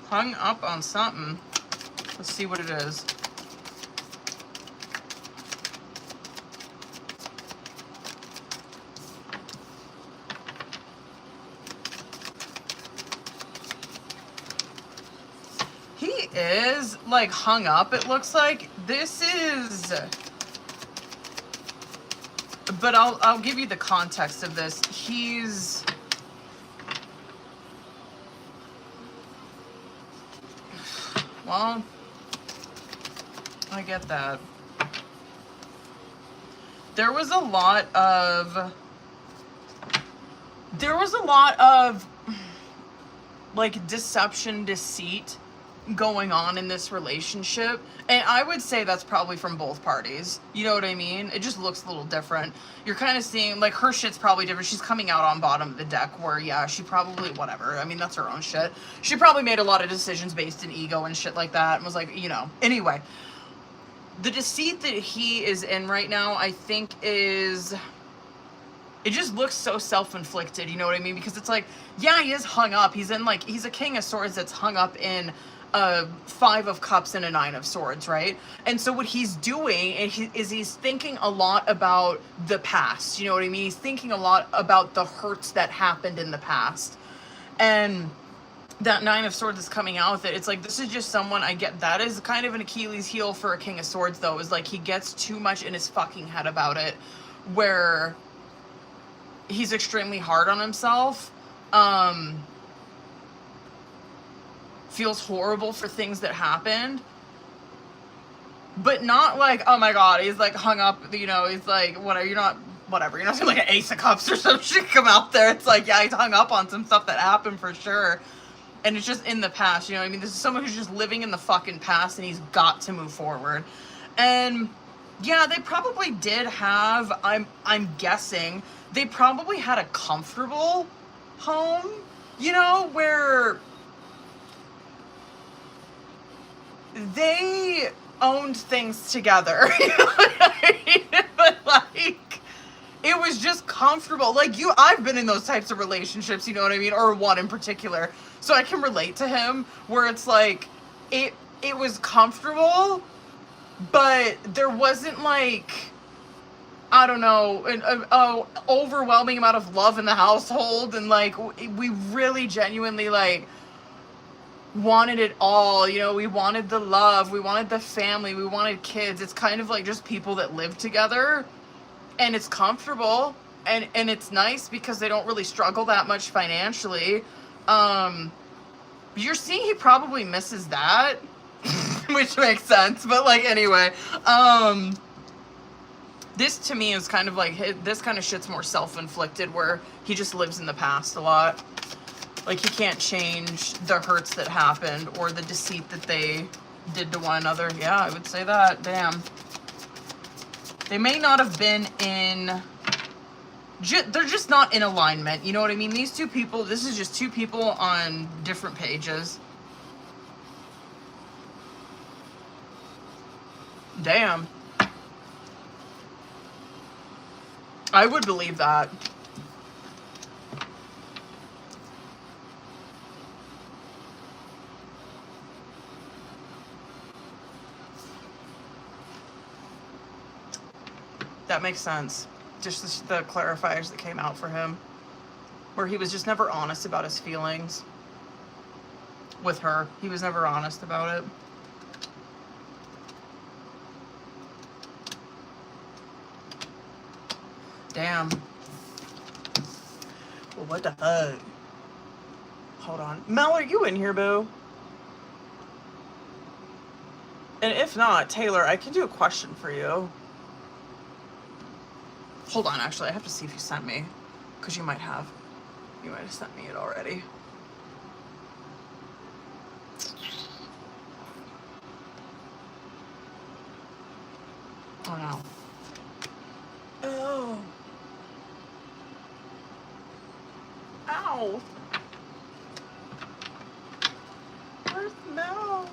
Hung up on something. Let's see what it is. He is like hung up, it looks like. This is, but I'll give you the context of this. He's, well, I get that. There was a lot of like deception, deceit going on in this relationship, and I would say that's probably from both parties. You know what I mean? It just looks a little different. You're kind of seeing like her shit's probably different. She's coming out on bottom of the deck, where yeah, she probably, whatever, I mean, that's her own shit. She probably made a lot of decisions based in ego and shit like that, and was like, you know, anyway, the deceit that he is in right now, I think is, it just looks so self-inflicted, you know what I mean? Because it's like, yeah, he is hung up. He's in like, he's a King of Swords that's hung up in a 5 of Cups and a 9 of Swords, right? And so what he's doing is he's thinking a lot about the past, you know what I mean? He's thinking a lot about the hurts that happened in the past. And that 9 of Swords is coming out with it. It's like, this is just someone, I get, that is kind of an Achilles heel for a King of Swords, though, is like he gets too much in his fucking head about it, where he's extremely hard on himself, feels horrible for things that happened, but not like, oh my god, he's like hung up, you know, he's like, whatever, you're not seeing like an Ace of Cups or some shit come out there. It's like, yeah, he's hung up on some stuff that happened for sure, and it's just in the past, you know what I mean? This is someone who's just living in the fucking past, and he's got to move forward. And yeah, they probably did have, I'm guessing, they probably had a comfortable home, you know, where they owned things together, you know what I mean? But like, it was just comfortable. Like, I've been in those types of relationships, you know what I mean? Or one in particular. So I can relate to him, where it's like, it was comfortable, but there wasn't like, I don't know, an overwhelming amount of love in the household, and like, we really genuinely like wanted it all, you know, we wanted the love, we wanted the family, we wanted kids. It's kind of like just people that live together, and it's comfortable, and it's nice because they don't really struggle that much financially. You're seeing he probably misses that, which makes sense, but like, anyway, this to me is kind of like, this kind of shit's more self-inflicted, where he just lives in the past a lot. Like, he can't change the hurts that happened or the deceit that they did to one another. Yeah, I would say that. Damn. They may not have been in, they're just not in alignment. You know what I mean? These two people, this is just two people on different pages. Damn. I would believe that. That makes sense. Just the clarifiers that came out for him, where he was just never honest about his feelings with her. He was never honest about it. Damn. Well, what the fuck? Hold on. Mel, are you in here, boo? And if not, Taylor, I can do a question for you. Hold on, actually, I have to see if you sent me, because you might have sent me it already. Oh no. Oh. Ow. Where's Mel?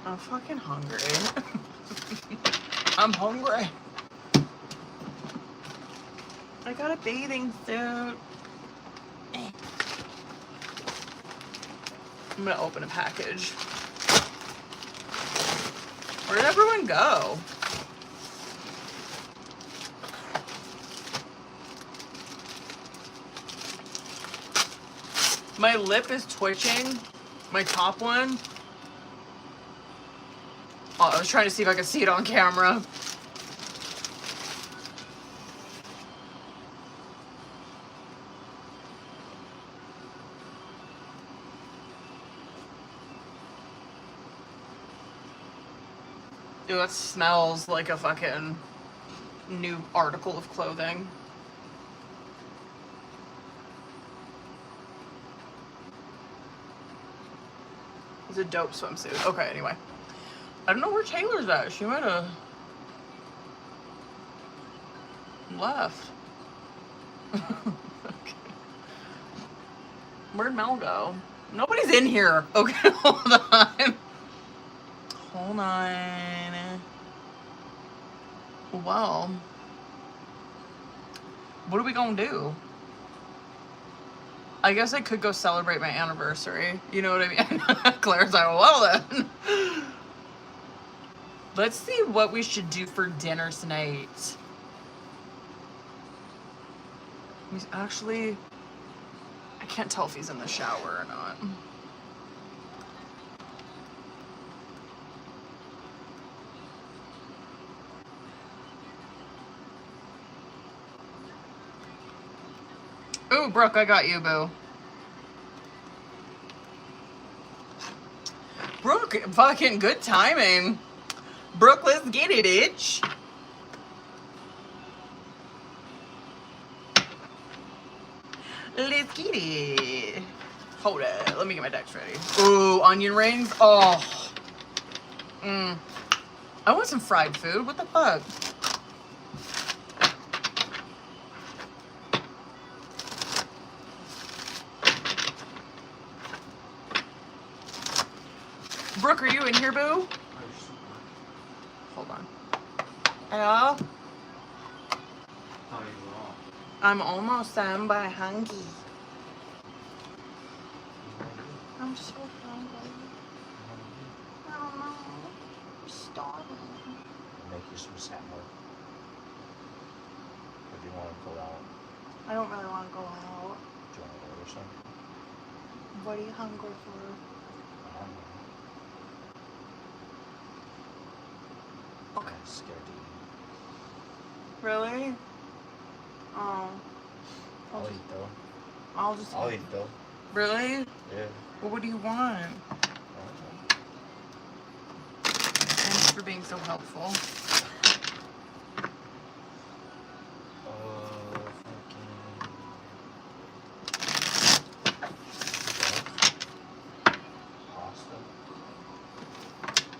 I'm fucking hungry. I'm hungry. I got a bathing suit. I'm gonna open a package. Where did everyone go? My lip is twitching. My top one. Oh, I was trying to see if I could see it on camera. Ew, that smells like a fucking new article of clothing. It's a dope swimsuit. Okay, anyway. I don't know where Taylor's at. She might have left. Okay. Where'd Mel go? Nobody's in here. Okay, hold on. Hold on. Well, what are we gonna do? I guess I could go celebrate my anniversary. You know what I mean? Claire's like, well then. Let's see what we should do for dinner tonight. Actually, I can't tell if he's in the shower or not. Ooh, Brooke, I got you, boo. Brooke, fucking good timing. Brooke, let's get it, itch. Let's get it. Hold it. Let me get my decks ready. Ooh, onion rings. Oh. I want some fried food. What the fuck? Brooke, are you in here, boo? Hold on. Hello? I'm almost done, but I'm hungry. I'm so hungry. I don't know. I'm starving. Make you some salad. Or do you want to go out? I don't really want to go out. Do you want to order some? What are you hungry for? I'm Okay. scared to eat. Really? Oh. I'll eat though. I'll eat though. Really? Yeah. Well, what do you want? Thanks for being so helpful. Pasta.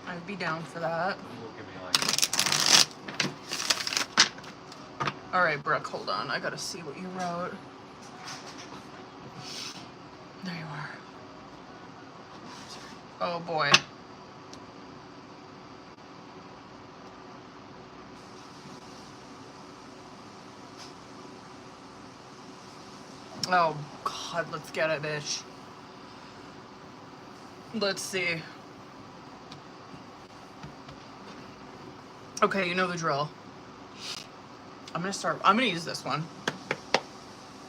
I'd be down for that. Will give me like. All right, Brooke, hold on. I gotta see what you wrote. There you are. Oh boy. Oh God, let's get it, bitch. Let's see. Okay, you know the drill. I'm gonna use this one.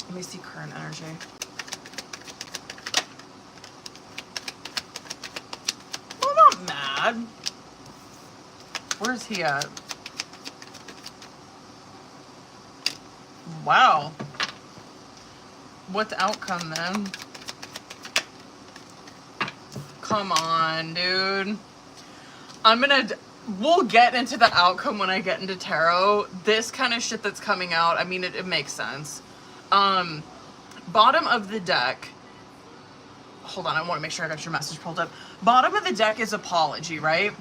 Let me see current energy. Well, I'm not mad. Where's he at? Wow. What's the outcome then? Come on, dude. We'll get into the outcome when I get into tarot. This kind of shit that's coming out, I mean, it makes sense. Bottom of the deck. Hold on, I want to make sure I got your message pulled up. Bottom of the deck is apology, right?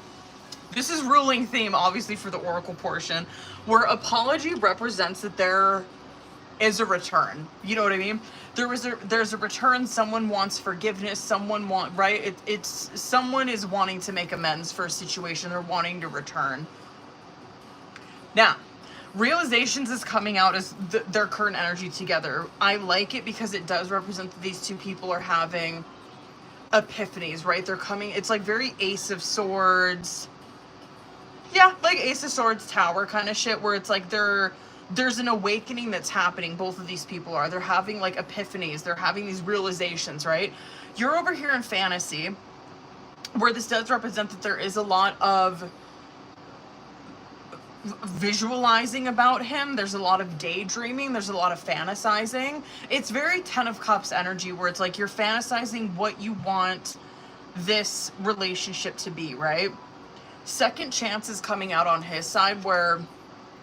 This is ruling theme, obviously, for the oracle portion, where apology represents that there is a return. You know what I mean? There's a return. Someone wants forgiveness. Right? It's someone is wanting to make amends for a situation. They're wanting to return. Now, realizations is coming out as their current energy together. I like it because it does represent that these two people are having epiphanies, right? They're coming. It's like very Ace of Swords. Yeah, like Ace of Swords Tower kind of shit, where it's like there's an awakening that's happening. Both of these people are. They're having like epiphanies. They're having these realizations, right? You're over here in fantasy, where this does represent that there is a lot of visualizing about him. There's a lot of daydreaming. There's a lot of fantasizing. It's very 10 of Cups energy, where it's like you're fantasizing what you want this relationship to be, right? Second chance is coming out on his side, where,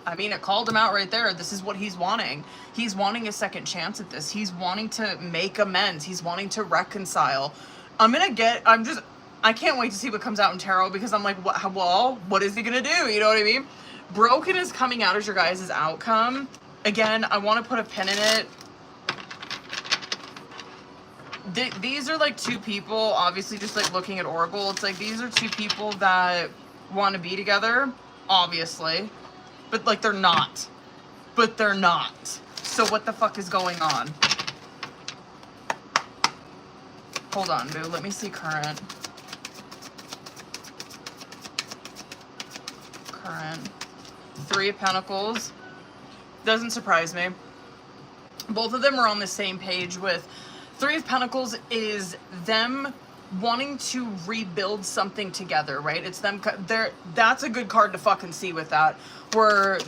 I mean, it called him out right there. This is what he's wanting. He's wanting a second chance at this. He's wanting to make amends. He's wanting to reconcile. I can't wait to see what comes out in tarot, because I'm like, what is he going to do? You know what I mean? Broken is coming out as your guys' outcome. Again, I want to put a pin in it. These are like two people, obviously just like looking at Oracle, it's like these are two people that want to be together, obviously, but like they're not. But they're not. So what the fuck is going on? Hold on, boo. Let me see current. Current. Three of Pentacles. Doesn't surprise me. Both of them are on the same page with Three of Pentacles is them wanting to rebuild something together, right? It's them, that's a good card to fucking see with that, where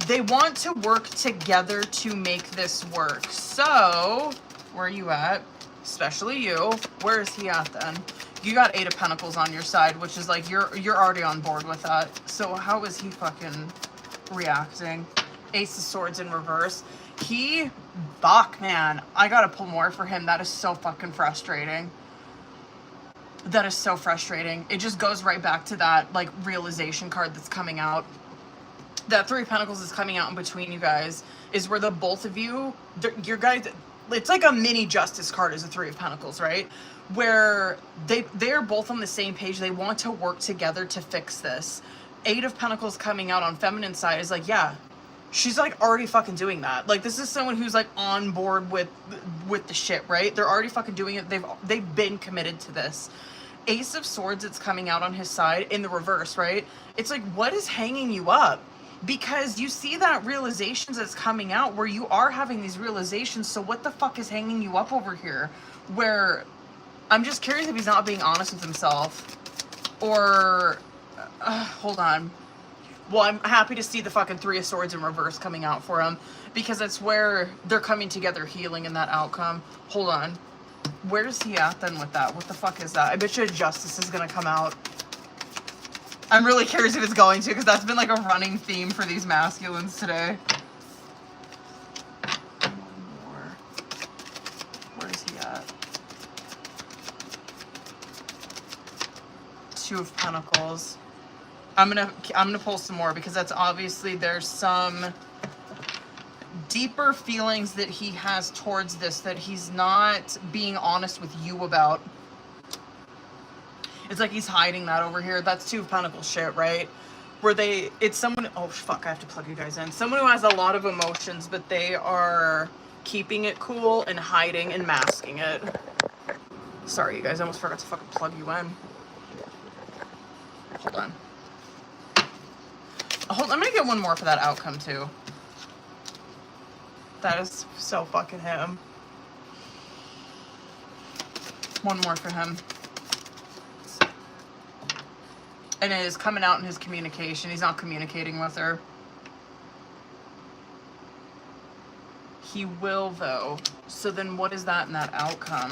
they want to work together to make this work. So, where are you at? Especially you. Where is he at then? You got Eight of Pentacles on your side, which is like, you're already on board with that. So how is he fucking reacting? Ace of Swords in reverse. Fuck, man. I gotta pull more for him. That is so fucking frustrating. That is so frustrating. It just goes right back to that, like, realization card that's coming out. That Three of Pentacles is coming out in between you guys, is where the both of you, your guys, it's like a mini justice card as a Three of Pentacles, right? Where they're both on the same page. They want to work together to fix this. Eight of Pentacles coming out on feminine side is like, yeah, she's like already fucking doing that. Like, this is someone who's like on board with the shit, right? They're already fucking doing it. They've been committed to this. Ace of Swords, it's coming out on his side in the reverse, right? It's like, what is hanging you up? Because you see that realizations that's coming out where you are having these realizations. So what the fuck is hanging you up over here? Where I'm just curious if he's not being honest with himself, or hold on. Well, I'm happy to see the fucking Three of Swords in reverse coming out for him, because that's where they're coming together, healing in that outcome. Hold on. Where's he at then with that? What the fuck is that? I bet you Justice is gonna come out. I'm really curious if it's going to, because that's been like a running theme for these masculines today. One more. Where's he at? Two of Pentacles. I'm gonna pull some more, because that's obviously, there's some deeper feelings that he has towards this that he's not being honest with you about. It's like he's hiding that over here. That's Two of Pentacles shit, right? Where it's someone, oh fuck, I have to plug you guys in. Someone who has a lot of emotions, but they are keeping it cool and hiding and masking it. Sorry, you guys, I almost forgot to fucking plug you in. Hold on. I'm gonna get one more for that outcome too. That is so fucking him. One more for him. And it is coming out in his communication. He's not communicating with her. He will, though. So then what is that in that outcome?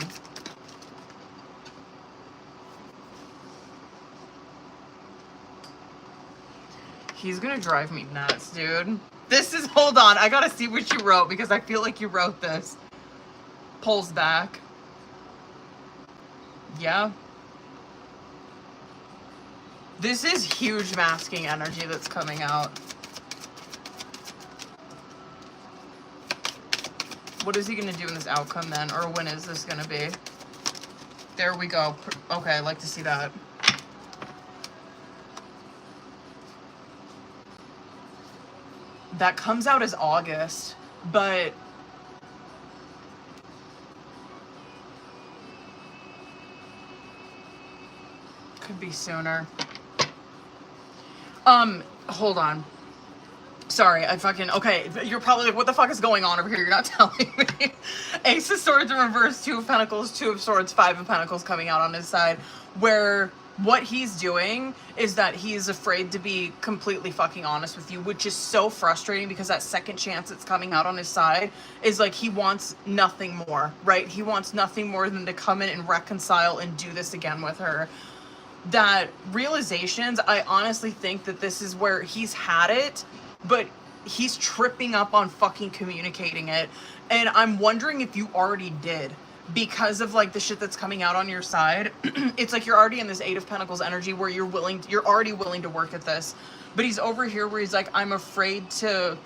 He's gonna drive me nuts, dude. This is, hold on, I gotta see what you wrote, because I feel like you wrote this. Pulls back. Yeah. This is huge masking energy that's coming out. What is he gonna do in this outcome then? Or when is this gonna be? There we go. Okay, I like to see that. That comes out as August, but could be sooner. Hold on. Sorry, okay, you're probably like, what the fuck is going on over here? You're not telling me. Ace of Swords in reverse, Two of Pentacles, Two of Swords, Five of Pentacles coming out on his side, where what he's doing is that he is afraid to be completely fucking honest with you, which is so frustrating, because that second chance that's coming out on his side is like, he wants nothing more, right? He wants nothing more than to come in and reconcile and do this again with her. That realizations, I honestly think that this is where he's had it, but he's tripping up on fucking communicating it. And I'm wondering if you already did, because of like the shit that's coming out on your side. It's like you're already in this Eight of Pentacles energy where you're already willing to work at this. But he's over here where he's like, I'm afraid to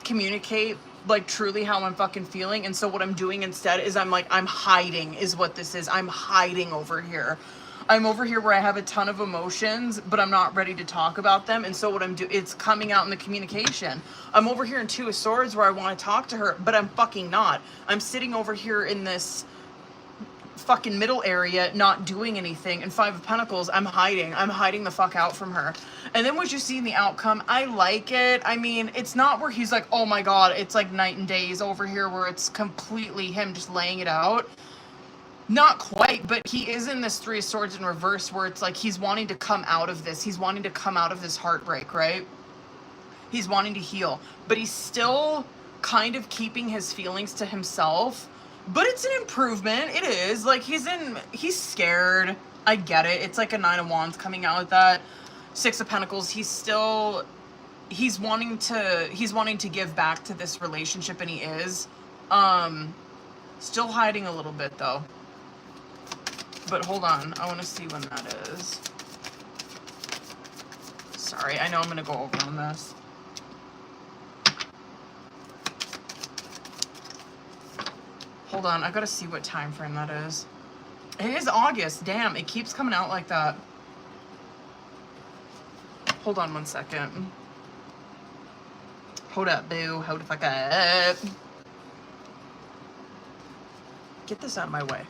communicate like truly how I'm fucking feeling. And so what I'm doing instead is I'm hiding is what this is. I'm hiding over here. I'm over here where I have a ton of emotions, but I'm not ready to talk about them. And so what I'm doing, it's coming out in the communication. I'm over here in Two of Swords where I want to talk to her, but I'm fucking not. I'm sitting over here in this fucking middle area not doing anything. And Five of Pentacles, I'm hiding the fuck out from her. And then what you see in the outcome, I like it. I mean, it's not where he's like, oh my god, it's like night and days over here where it's completely him just laying it out. Not quite, but he is in this Three of Swords in reverse where it's like he's wanting to come out of this. He's wanting to come out of this heartbreak, right? He's wanting to heal, but he's still kind of keeping his feelings to himself. But it's an improvement. It is. Like, he's scared. I get it. It's like a Nine of Wands coming out with that. Six of Pentacles. He's wanting to give back to this relationship, and he is. Still hiding a little bit, though. But hold on. I want to see when that is. Sorry. I know I'm going to go over on this. Hold on, I gotta see what time frame that is. It is August. Damn, it keeps coming out like that. Hold on 1 second. Hold up, boo. Hold the fuck up. Get this out of my way.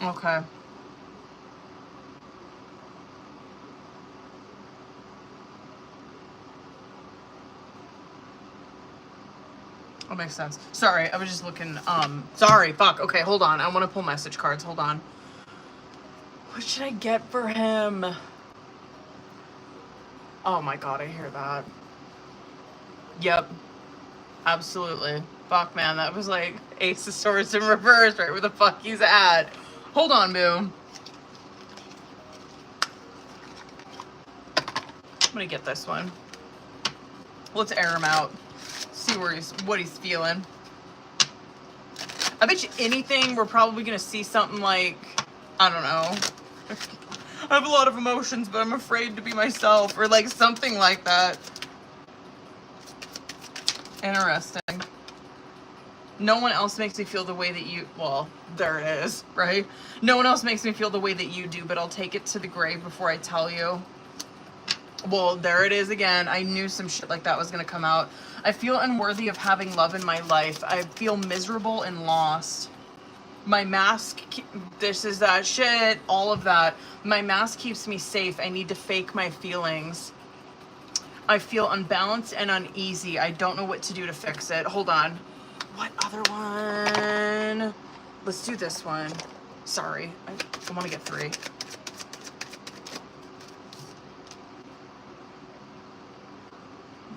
Okay. That makes sense. Sorry, I was just looking, sorry, fuck. Okay, hold on. I want to pull message cards. Hold on. What should I get for him? Oh my god, I hear that. Yep. Absolutely. Fuck, man, that was like Ace of Swords in reverse, right where the fuck he's at. Hold on, boo. I'm gonna get this one. Let's air him out. See what he's feeling. I bet you anything we're probably gonna see something like, I don't know. I have a lot of emotions, but I'm afraid to be myself, or like something like that. Interesting. No one else makes me feel the way that you, well, there it is, right? No one else makes me feel the way that you do, but I'll take it to the grave before I tell you. Well, there it is again. I knew some shit like that was going to come out. I feel unworthy of having love in my life. I feel miserable and lost. My mask, this is that shit, all of that. My mask keeps me safe. I need to fake my feelings. I feel unbalanced and uneasy. I don't know what to do to fix it. Hold on. What other one? Let's do this one. Sorry. I want to get 3.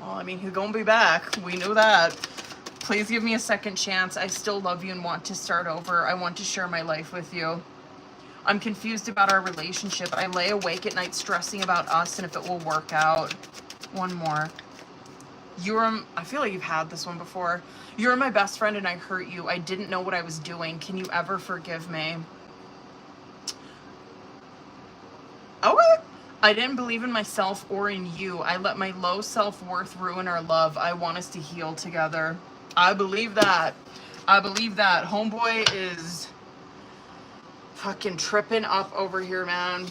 Well, I mean, he's gonna be back. We know that. Please give me a second chance. I still love you and want to start over. I want to share my life with you. I'm confused about our relationship. I lay awake at night stressing about us and if it will work out. One more. I feel like you've had this one before. You're my best friend and I hurt you. I didn't know what I was doing. Can you ever forgive me? Okay. I didn't believe in myself or in you. I let my low self-worth ruin our love. I want us to heal together. I believe that. I believe that. Homeboy is fucking tripping up over here, man.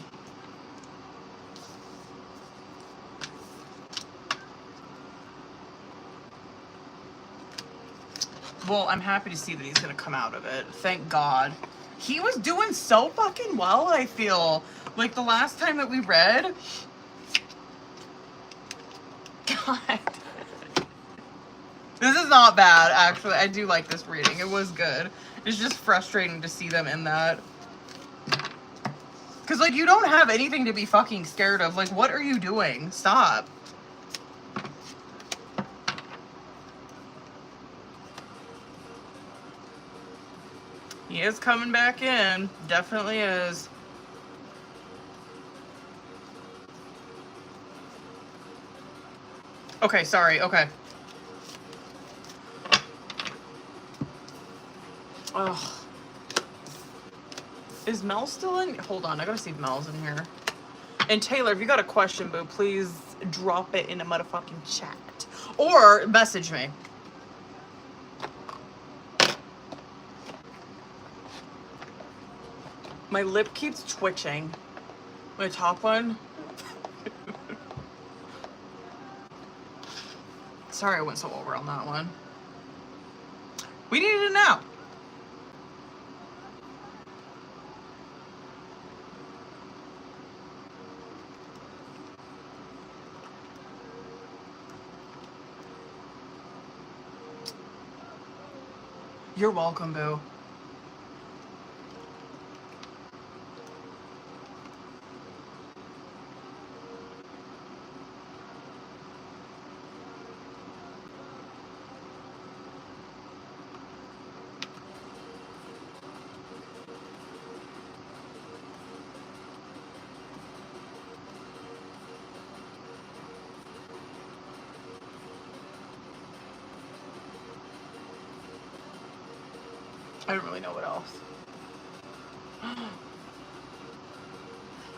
Well, I'm happy to see that he's gonna come out of it. Thank God. He was doing so fucking well, I feel. Like the last time that we read. God. This is not bad, actually. I do like this reading. It was good. It's just frustrating to see them in that. Because, like, you don't have anything to be fucking scared of. Like, what are you doing? Stop. He is coming back in. Definitely is. Okay, sorry. Okay. Ugh. Is Mel still in? Hold on, I gotta see if Mel's in here. And Taylor, if you got a question, boo, please drop it in a motherfucking chat. Or message me. My lip keeps twitching. My top one. Sorry I went so over on that one. We needed to know. You're welcome, boo. I don't really know what else.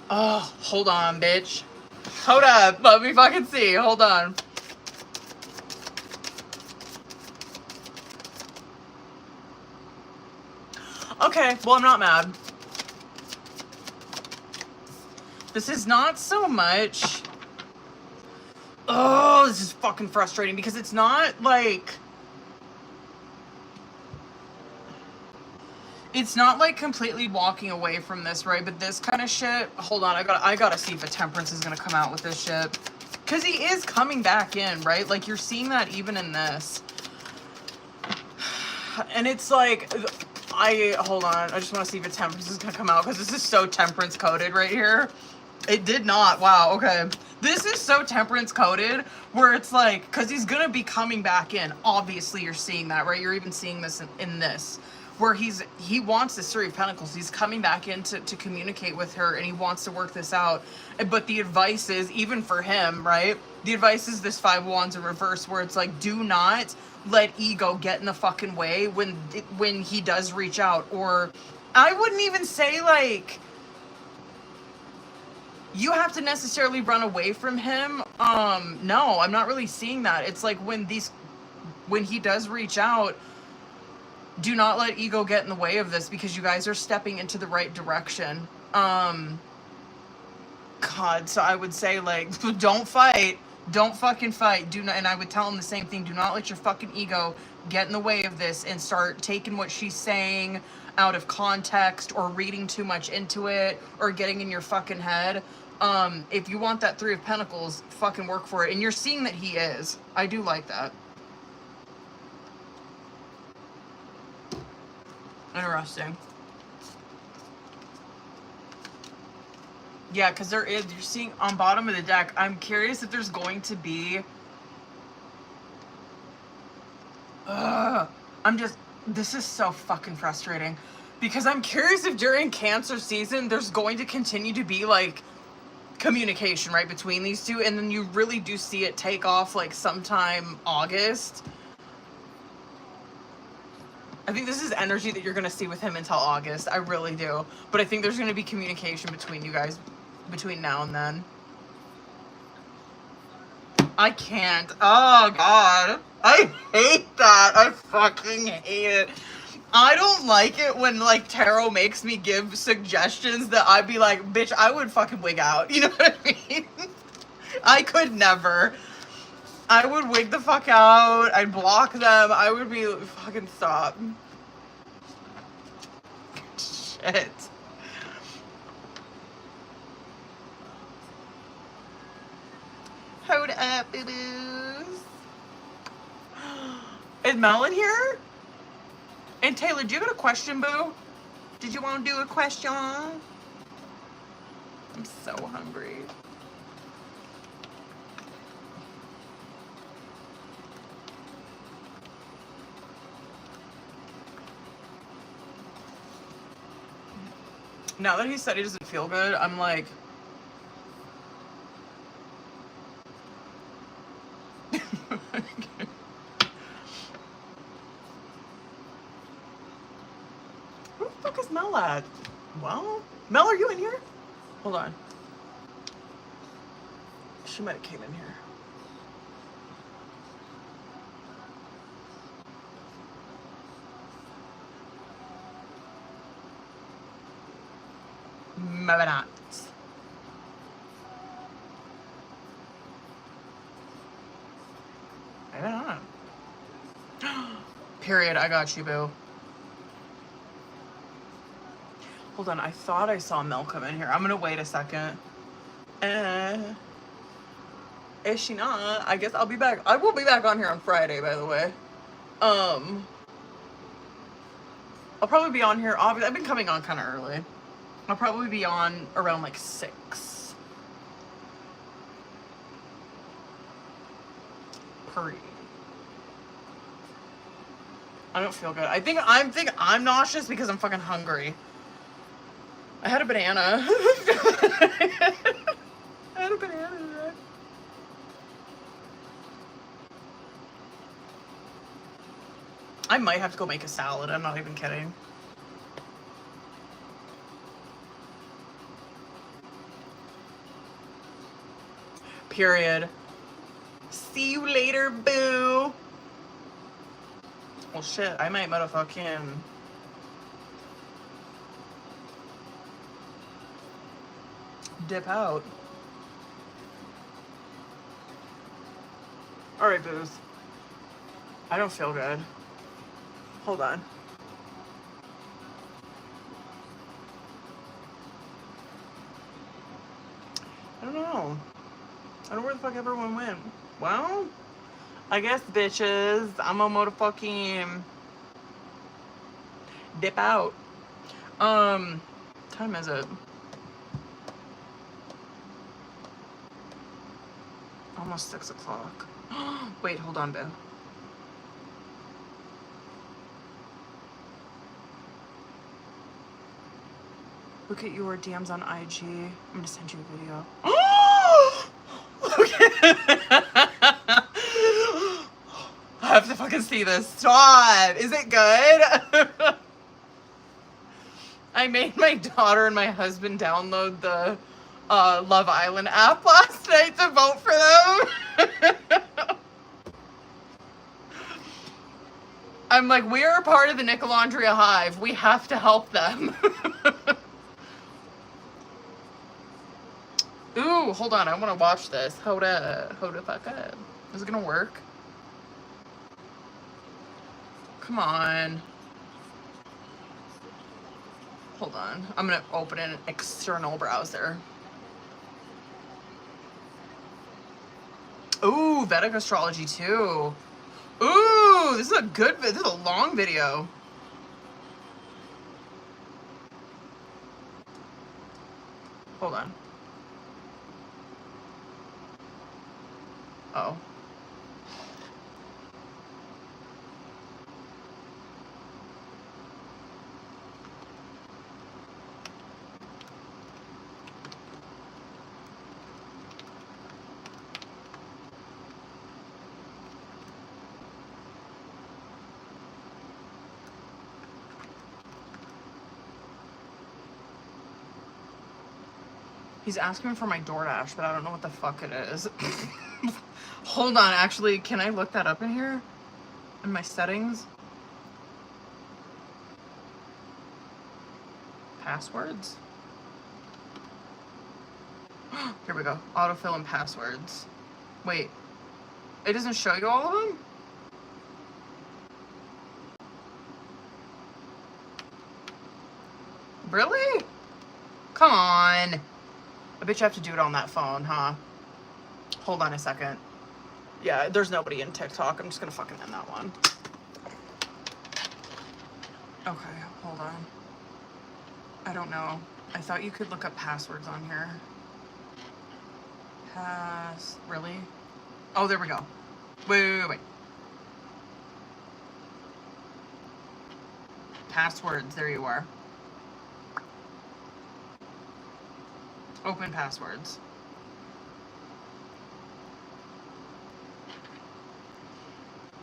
Oh, hold on, bitch. Hold up. Let me fucking see. Hold on. Okay, well, I'm not mad. This is not so much... Oh, this is fucking frustrating because it's not like... It's not like completely walking away from this, right? But this kind of shit... Hold on, I gotta see if a temperance is gonna come out with this shit. Because he is coming back in, right? Like, you're seeing that even in this. And it's like... Hold on, I just want to see if a temperance is gonna come out because this is so temperance coded right here. It did not. Wow, okay. This is so temperance coded where it's like, because he's gonna be coming back in. Obviously, you're seeing that, right? You're even seeing this in this. Where he wants this Three of Pentacles. He's coming back in to communicate with her and he wants to work this out. But the advice is, even for him, right? The advice is this Five of Wands in reverse where it's like, do not let ego get in the fucking way when he does reach out. Or I wouldn't even say like you have to necessarily run away from him. No, I'm not really seeing that. It's like when he does reach out, do not let ego get in the way of this because you guys are stepping into the right direction. God, so I would say like, don't fight. Don't fucking fight. Do not, and I would tell him the same thing. Do not let your fucking ego get in the way of this and start taking what she's saying out of context or reading too much into it or getting in your fucking head. If you want that Three of Pentacles, fucking work for it. And you're seeing that he is. I do like that. Interesting. Yeah, because you're seeing on bottom of the deck, I'm curious if there's going to be... this is so fucking frustrating. Because I'm curious if during Cancer season, there's going to continue to be, like, communication, right, between these two. And then you really do see it take off, like, sometime August. I think this is energy that you're going to see with him until August. I really do. But I think there's going to be communication between you guys between now and then. I can't. Oh, God. I hate that. I fucking hate it. I don't like it when, like, tarot makes me give suggestions that I'd be like, bitch, I would fucking wig out. You know what I mean? I could never. I would wig the fuck out. I'd block them. I would be fucking stop. Shit. Hold up, boo-boos. Is Mel in here? And Taylor, do you got a question, boo? Did you want to do a question? I'm so hungry. Now that he said he doesn't feel good, I'm like... Where the fuck is Mel at? Well, Mel, are you in here? Hold on. She might have came in here. Maybe not. Maybe not. Period. I got you, boo. Hold on. I thought I saw Mel come in here. I'm gonna wait a second. Is she not? I guess I'll be back. I will be back on here on Friday, by the way. I'll probably be on here. Obviously, I've been coming on kind of early. I'll probably be on around like 6. Purdy. I don't feel good. I think I'm nauseous because I'm fucking hungry. I had a banana. I had a banana today. I might have to go make a salad. I'm not even kidding. Period. See you later, boo. Well, shit, I might motherfucking... dip out. Alright, boos. I don't feel good. Hold on. I don't know. I don't know where the fuck everyone went. Well, I guess, bitches, I'm a motherfucking dip out. Time is it? Almost 6 o'clock. Wait, hold on, babe. Look at your DMs on IG. I'm gonna send you a video. Okay. I have to fucking see this. Stop. Is it good? I made my daughter and my husband download the Love Island app last night to vote for them. I'm like, we are a part of the Nicolandria Hive. We have to help them. Ooh, hold on. I want to watch this. Hold the fuck up. Is it going to work? Come on. Hold on. I'm going to open an external browser. Ooh, Vedic astrology too. Ooh, this is a good video. This is a long video. Hold on. Oh. He's asking for my DoorDash, but I don't know what the fuck it is. Hold on, actually, can I look that up in here? In my settings? Passwords? Here we go. Autofill and passwords. Wait. It doesn't show you all of them? Really? Come on. I bet you have to do it on that phone, huh? Hold on a second. Yeah, there's nobody in TikTok. I'm just gonna fucking end that one. Okay, hold on. I don't know. I thought you could look up passwords on here. Really? Oh, there we go. Wait. Passwords, there you are. Open passwords.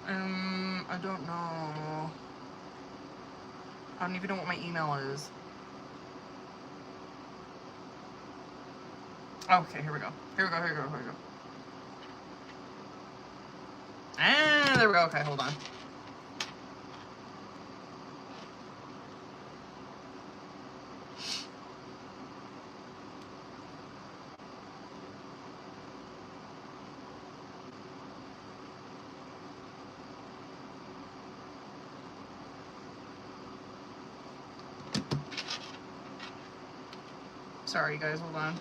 I don't know. I don't even know what my email is. Okay, here we go. Ah, there we go. Okay, hold on. Sorry, guys, hold on.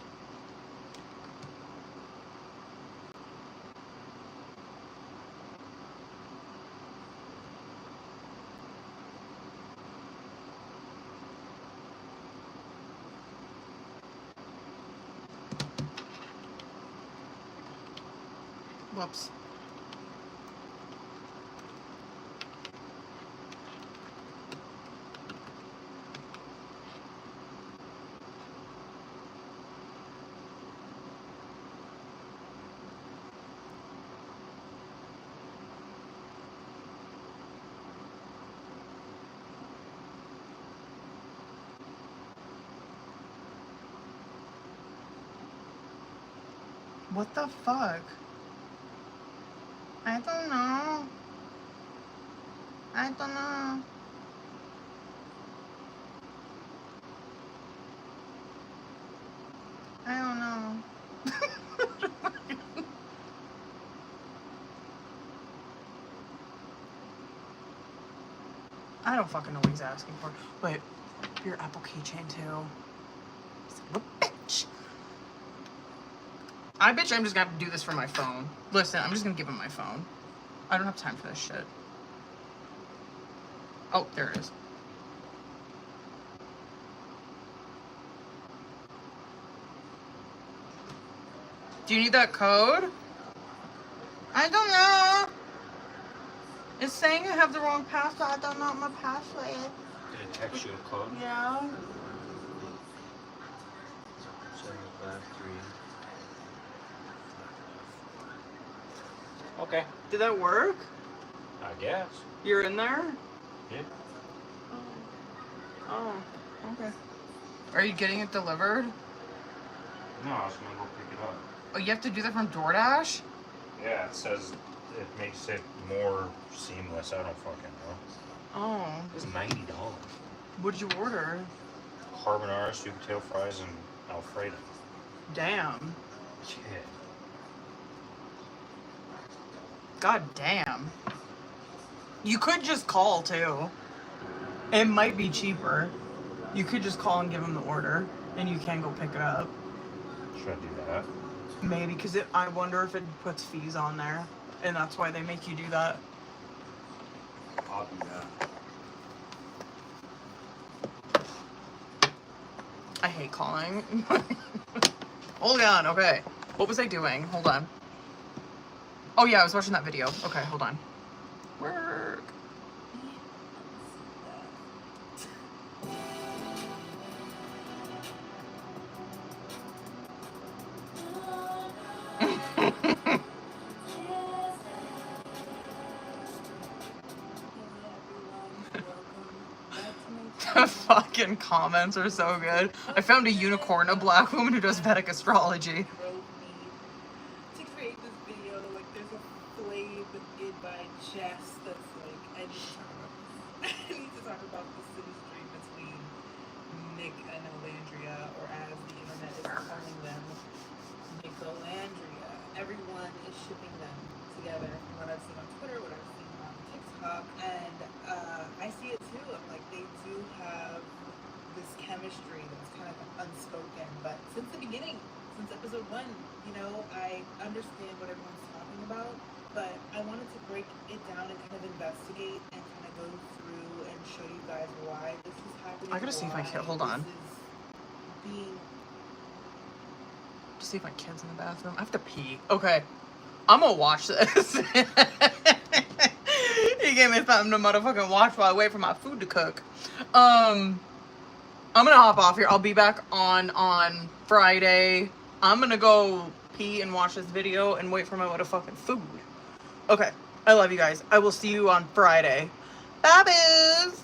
Whoops. What the fuck? I don't know. I don't fucking know what he's asking for. Wait, your Apple keychain too. Son of a bitch. I bet you I'm just gonna have to do this from my phone. Listen, I'm just gonna give him my phone. I don't have time for this shit. Oh, there it is. Do you need that code? I don't know. It's saying I have the wrong password. I don't know my password. Did it text you a code? Yeah. 753. Okay. Did that work? I guess. You're in there? Yeah. Oh, okay. Are you getting it delivered? No, I was gonna go pick it up. Oh, you have to do that from DoorDash? Yeah, it says it makes it more seamless. I don't fucking know. Oh. It's $90. What'd you order? Carbonara, sweet potato fries, and Alfredo. Damn. Yeah. God damn. You could just call too. It might be cheaper. You could just call and give them the order, and you can go pick it up. Should I do that? Maybe, because I wonder if it puts fees on there, and that's why they make you do that. I'll do that. I hate calling. Hold on, okay. What was I doing? Hold on. Oh yeah, I was watching that video. Okay, hold on. Work. The fucking comments are so good. I found a unicorn, a black woman who does Vedic astrology. To create this video, like there's a flame in my chest that's like, I need to talk about the synastry between Nick and Olandria, or as the internet is calling them, Nicolandria. Everyone is shipping them together from what I've seen on Twitter, what I've seen on TikTok, and I see it too. I'm like, they do have this chemistry that's kind of unspoken, but since the beginning, since episode 1, you know, I understand what everyone's talking about, but I wanted to break it down and kind of investigate and kind of go through and and show you guys why this is happening. I gotta see if my kid. Hold on. Being To see if my kid's in the bathroom. I have to pee. Okay. I'm gonna watch this. He gave me something to motherfucking watch while I wait for my food to cook. I'm gonna hop off here. I'll be back on Friday. I'm gonna go pee and watch this video and wait for my motherfucking food. Okay. I love you guys. I will see you on Friday. Bye, booze.